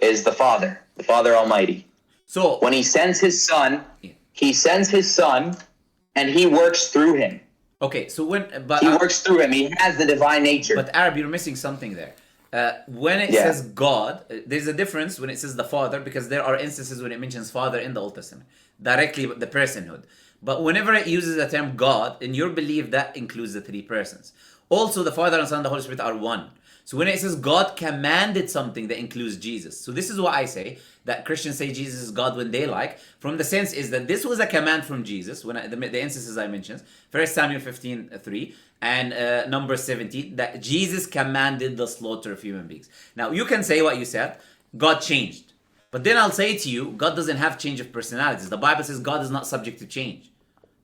is the Father Almighty. So when he sends his Son He sends his son, and he works through him. Okay, so he works through him. He has the divine nature. But Arab, you're missing something there. When it says God, there's a difference when it says the Father, because there are instances when it mentions Father in the Old Testament, directly the personhood. But whenever it uses the term God, in your belief, that includes the three persons. Also, the Father and Son and the Holy Spirit are one. So when it says God commanded something, that includes Jesus. So this is why I say that Christians say Jesus is God when they like. From the sense is that this was a command from Jesus, when the instances I mentioned, 1 Samuel 15:3 and number 17, that Jesus commanded the slaughter of human beings. Now you can say what you said, God changed. But then I'll say to you, God doesn't have change of personalities. The Bible says God is not subject to change.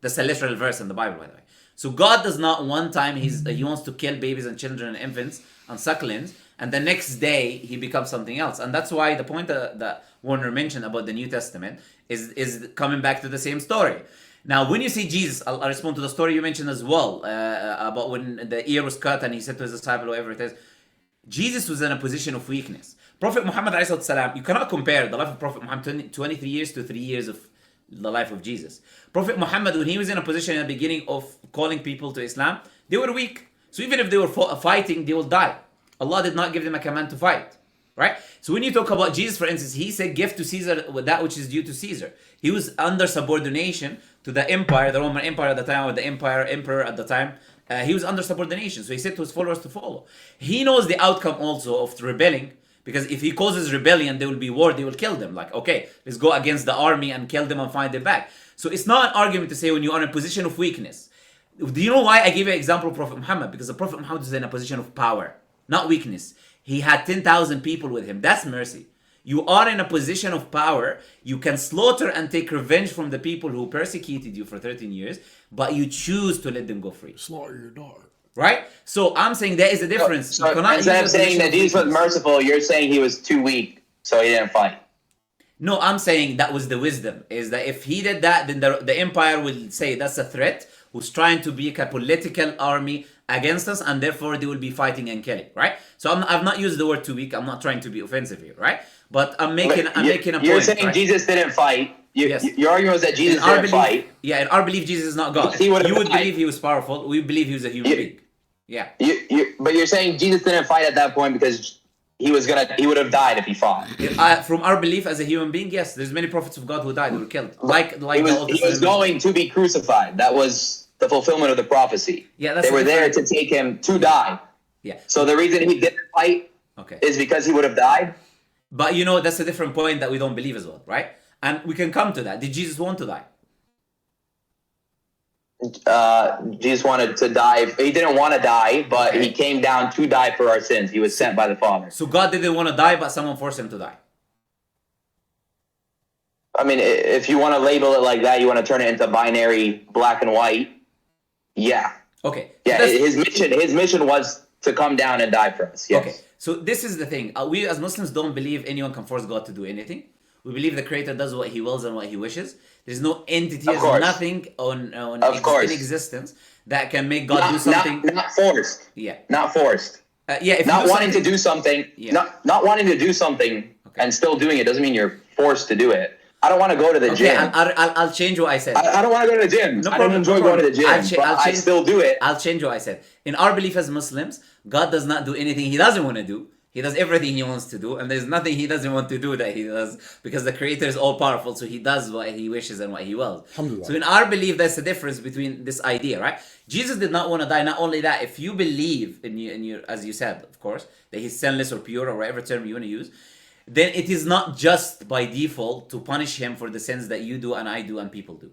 That's a literal verse in the Bible, by the way. So God does not one time, he wants to kill babies and children and infants and sucklings, and the next day he becomes something else. And that's why the point that Warner mentioned about the New Testament is coming back to the same story. Now, when you see Jesus, I'll respond to the story you mentioned as well, about when the ear was cut and he said to his disciple, whatever it is, Jesus was in a position of weakness. Prophet Muhammad, you cannot compare the life of Prophet Muhammad 23 years to 3 years of the life of Jesus. Prophet Muhammad, when he was in a position in the beginning of calling people to Islam, they were weak. So even if they were fighting, they will die. Allah did not give them a command to fight. Right? So when you talk about Jesus, for instance, he said, give to Caesar that which is due to Caesar. He was under subordination to the empire, the Roman Empire at the time, or the emperor at the time. He was under subordination. So he said to his followers to follow. He knows the outcome also of rebelling, because if he causes rebellion, there will be war, they will kill them. Like, okay, let's go against the army and kill them and find them back. So it's not an argument to say when you are in a position of weakness. Do you know why I give you an example of Prophet Muhammad? Because the Prophet Muhammad was in a position of power, not weakness. He had 10,000 people with him. That's mercy. You are in a position of power. You can slaughter and take revenge from the people who persecuted you for 13 years, but you choose to let them go free. Slaughter your dog. Right? So I'm saying there is a difference. So instead of saying that Jesus was merciful, you're saying he was too weak, so he didn't fight. No, I'm saying that was the wisdom. Is that if he did that, then the empire will say that's a threat, who's trying to be a political army against us, and therefore they will be fighting and killing, right? So I've not used the word too weak. I'm not trying to be offensive here, right? But I'm making a point. You're saying right? Jesus didn't fight. Yes. Your argument was that Jesus didn't fight. Yeah, in our belief, Jesus is not God. You would believe he was powerful. We believe he was a human being. Yeah. But you're saying Jesus didn't fight at that point because he would have died if he fought. From our belief as a human being, yes. There's many prophets of God who died, who were killed. He was going to be crucified. That was the fulfillment of the prophecy. Yeah, they were there to take him to die. Yeah. So the reason he didn't fight is because he would have died. But that's a different point that we don't believe as well, right? And we can come to that. Did Jesus want to die? Jesus wanted to die. He didn't want to die, but he came down to die for our sins. He was sent by the Father. So God didn't want to die, but someone forced him to die. I mean, if you want to label it like that, you want to turn it into binary black and white. Yeah. Okay. Yeah. His mission was to come down and die for us. Yes. Okay. So this is the thing. We as Muslims don't believe anyone can force God to do anything. We believe the Creator does what He wills and what He wishes. There's no entity, there's nothing in existence that can make God do something. Not forced. Yeah. Not forced. Yeah. Not wanting to do something. Yeah. Not wanting to do something and still doing it doesn't mean you're forced to do it. I don't want to go to the gym. I'll change what I said. I don't want to go to the gym. I don't enjoy going to the gym. I still do it. I'll change what I said. In our belief as Muslims, God does not do anything He doesn't want to do. He does everything He wants to do, and there's nothing He doesn't want to do that He does, because the Creator is all powerful, so He does what He wishes and what He wills. So in our belief, there's a difference between this idea, right? Jesus did not want to die. Not only that, if you believe in your, as you said, of course, that He's sinless or pure or whatever term you want to use, then it is not just by default to punish Him for the sins that you do and I do and people do.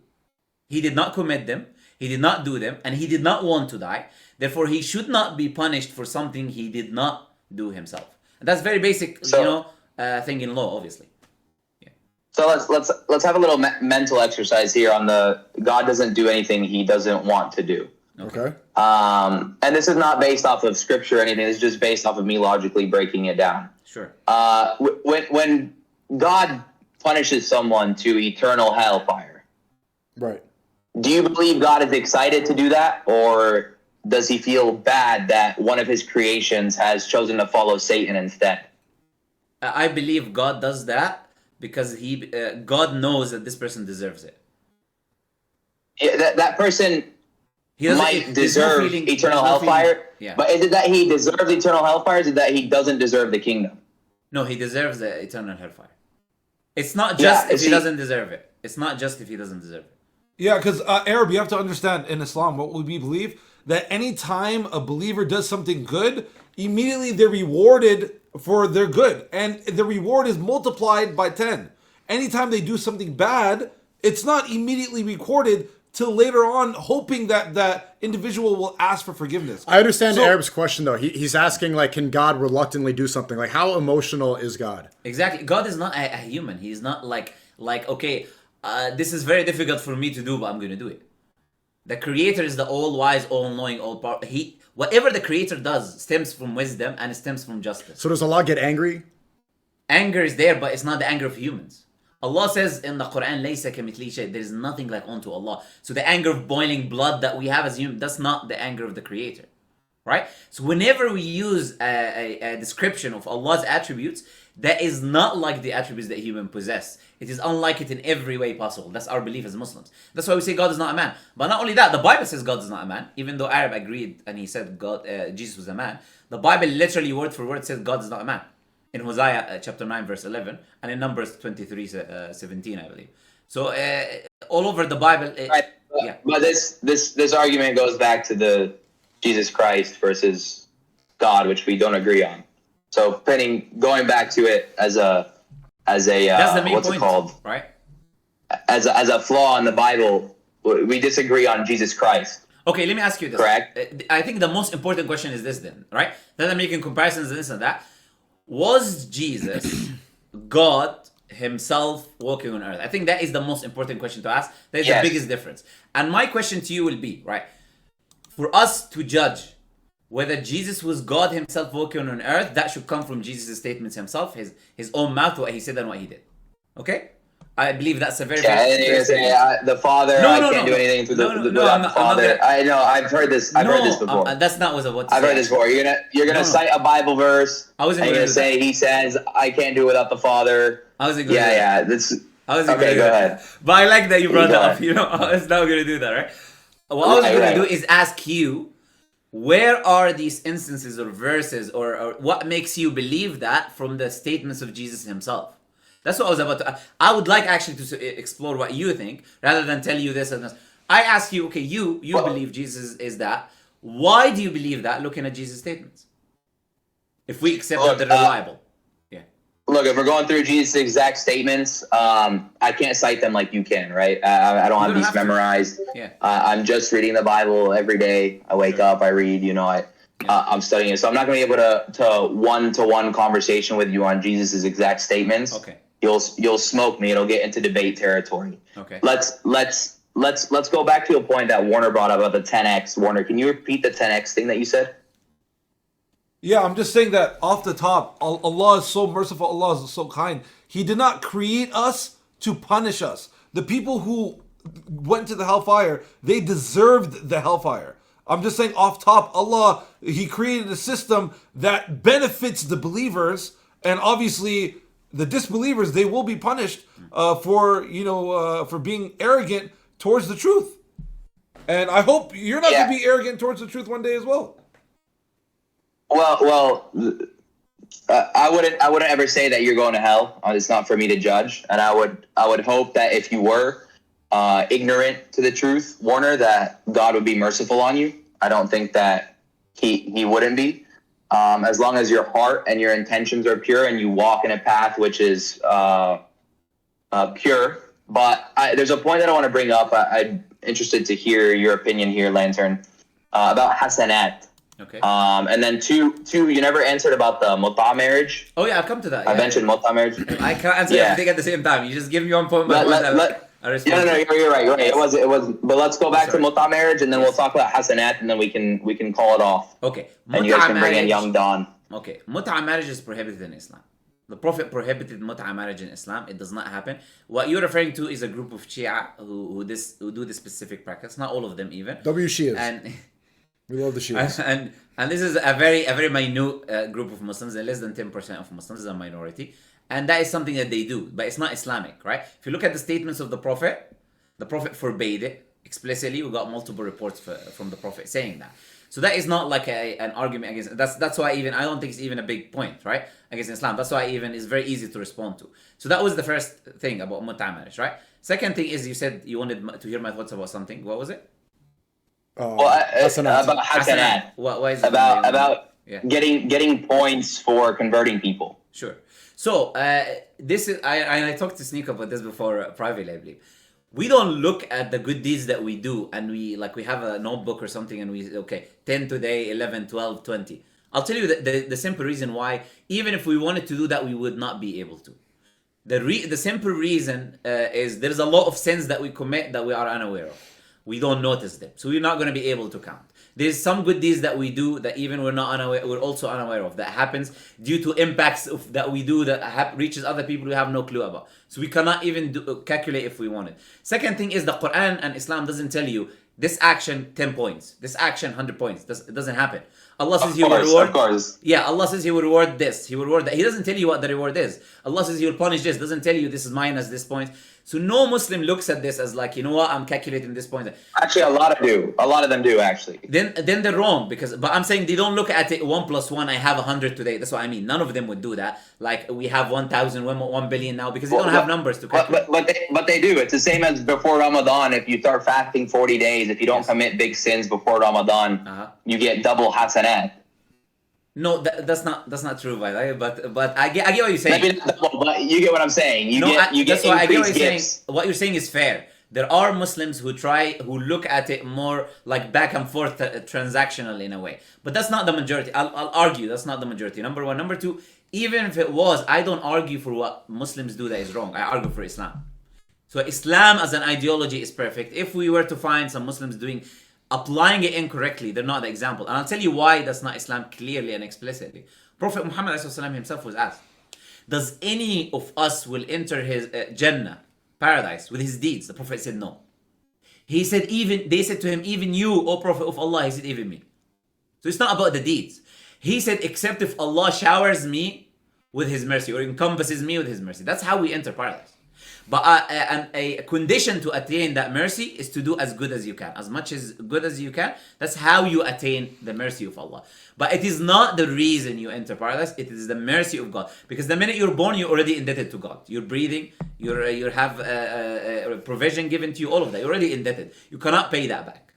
He did not commit them, He did not do them, and He did not want to die. Therefore, He should not be punished for something He did not do Himself. And that's very basic, thing in law, obviously. Yeah. So let's have a little mental exercise here on the God doesn't do anything He doesn't want to do. Okay. And this is not based off of scripture or anything. This is just based off of me logically breaking it down. Sure. When God punishes someone to eternal hellfire, right? Do you believe God is excited to do that, or does He feel bad that one of His creations has chosen to follow Satan instead? I believe God does that because God knows that this person deserves it. that person might deserve eternal hellfire. Yeah. But is it that he deserves eternal hellfire? Or is it that he doesn't deserve the kingdom? No, he deserves the eternal hellfire. It's not just if he doesn't deserve it. It's not just if he doesn't deserve it. Yeah, because Arab, you have to understand in Islam what we believe that any time a believer does something good, immediately they're rewarded for their good, and the reward is multiplied by 10. Anytime they do something bad, it's not immediately recorded till later on, hoping that that individual will ask for forgiveness. I understand Arab's question though. He's asking like, can God reluctantly do something? Like, how emotional is God? Exactly. God is not a human. He's not like okay, this is very difficult for me to do, but I'm going to do it. The Creator is the all-wise, all-knowing, all-powerful. Whatever the Creator does stems from wisdom and it stems from justice. So does Allah get angry? Anger is there, but it's not the anger of humans. Allah says in the Quran, "Laysa kamithlihi shay." There is nothing like unto Allah. So the anger of boiling blood that we have as humans, that's not the anger of the Creator, right? So whenever we use a description of Allah's attributes, that is not like the attributes that humans possess. It is unlike it in every way possible. That's our belief as Muslims. That's why we say God is not a man. But not only that, the Bible says God is not a man. Even though Arab agreed and he said Jesus was a man, the Bible literally word for word says God is not a man. In Hosea chapter 9 verse 11 and in Numbers 23 17, I believe. So all over the Bible. But this argument goes back to the Jesus Christ versus God, which we don't agree on. So going back to it as a that's the main what's point, it called? Right? As a flaw in the Bible, we disagree on Jesus Christ. Okay, let me ask you this. Correct. I think the most important question is this then, right? Then I'm making comparisons and this and that. Was Jesus God himself walking on earth? I think that is the most important question to ask. That is the biggest difference. And my question to you will be, right, for us to judge whether Jesus was God himself walking on earth, that should come from Jesus' statements himself, his own mouth, what he said and what he did. Okay? I believe that's a very... Yeah, and you're going to say, the Father, I can't do anything without the Father. I know, I've heard this. I've heard this before. That's not what I was about to say. I've heard this before. You're gonna cite a Bible verse, and you're gonna say, he says, I can't do it without the Father. I wasn't going to do that. Okay, go ahead. But I like that you brought that up. You know, I was not going to do that, right? What I was going to do is ask you, where are these instances or verses or what makes you believe that from the statements of Jesus himself? That's what I was about to... I would like actually to explore what you think rather than tell you this and this. I ask you, okay, you believe Jesus is that. Why do you believe that looking at Jesus' statements? If we accept that they're reliable. Look, if we're going through Jesus' exact statements, I can't cite them like you can, right? I don't have these memorized. Yeah. I'm just reading the Bible every day. I wake up, I read, I'm studying it. So I'm not going to be able to one-to-one conversation with you on Jesus' exact statements. Okay. You'll smoke me. It'll get into debate territory. Okay. Let's go back to a point that Warner brought up about the 10x. Warner, can you repeat the 10x thing that you said? Yeah, I'm just saying that off the top, Allah is so merciful, Allah is so kind. He did not create us to punish us. The people who went to the hellfire, they deserved the hellfire. I'm just saying off top, Allah, he created a system that benefits the believers, and obviously the disbelievers, they will be punished for being arrogant towards the truth. And I hope you're not going to be arrogant towards the truth one day as well. Well, I wouldn't ever say that you're going to hell. It's not for me to judge, and I would hope that if you were ignorant to the truth, Warner, that God would be merciful on you. I don't think that he wouldn't be, as long as your heart and your intentions are pure and you walk in a path which is pure. But there's a point that I want to bring up. I'm interested to hear your opinion here, Lantern, about hasanat. Okay. And then two, you never answered about the muta marriage. Oh yeah, I'll come to that. I mentioned muta marriage. I can't answer everything at the same time. You just give me one point. No, you're right. It was. But let's go back to muta marriage, and then we'll talk about hasanat, and then we can call it off. Okay. And you guys can bring in YoungDon. Okay. Muta marriage is prohibited in Islam. The Prophet prohibited muta marriage in Islam. It does not happen. What you're referring to is a group of Shia who do this specific practice. Not all of them even. Shias. And we love the Shias. And this is a very minute group of Muslims. Less than 10% of Muslims is a minority. And that is something that they do. But it's not Islamic, right? If you look at the statements of the Prophet forbade it. explicitly. We got multiple reports from the Prophet saying that. So that is not like an argument against. That's why even I don't think it's even a big point, right, against Islam. That's why even it's very easy to respond to. So that was the first thing about mut'a marriage, right? Second thing is you said you wanted to hear my thoughts about something. What was it? About hasanat. Why is it about yeah. getting points for converting people. Sure. So this is I talked to SNEAKO about this before privately, I believe. We don't look at the good deeds that we do and we have a notebook or something and we 10 today, 11, 12, 20. I'll tell you the simple reason why, even if we wanted to do that, we would not be able to. The simple reason is there's a lot of sins that we commit that we are unaware of. We don't notice them. So we're not going to be able to count. There's some good deeds that we do that even we're also unaware of. That happens due to impacts that we do that reaches other people we have no clue about. So we cannot even calculate if we wanted. Second thing is the Quran and Islam doesn't tell you this action 10 points, this action 100 points. It doesn't happen. Allah says He will reward. Of course. Yeah, Allah says He will reward this. He will reward that. He doesn't tell you what the reward is. Allah says He will punish this. Doesn't tell you this is minus this point. So no Muslim looks at this as like, you know what, I'm calculating this point. Actually, a lot of them do actually. Then they're wrong but I'm saying they don't look at it 1 + 1. I have 100 today. That's what I mean. None of them would do that. Like we have 1,000, 1 billion now because they don't have numbers to calculate. But they do. It's the same as before Ramadan. If you start fasting 40 days, if you don't commit big sins before Ramadan, you get double hasanat. No, that's not true, by the way. But I get what you're saying. Maybe not double, but you get what I'm saying. You get that's why I get what you're saying. gifts. What you're saying is fair. There are Muslims who look at it more like back and forth transactional in a way. But that's not the majority. I'll argue that's not the majority. Number one. Number two, even if it was, I don't argue for what Muslims do that is wrong. I argue for Islam. So Islam as an ideology is perfect. If we were to find some Muslims applying it incorrectly, they're not the example. And I'll tell you why that's not Islam clearly and explicitly. Prophet Muhammad himself was asked, does any of us will enter his Jannah, paradise, with his deeds? The Prophet said no. They said to him, even you, O Prophet of Allah. He said, even me. So it's not about the deeds. He said, except if Allah showers me with His mercy or encompasses me with His mercy. That's how we enter paradise. But a condition to attain that mercy is to do as good as you can. As much as good as you can. That's how you attain the mercy of Allah. But it is not the reason you enter paradise. It is the mercy of God. Because the minute you're born, you're already indebted to God. You're breathing. You have a provision given to you. All of that. You're already indebted. You cannot pay that back.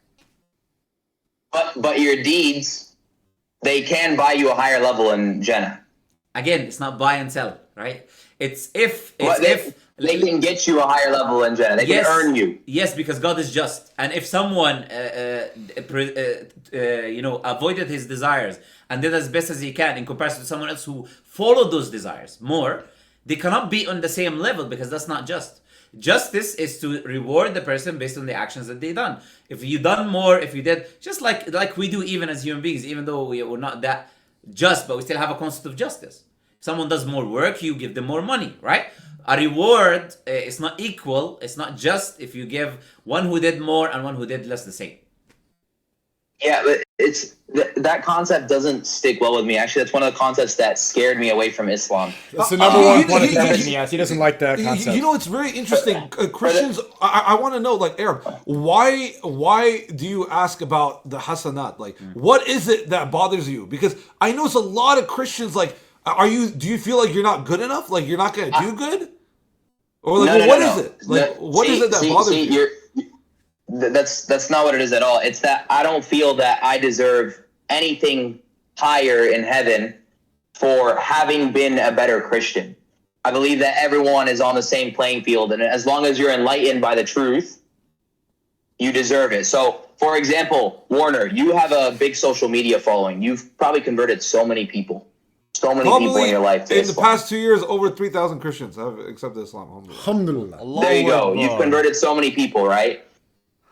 But your deeds, they can buy you a higher level in Jannah. Again, it's not buy and sell, right? They can get you a higher level in Jannah. They can earn you. Yes, because God is just. And if someone, avoided his desires and did as best as he can in comparison to someone else who followed those desires more, they cannot be on the same level because that's not just. Justice is to reward the person based on the actions that they done. If you done more, if you did, just like we do even as human beings, even though we're not that just, but we still have a concept of justice. If someone does more work, you give them more money, right? A reward is not equal. It's not just if you give one who did more and one who did less the same. Yeah, but that concept doesn't stick well with me. Actually, that's one of the concepts that scared me away from Islam. That's the number one point of contention he has. He doesn't like that concept. You know, it's very interesting. Christians, I want to know, like Arab, why do you ask about the hasanat? Like, what is it that bothers you? Because I know it's a lot of Christians. Like, do you feel like you're not good enough? Like you're not going to do good? Or like, what is it? Like, what is it that bothers you? That's not what it is at all. It's that I don't feel that I deserve anything higher in heaven for having been a better Christian. I believe that everyone is on the same playing field, and as long as you're enlightened by the truth, you deserve it. So, for example, Warner, you have a big social media following. You've probably converted so many people. So many people in your life. In the past 2 years, over 3,000 Christians have accepted Islam. Alhamdulillah. There you go. You've converted so many people, right?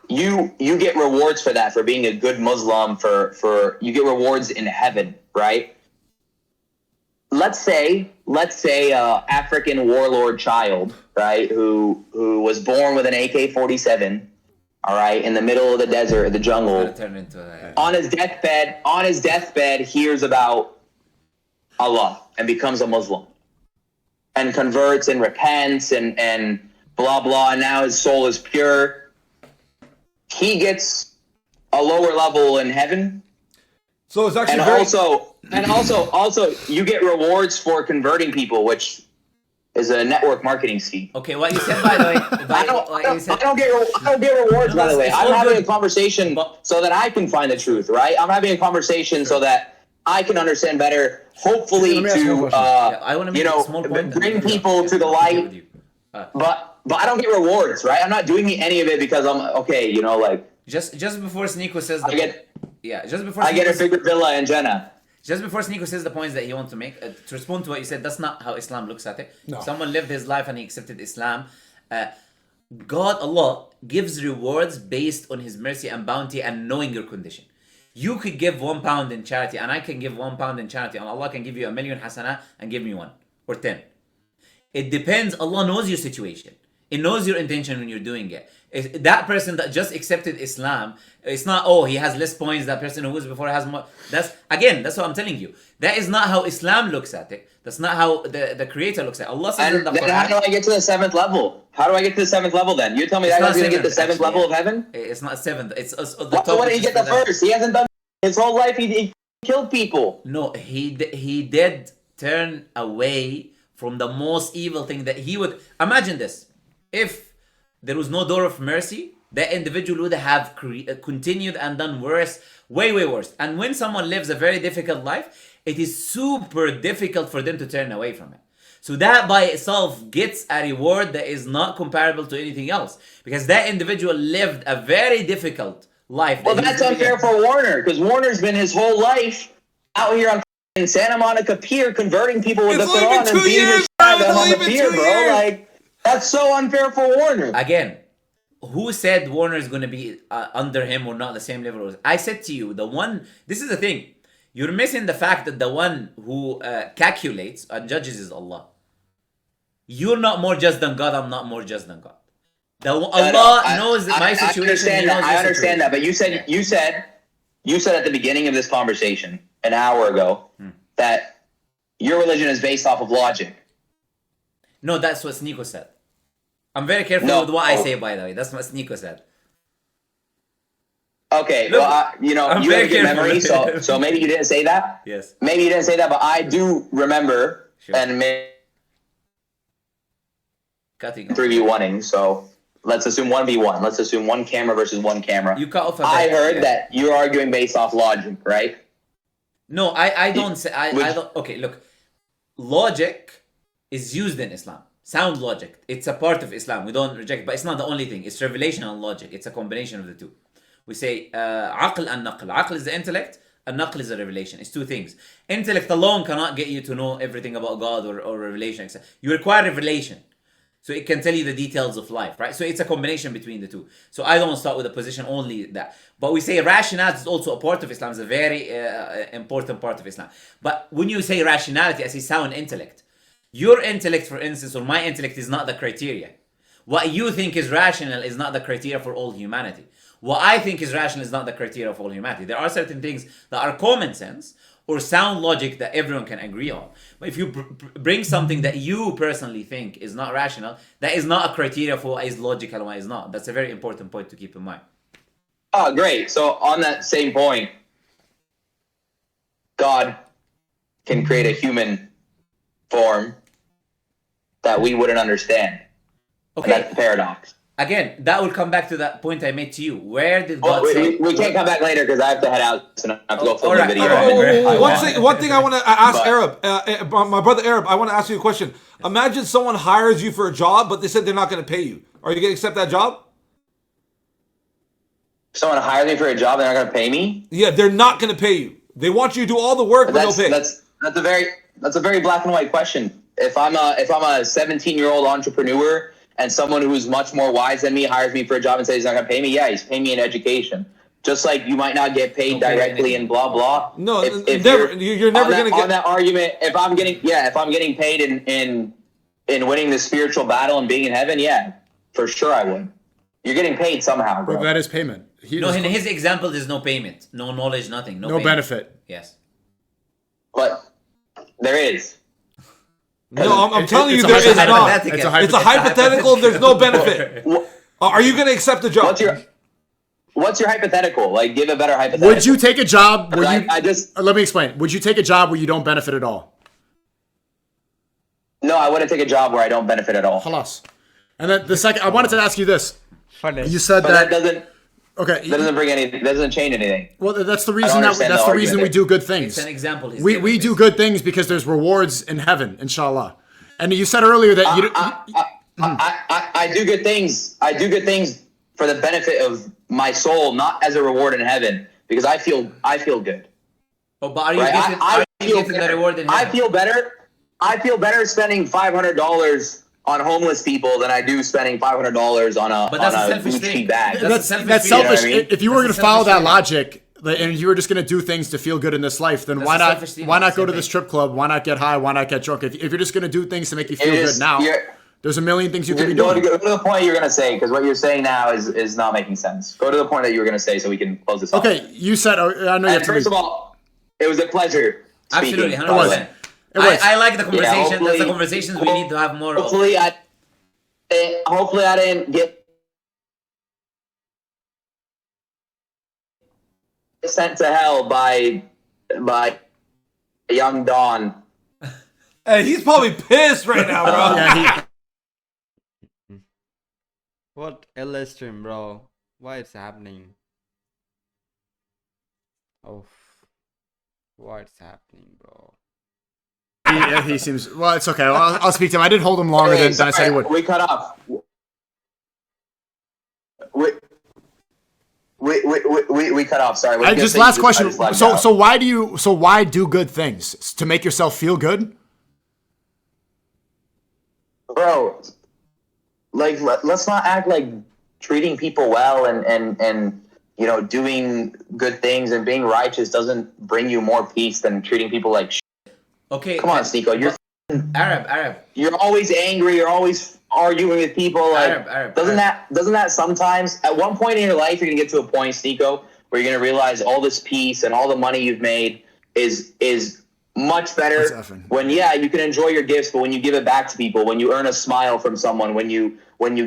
You get rewards for that, for being a good Muslim, for you get rewards in heaven, right? Let's say African warlord child, right, who was born with an AK-47, all right, in the middle of the desert, the jungle. On his deathbed, hears about Allah and becomes a Muslim and converts and repents and blah blah, and now his soul is pure. he gets a lower level in heaven. So it's actually also you get rewards for converting people, which is a network marketing scheme. Okay, what you said by the way, I don't get rewards by the way. I'm having a conversation so that I can find the truth, right? I'm having a conversation so that I can understand better, hopefully to bring people to the light. But I don't get rewards, right? I'm not doing any of it because I'm okay, just before SNEAKO says I get a bigger villa in Jeddah. Just before SNEAKO says the points that he wants to make, to respond to what you said, that's not how Islam looks at it. No. Someone lived his life and he accepted Islam. Allah gives rewards based on His mercy and bounty and knowing your condition. You could give £1 in charity and I can give £1 in charity and Allah can give you 1,000,000 hasana and give me 1 or 10. It depends. Allah knows your situation. It knows your intention when you're doing it. That person that just accepted Islam, it's not, he has less points. That person who was before has more. That's what I'm telling you. That is not how Islam looks at it. That's not how the Creator looks at it. Allah says in the Quran. Then how do I get to the 7th level? How do I get to the 7th level then? You tell me that I'm going to get the 7th level of heaven? It's not 7th. It's the top. Why did he get the first? He hasn't done his whole life. He killed people. No, he did turn away from the most evil thing that he would. Imagine this. If there was no door of mercy, that individual would have continued and done worse, way worse. And when someone lives a very difficult life, it is super difficult for them to turn away from it. So that by itself gets a reward that is not comparable to anything else. Because that individual lived a very difficult life. Well, that's unfair for Warner, because Warner's been his whole life out here on in Santa Monica Pier converting people with the Quran and being his child on the pier, bro. Like, that's so unfair for Warner. Again, who said Warner is going to be under him or not the same level? I said to you, this is the thing. You're missing the fact that the one who calculates and judges is Allah. You're not more just than God. I'm not more just than God. Allah knows my situation. I understand that, but you said at the beginning of this conversation an hour ago that your religion is based off of logic. No, that's what SNEAKO said. I'm very careful with what I say, by the way. That's what SNEAKO said. Okay, Look, well, you have a good memory, so maybe you didn't say that. Yes. Maybe you didn't say that, but I do remember, and maybe 3v1ing, so let's assume 1v1. Let's assume one camera versus one camera. You cut off I heard that you're arguing based off logic, right? No, I don't say. I don't. Okay, look. Logic is used in Islam. Sound logic. It's a part of Islam. We don't reject it, but it's not the only thing. It's revelation and logic. It's a combination of the two. We say aql and naql. Aql is the intellect, and naql is the revelation. It's two things. Intellect alone cannot get you to know everything about God or revelation. You require revelation. So it can tell you the details of life, right? So it's a combination between the two. So I don't start with a position only that. But we say rationality is also a part of Islam. It's a very important part of Islam. But when you say rationality, I say sound intellect. Your intellect, for instance, or my intellect is not the criteria. What you think is rational is not the criteria for all humanity. What I think is rational is not the criteria of all humanity. There are certain things that are common sense or sound logic that everyone can agree on. But if you bring something that you personally think is not rational, that is not a criteria for what is logical and what is not. That's a very important point to keep in mind. Oh, great. So on that same point, God can create a human form that we wouldn't understand. Okay. And that's the paradox. Again, that will come back to that point I made to you. Where did God say... We can't come back later because I have to head out and I have to go film the video. One thing I want to ask Arab, my brother Arab, I want to ask you a question. Imagine someone hires you for a job, but they said they're not going to pay you. Are you going to accept that job? Someone hires me for a job, they're not going to pay me? Yeah, they're not going to pay you. They want you to do all the work, but they'll pay. That's a very black and white question. If I'm a 17-year-old entrepreneur and someone who's much more wise than me hires me for a job and says he's not going to pay me, yeah, he's paying me in education. Just like you might not get paid directly in blah blah. No, you're never going to get on that argument. If I'm getting paid in winning the spiritual battle and being in heaven, yeah, for sure I would. You're getting paid somehow, bro. But that is payment. In his example, there's no payment, no knowledge, nothing, no benefit. Yes, but there is. No, I'm telling you, there is not. It's a hypothetical. There's no benefit. Are you going to accept the job? What's your hypothetical? Like, give a better hypothetical. Would you take a job where I just let me explain. Would you take a job where you don't benefit at all? No, I wouldn't take a job where I don't benefit at all. Halas. And then the second, I wanted to ask you this. Funny. You said But that doesn't. Okay. That doesn't bring any. That doesn't change anything. Well, that's the I reason don't understand the argument we there. do good things. It's an example. he's We giving, do good things because there's rewards in heaven, inshallah. And you said earlier that you. I do good things. I do good things for the benefit of my soul, not as a reward in heaven, because I feel good. Oh, but are you Right? getting, I are you feel getting the better. reward in I heaven? feel better. I feel better spending $500 on homeless people than I do spending $500 on a But that's a on a selfish Gucci thing. bag. That's selfish. selfish. You know what I mean? If you were going That's to a follow selfish that thing. logic, and you were just going to do things to feel good in this life, then That's why a not? selfish thing. Why not go to Same the thing. strip club? Why not get high? Why not get drunk? If you're just going to do things to make you feel You're good just- now, you're- there's a million things you could be Go doing. to the point you're going to say, because what you're saying now is not making sense. Go to the point that you were going to say so we can close this off. Okay, you said. I know you And have to first leave. of all, it was a pleasure speaking. Absolutely, by the way. 100%. It was. I like the conversation. That's hopefully- the conversations we need to have more of. Hopefully I didn't get sent to hell by YoungDon. Hey, he's probably pissed right now, bro. Yeah, What LS stream, bro? Why it's happening? Oh, what's happening, bro? he seems. Well, it's okay. I'll speak to him. I did hold him longer Hey, than I said he sorry, would. we cut off. We cut off. Sorry. I just last question. So why do good things to make yourself feel good? Bro, like let's not act like treating people well and you know doing good things and being righteous doesn't bring you more peace than treating people like shit. Okay. Come on, SNEAKO. Arab. You're always angry. You're always arguing with people. Like, Arab. doesn't that sometimes at one point in your life you're gonna get to a point, SNEAKO, where you're gonna realize all this peace and all the money you've made is much better when you can enjoy your gifts, but when you give it back to people, when you earn a smile from someone, when you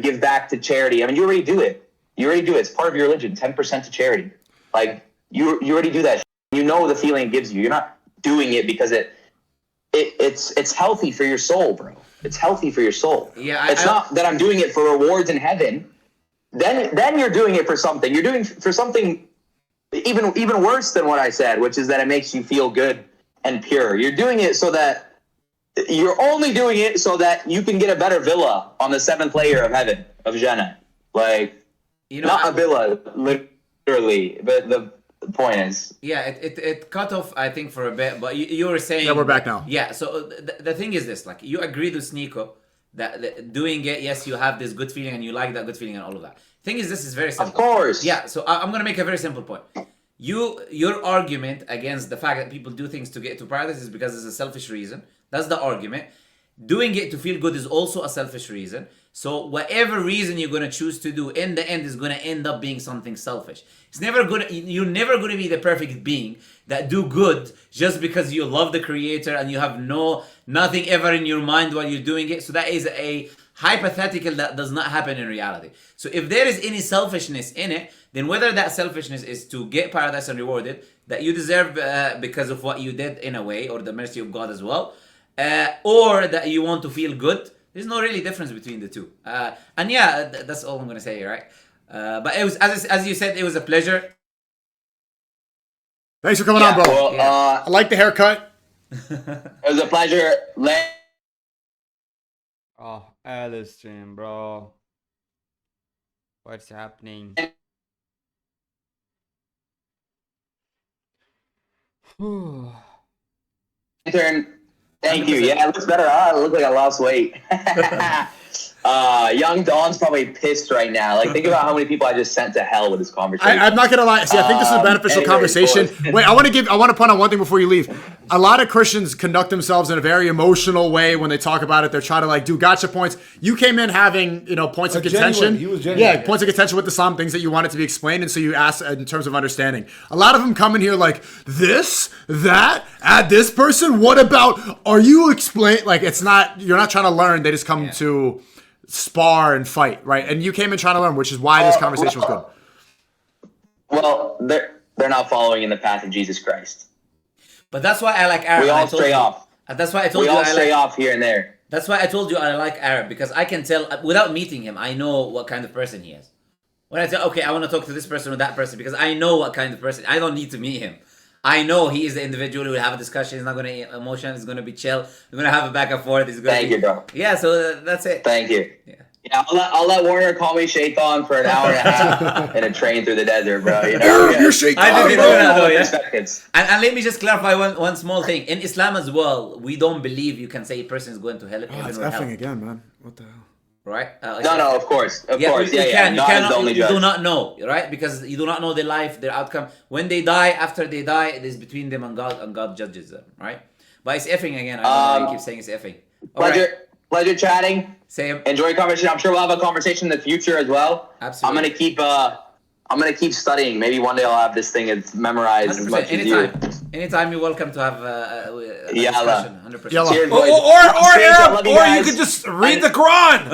give back to charity. I mean, you already do it. It's part of your religion. 10% to charity. Like you already do that. You know the feeling it gives you. You're not doing it because it's healthy for your soul, bro. It's healthy for your soul. Yeah, it's not that I'm doing it for rewards in heaven. Then you're doing it for something. You're doing for something even worse than what I said, which is that it makes you feel good and pure. You're doing it so that you're only doing it so that you can get a better villa on the 7th layer of heaven, of Jannah. Like, not a villa, literally, but the point is. Yeah, it cut off, I think, for a bit, but you were saying... Yeah, we're back now. Yeah, so the thing is this, like, you agreed with SNEAKO that doing it, yes, you have this good feeling and you like that good feeling and all of that. Thing is, this is very simple. Of course. Yeah, so I'm going to make a very simple point. Your argument against the fact that people do things to get to paradise is because it's a selfish reason. That's the argument. Doing it to feel good is also a selfish reason. So whatever reason you're gonna choose to do, in the end is gonna end up being something selfish. You're never gonna be the perfect being that do good just because you love the creator and you have nothing ever in your mind while you're doing it. So that is a hypothetical that does not happen in reality. So if there is any selfishness in it, then whether that selfishness is to get paradise and rewarded, that you deserve because of what you did in a way, or the mercy of God as well, or that you want to feel good, there's no really difference between the two. And yeah, that's all I'm going to say, right? But it was, as you said, it was a pleasure. Thanks for coming on, bro. Well, I like the haircut. It was a pleasure. Oh, Alice stream, bro. What's happening? Thank you. Yeah, it looks better. It looks like I lost weight. YoungDon's probably pissed right now. Like, think about how many people I just sent to hell with this conversation. I'm not gonna lie. See, I think this is a beneficial Anyway, conversation. boys. Wait, I want to point out one thing before you leave. A lot of Christians conduct themselves in a very emotional way when they talk about it. They're trying to like do gotcha points. You came in having points of contention. Genuine. He was genuine. Yeah, points of contention with Islam, things that you wanted to be explained, and so you asked in terms of understanding. A lot of them come in here like this, that, add this person. What about? Are you explain? Like it's not. You're not trying to learn. They just come to spar and fight, right? And you came in trying to learn, which is why this conversation was good. Well, they're not following in the path of Jesus Christ. But that's why I like Arab. We all stray off. That's why I told we you all I stray like, off here and there. That's why I told you I like Arab, because I can tell without meeting him. I know what kind of person he is. When I tell, okay, I want to talk to this person or that person, because I know what kind of person. I don't need to meet him. I know he is the individual who will have a discussion. He's not going to emotion. He's going to be chill. We're going to have a back and forth. He's going Thank you, bro. Yeah, so that's it. Thank you. Yeah, I'll let Warner call me Shaitan for an hour and a half in a train through the desert, bro. You know, You're Shaitan, I didn't do that though, yeah. Perspectives. And let me just clarify one small thing. In Islam as well, we don't believe you can say a person is going to hell. Oh, it's effing again, man. What the hell? Right? No, of course. You God is the only you judge. do not know, right? Because you do not know their life, their outcome. When they die, after they die, it is between them and God judges them, right? But it's effing again. I don't know why you keep saying it's effing. Pleasure chatting. Same. Enjoy conversation. I'm sure we'll have a conversation in the future as well. Absolutely. I'm gonna keep studying. Maybe one day I'll have this thing memorized as much as you. Anytime you're welcome to have a Yalla. discussion. 100%. Cheers, Or boys. Arab, you or guys. you could just read the Quran.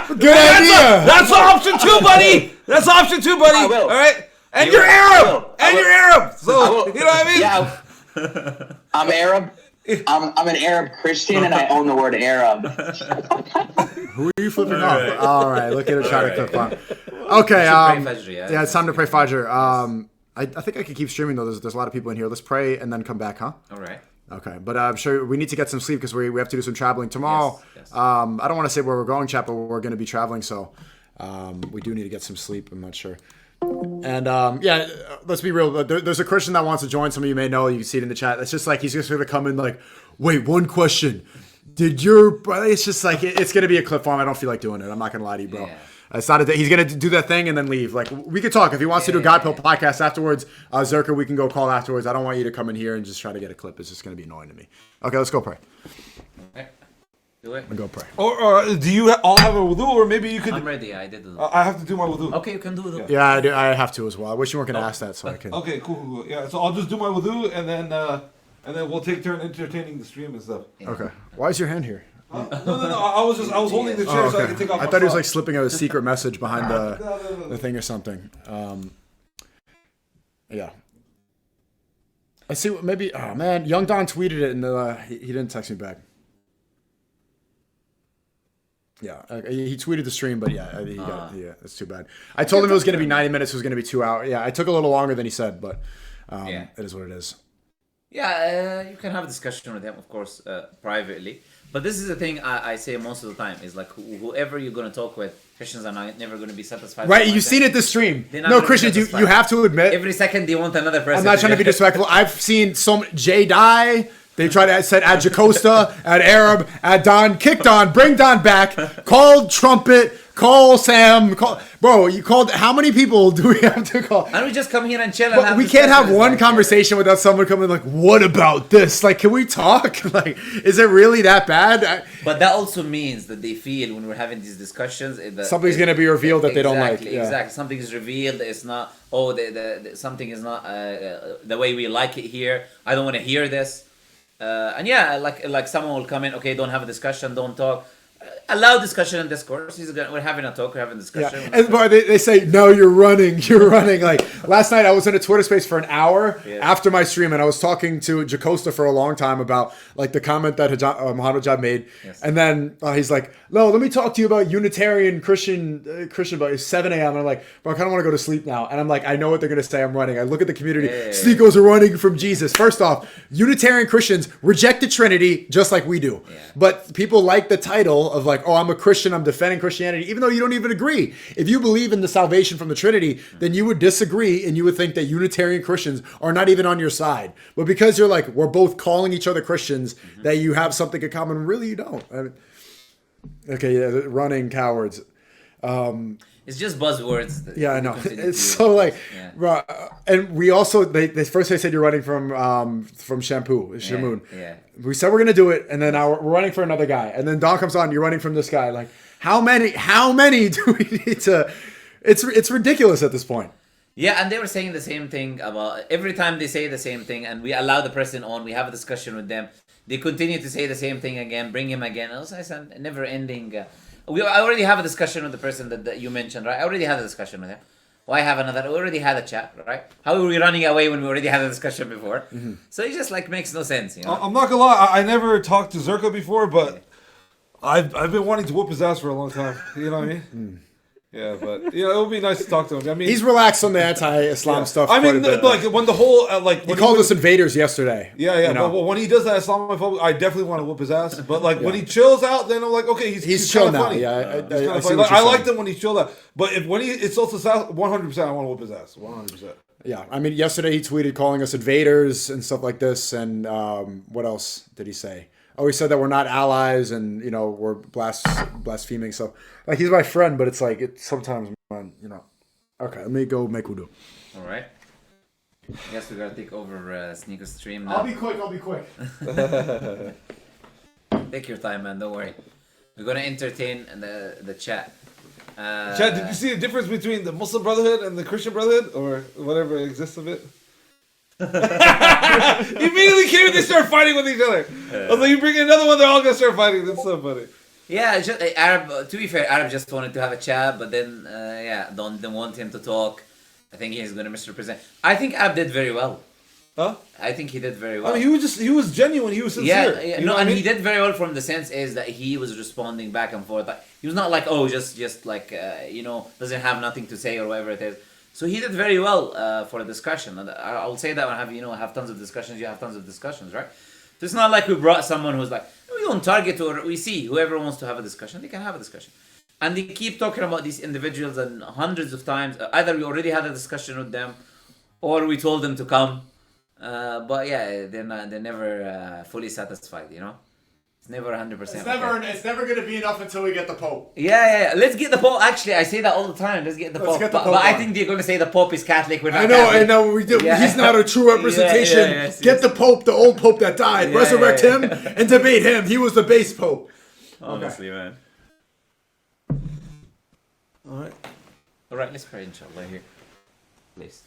Good idea. That's option 2, buddy. That's option 2, buddy. I will. All right. And You you're will. Arab. I And will. you're Arab. So I will. you know what I mean? Yeah. I'm Arab. I'm an Arab Christian, and I own the word Arab. Who are you flipping off? All right, look at her trying to clip on. Okay, pray Fajr, yeah, it's time to pray Fajr. I think I could keep streaming though. There's a lot of people in here. Let's pray and then come back, huh? All right. Okay, but I'm sure we need to get some sleep because we have to do some traveling tomorrow. Yes. I don't want to say where we're going, chat, but we're going to be traveling, so we do need to get some sleep. I'm not sure. And yeah, let's be real. There's a Christian that wants to join. Some of you may know. You can see it in the chat. It's just like he's just going to come in like, wait, one question. Did your... It's just like, it's going to be a clip farm. I don't feel like doing it. I'm not going to lie to you, bro. Yeah. It's not he's going to do that thing and then leave. Like, we could talk. If he wants to do a God Pill podcast afterwards, Zerka, we can go call afterwards. I don't want you to come in here and just try to get a clip. It's just going to be annoying to me. Okay, let's go pray. Do it. Go pray. Or do you all have a wudu, or maybe you could... I'm ready. I did it. I have to do my wudu. Okay, you can do it. Yeah, I do. I have to as well. I wish you weren't going to ask that so I can... Okay, cool. Yeah, so I'll just do my wudu, and then we'll take turn entertaining the stream and stuff. Okay. Why is your hand here? No. I was holding the chair so I could take off. I thought he was like slipping a secret message behind the thing or something. Yeah. I see. Maybe. Oh man, YoungDon tweeted it and he didn't text me back. Yeah, he tweeted the stream, but yeah, that's too bad. I told him it was going to be 90 minutes. It was going to be 2 hours. Yeah, I took a little longer than he said, but it is what it is. Yeah, you can have a discussion with him, of course, privately. But this is the thing I say most of the time is like whoever you're going to talk with, Christians are never going to be satisfied. Right, you've seen it this stream. No, Christians, you have to admit. Every second they want another person. I'm not trying to be disrespectful. I've seen some Jay die. They tried to set at Jacosta, at Arab, at Don, kick Don, bring Don back, called Trumpet, call Sam, bro, you called, how many people do we have to call? And we just come here and chill and have we can't have one conversation without someone coming like, what about this? Like, can we talk? Like, is it really that bad? But that also means that they feel when we're having these discussions... something's going to be revealed that they don't like. Yeah. Exactly, something is revealed, it's not, something is not the way we like it here, I don't want to hear this. And yeah, like someone will come in, okay, don't have a discussion, don't talk. Allow discussion and discourse. We're having a talk, we're having a discussion. Yeah. And they say, no, you're running. Like, last night I was in a Twitter space for an hour after my stream, and I was talking to Jacosta for a long time about, like, the comment that Muhammad Jab made. Yes. And then he's like, no, let me talk to you about Unitarian Christian, but it's 7 a.m. And I'm like, bro, I kind of want to go to sleep now. And I'm like, I know what they're going to say. I'm running. I look at the community. SNEAKOs are running from Jesus. First off, Unitarian Christians reject the Trinity just like we do. Yeah. But people like the title of like, oh, I'm a Christian, I'm defending Christianity, even though you don't even agree. If you believe in the salvation from the Trinity, then you would disagree and you would think that Unitarian Christians are not even on your side. But because you're like, we're both calling each other Christians, that you have something in common, really you don't. Running cowards. It's just buzzwords. Yeah, I know. It's so like, and we also they first they said you're running from Shamoon. Yeah. We said we're gonna do it, and then now we're running for another guy, and then Don comes on. You're running from this guy. Like, how many do we need to? It's ridiculous at this point. Yeah, and they were saying the same thing about every time they say the same thing, and we allow the person on. We have a discussion with them. They continue to say the same thing again. Bring him again. It's a never ending. I already have a discussion with the person that you mentioned, right? I already had a discussion with him. Why have another? We already had a chat, right? How are we running away when we already had a discussion before? So it just like makes no sense, you know. I'm not gonna lie. I never talked to Zerko before, but I've been wanting to whoop his ass for a long time. You know what I mean? Yeah, but it would be nice to talk to him. I mean, he's relaxed on the anti-Islam stuff. I mean, like when the whole he called us invaders yesterday. Yeah. You know? But when he does that Islamophobic, I definitely want to whoop his ass. But like when he chills out, then I'm like, okay, he's chill now. Funny. Yeah, I liked him when he's chilled out. But when he insults us out, 100%, I want to whoop his ass. 100%. Yeah, I mean, yesterday he tweeted calling us invaders and stuff like this. And what else did he say? Oh, he said that we're not allies and, we're blaspheming. So, like, he's my friend, but it's like, sometimes, man, Okay, let me go make wudu. All right. I guess we gotta take over SNEAKO stream now. I'll be quick. Take your time, man. Don't worry. We're gonna entertain the chat. Chad, did you see the difference between the Muslim Brotherhood and the Christian Brotherhood? Or whatever exists of it? Immediately came and they start fighting with each other. I was like, you bring in another one, they're all gonna start fighting. That's so funny. Yeah, just Arab. To be fair, Arab just wanted to have a chat, but then don't want him to talk. I think he's gonna misrepresent. I think Arab did very well. Huh? I think he did very well. I mean, he was genuine. He was sincere. Yeah, no, and he did very well from the sense is that he was responding back and forth. Like, he was not like just like doesn't have nothing to say or whatever it is. So he did very well for a discussion. And I'll say that when I have tons of discussions, you have tons of discussions, right? So it's not like we brought someone who's like, we don't target or we see whoever wants to have a discussion, they can have a discussion. And they keep talking about these individuals and hundreds of times. Either we already had a discussion with them or we told them to come. But yeah, they're never fully satisfied, It's never 100%. It's never going to be enough until we get the Pope. Yeah. Let's get the Pope. Actually, I say that all the time. Let's get the Pope. But I think they're going to say the Pope is Catholic. We're not I know. We do. Yeah. He's not a true representation. Get the Pope, the old Pope that died. Resurrect him and debate him. He was the base Pope. Honestly, man. All right. Let's pray, inshallah, here. Please.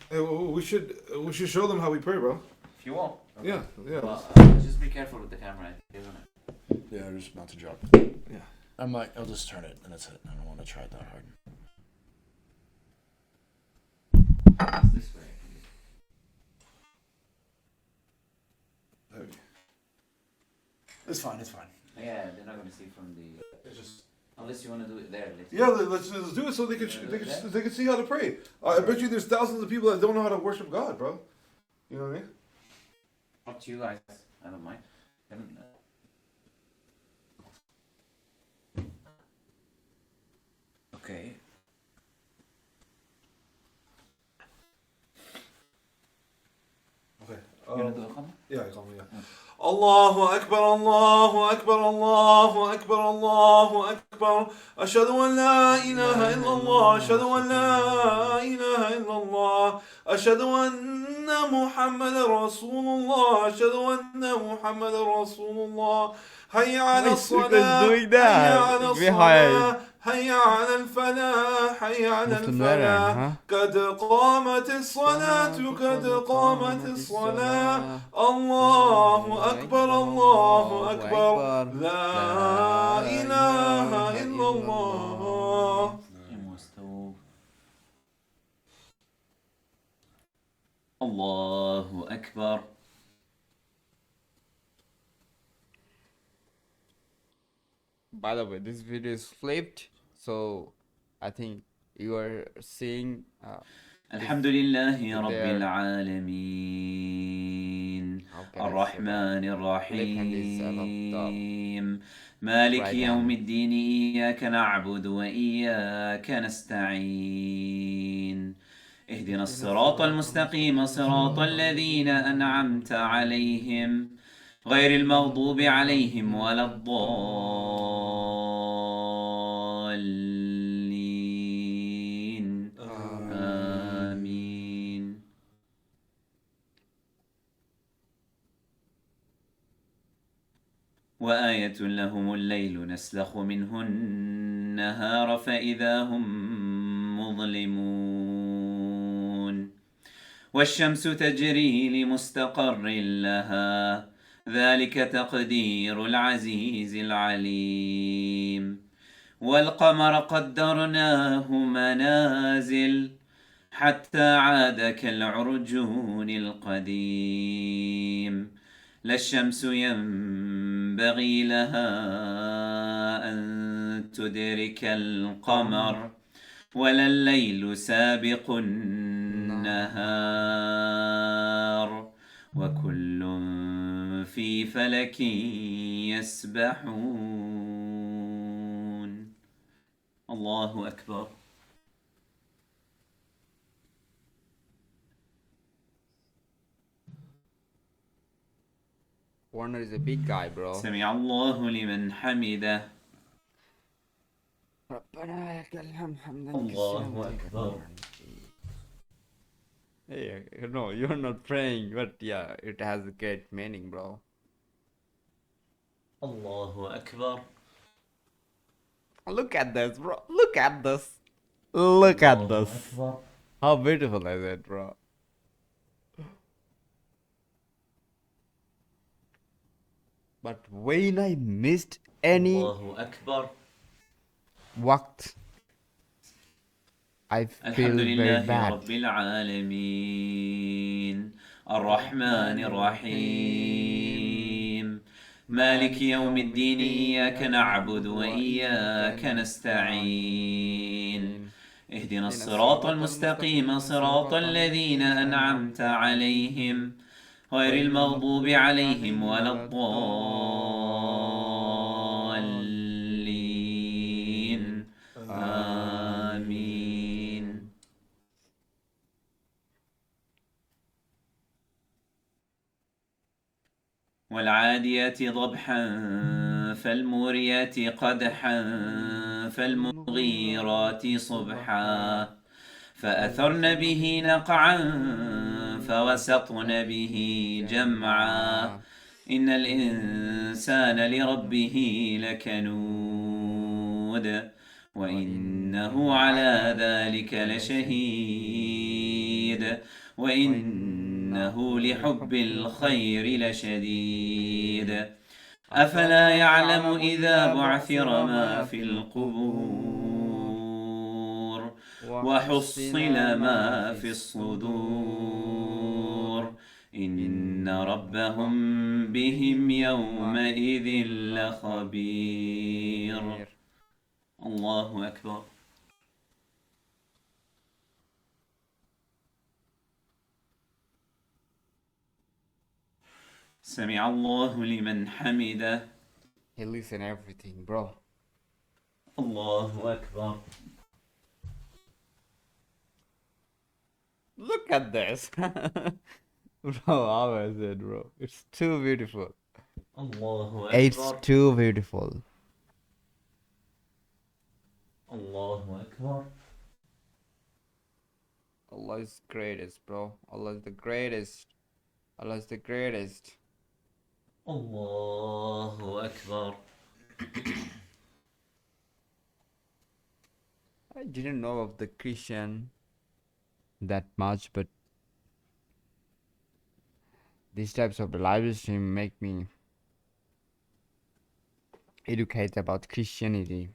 Hey, we should show them how we pray, bro. If you want. Okay. Yeah. Well, just be careful with the camera, isn't it? Yeah, I'm just about to drop. Yeah. I'll just turn it and that's it. I don't want to try it that hard. This way. It's fine. Yeah, they're not going to see from the. Unless you want to do it there. Let's do it so they can see how to pray. I bet you there's thousands of people that don't know how to worship God, bro. You know what I mean? Up to you guys. I don't mind. Okay. Okay. You want to do a comment? Yeah, yeah. Allahu Akbar, Allahu Akbar, Allahu Akbar, Allahu Akbar. Ashhadu an la ilaha illallah, ashhadu an la ilaha illallah, ashhadu anna Muhammadan Rasulullah, ashhadu anna Muhammadan Rasulullah. Hayya ala as-salah, hayya ala as-salah, hayya ala al-falah, hayya ala al-falah. قد قامت الصلاة, قد قامت الصلاة. الله أكبر, الله أكبر. لا إله إلا الله. الله أكبر. By the way, this video is flipped, so I think you are seeing الحمد لله رب العالمين الرحمن الرحيم مالك يوم الدين إياك نعبد وإياك نستعين اهدنا الصراط المستقيم صراط الذين أنعمت عليهم غير المغضوب عليهم ولا الضالين آمين. وآية لهم الليل نسلخ منه النهار فإذا هم مظلمون والشمس تجري لمستقر لها ذلك تقدير العزيز العليم والقمر قدرناه منازل حتى عاد كالعرجون القديم لا الشمس ينبغي لها أن تدرك القمر ولا الليل سابق النهار وكل في فلك يسبحون. الله أكبر. Warner is a big guy, bro. سمع الله لمن حمده. ربنا لك الحمد حمدا الله أكبر. Hey, no, you're not praying, but yeah, it has a great meaning, bro. الله أكبر. Look at this, bro. Look at this. Look at this. How beautiful is it, bro? But when I missed any الله أكبر. waqt, I feel الحمد very لله bad. رب العالمين الرحمن الرحيم مالك يوم الدين إياك نعبد وإياك نستعين اهدنا الصراط المستقيم صراط الذين أنعمت عليهم غير المغضوب عليهم ولا الضالين آمين. والعاديات ضبحا فالموريات قدحا فالمغيرات صبحا فأثرن به نقعا فوسطن به جمعا إن الإنسان لربه لكنود وإنه على ذلك لشهيد وإنه لحب الخير لشديد أفلا يعلم إذا بعثر ما في القبور وحصل ما في الصدور إن ربهم بهم يومئذ لخبير. الله أكبر. سمع الله لمن حمده. He listen everything, bro. الله أكبر. Look at this. Bro, how is it, bro? It's too beautiful. الله It's أكبر. too beautiful. الله أكبر. Allah is greatest, bro. Allah is the greatest. Allah is the greatest. الله أكبر. I didn't know of the Christian that much, but these types of live stream make me educate about Christianity,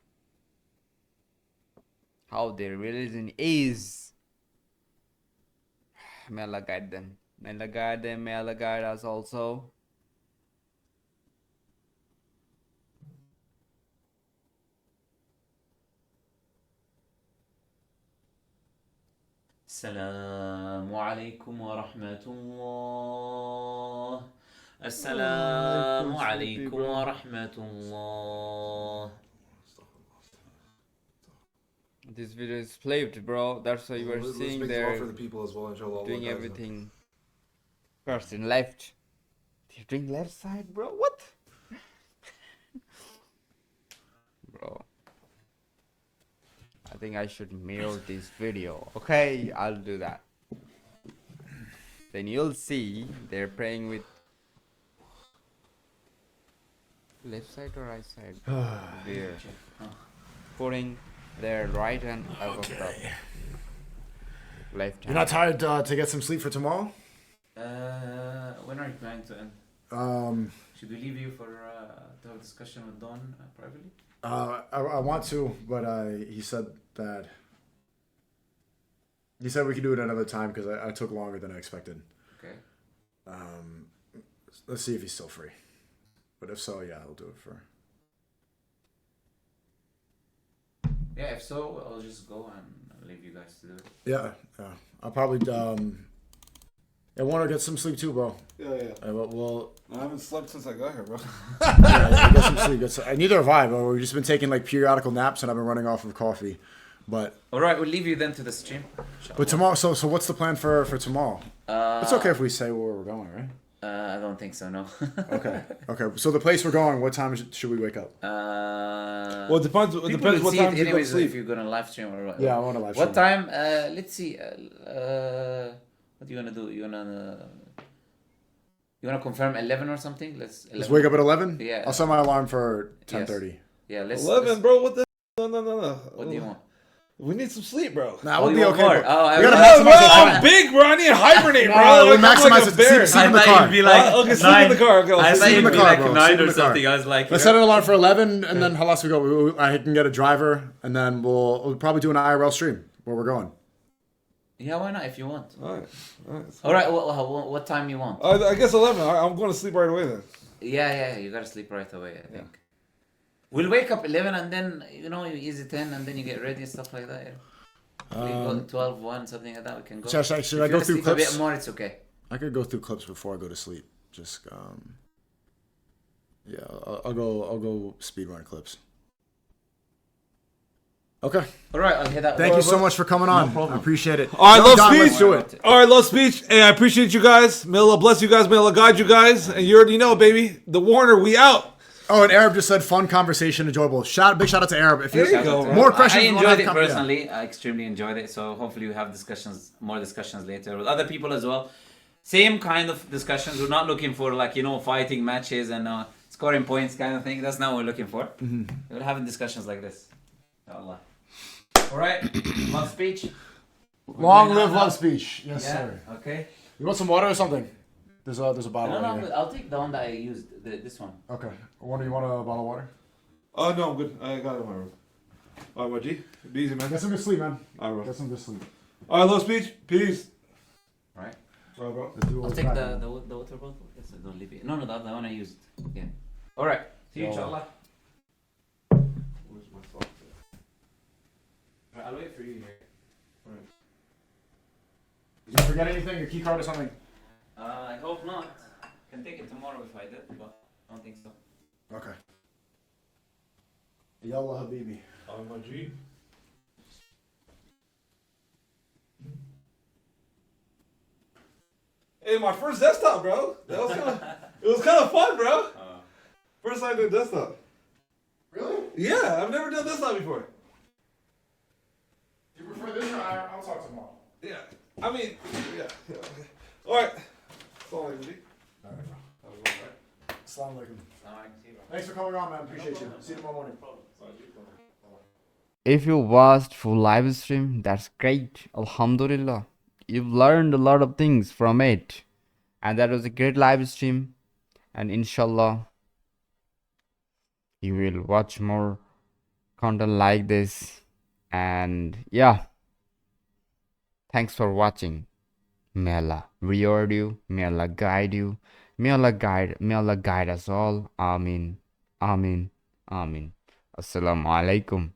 how their religion is. May Allah guide them. May Allah guide them. May Allah guide us also. السلام عليكم ورحمة الله. السلام عليكم ورحمة الله. This video is flipped, bro. That's why you were Let's seeing make there dua for the people as well, inshallah. doing Allah guides them. everything. Person left. You're doing left side, bro. What? Bro. I think I should mirror this video. Okay, I'll do that. Then you'll see they're praying with left side or right side. They're putting their right hand above the left hand. You're not tired to get some sleep for tomorrow? When are you planning to end? Should we leave you for to have a discussion with Don privately? I want to, but he said that. He said we could do it another time because I took longer than I expected. Okay. Let's see if he's still free. But if so, yeah, I'll do it for. Yeah, if so, I'll just go and leave you guys to do it. Yeah. I'll probably I want to get some sleep too, bro. Yeah. Well, I haven't slept since I got here, bro. yeah, get some sleep. Neither have I, but we've just been taking like periodical naps, and I've been running off of coffee. But all right, we'll leave you then to the stream. But tomorrow, so what's the plan for tomorrow? It's okay if we say where we're going, right? I don't think so. No. Okay. So the place we're going, what time should we wake up? Well, it depends. It People depends will what see time it you go to anyways sleep. if you're gonna live stream or what. Yeah, I want to live What stream. time? Let's see. What do you wanna do? You wanna confirm 11 or something? Let's wake up at 11. Yeah. I'll set my alarm for 10:30. Yeah. Let's 11, bro. What the? No. What do you want? We need some sleep, bro. Nah, we'll be okay. More? We I gotta Yeah, maximize bro, the time. I'm big, bro. I need to hibernate, bro. No, we'll I'm like maximize a it. bear. Sleep in the car. Okay, sleep in the car. Okay, I I'll thought sleep you'd in the be car, like bro. 9 Sleep in or the car. something. I was like, Let's set an alarm for 11, and then how last we go? I can get a driver, and then we'll probably do an IRL stream where we're going. yeah, why not if you want? All right. All right. What time you want? I guess 11. I'm going to sleep right away then. Yeah. You gotta sleep right away. I think. We'll wake up 11 and then you easy 10 and then you get ready and stuff like that. Yeah. We go 12, 1, something like that. We can go. Should I go through clips? A bit more, it's okay. I could go through clips before I go to sleep. Just yeah, I'll go speedrun clips. Okay. All right, I'll head out. Thank you so much for coming on. No problem. I appreciate it. All right, love Don, speech. let's do it. All right, love speech. Hey, I appreciate you guys. May Allah bless you guys. May Allah guide you guys. And you already know, baby. The Warner, we out. Oh, and Arab just said fun conversation, enjoyable. Big shout out to Arab. If There you go, more questions, I we wanna enjoyed have it come- personally. I extremely enjoyed it. So hopefully we have more discussions later with other people as well. Same kind of discussions. We're not looking for fighting matches and scoring points kind of thing. That's not what we're looking for. We're having discussions like this. Allah. All right. Love speech. Long live love speech. Yes, sir. Okay. You want some water or something? There's a bottle. No, here. I'll take the one that I used. This one. Okay. What do you want? A bottle of water? Oh, no, I'm good. I got it in my room. All right, my G. Be easy, man. Get some good sleep, man. All right, bro. Get some good sleep. All right, love speech. Peace. All right. All right, bro. I'll take the water bottle. Yes, don't leave it. No, the one I used. Yeah. All right. See you, inshallah. Where's my phone? I'll wait for you here. All right. Did you forget anything? Your key card or something? I hope not. Can take it tomorrow if I did, but I don't think so. Okay. Yallah Habibi. All right, my G. Hey, my first desktop, bro. That was it was kind of fun, bro. First time doing desktop. Really? Yeah, I've never done desktop before. Do you prefer this or I'll talk tomorrow? Yeah. I mean, yeah. Okay. All right. Assalamu alaikum, G. All right, bro. Assalamu alaikum. Thanks for coming on, man. Appreciate you. See you tomorrow morning. If you watched full live stream, that's great. Alhamdulillah. You've learned a lot of things from it. And that was a great live stream. And inshallah, you will watch more content like this. And yeah. Thanks for watching. May Allah reward you. May Allah guide you. May Allah guide us all. Ameen. Ameen. Ameen. Assalamu alaikum.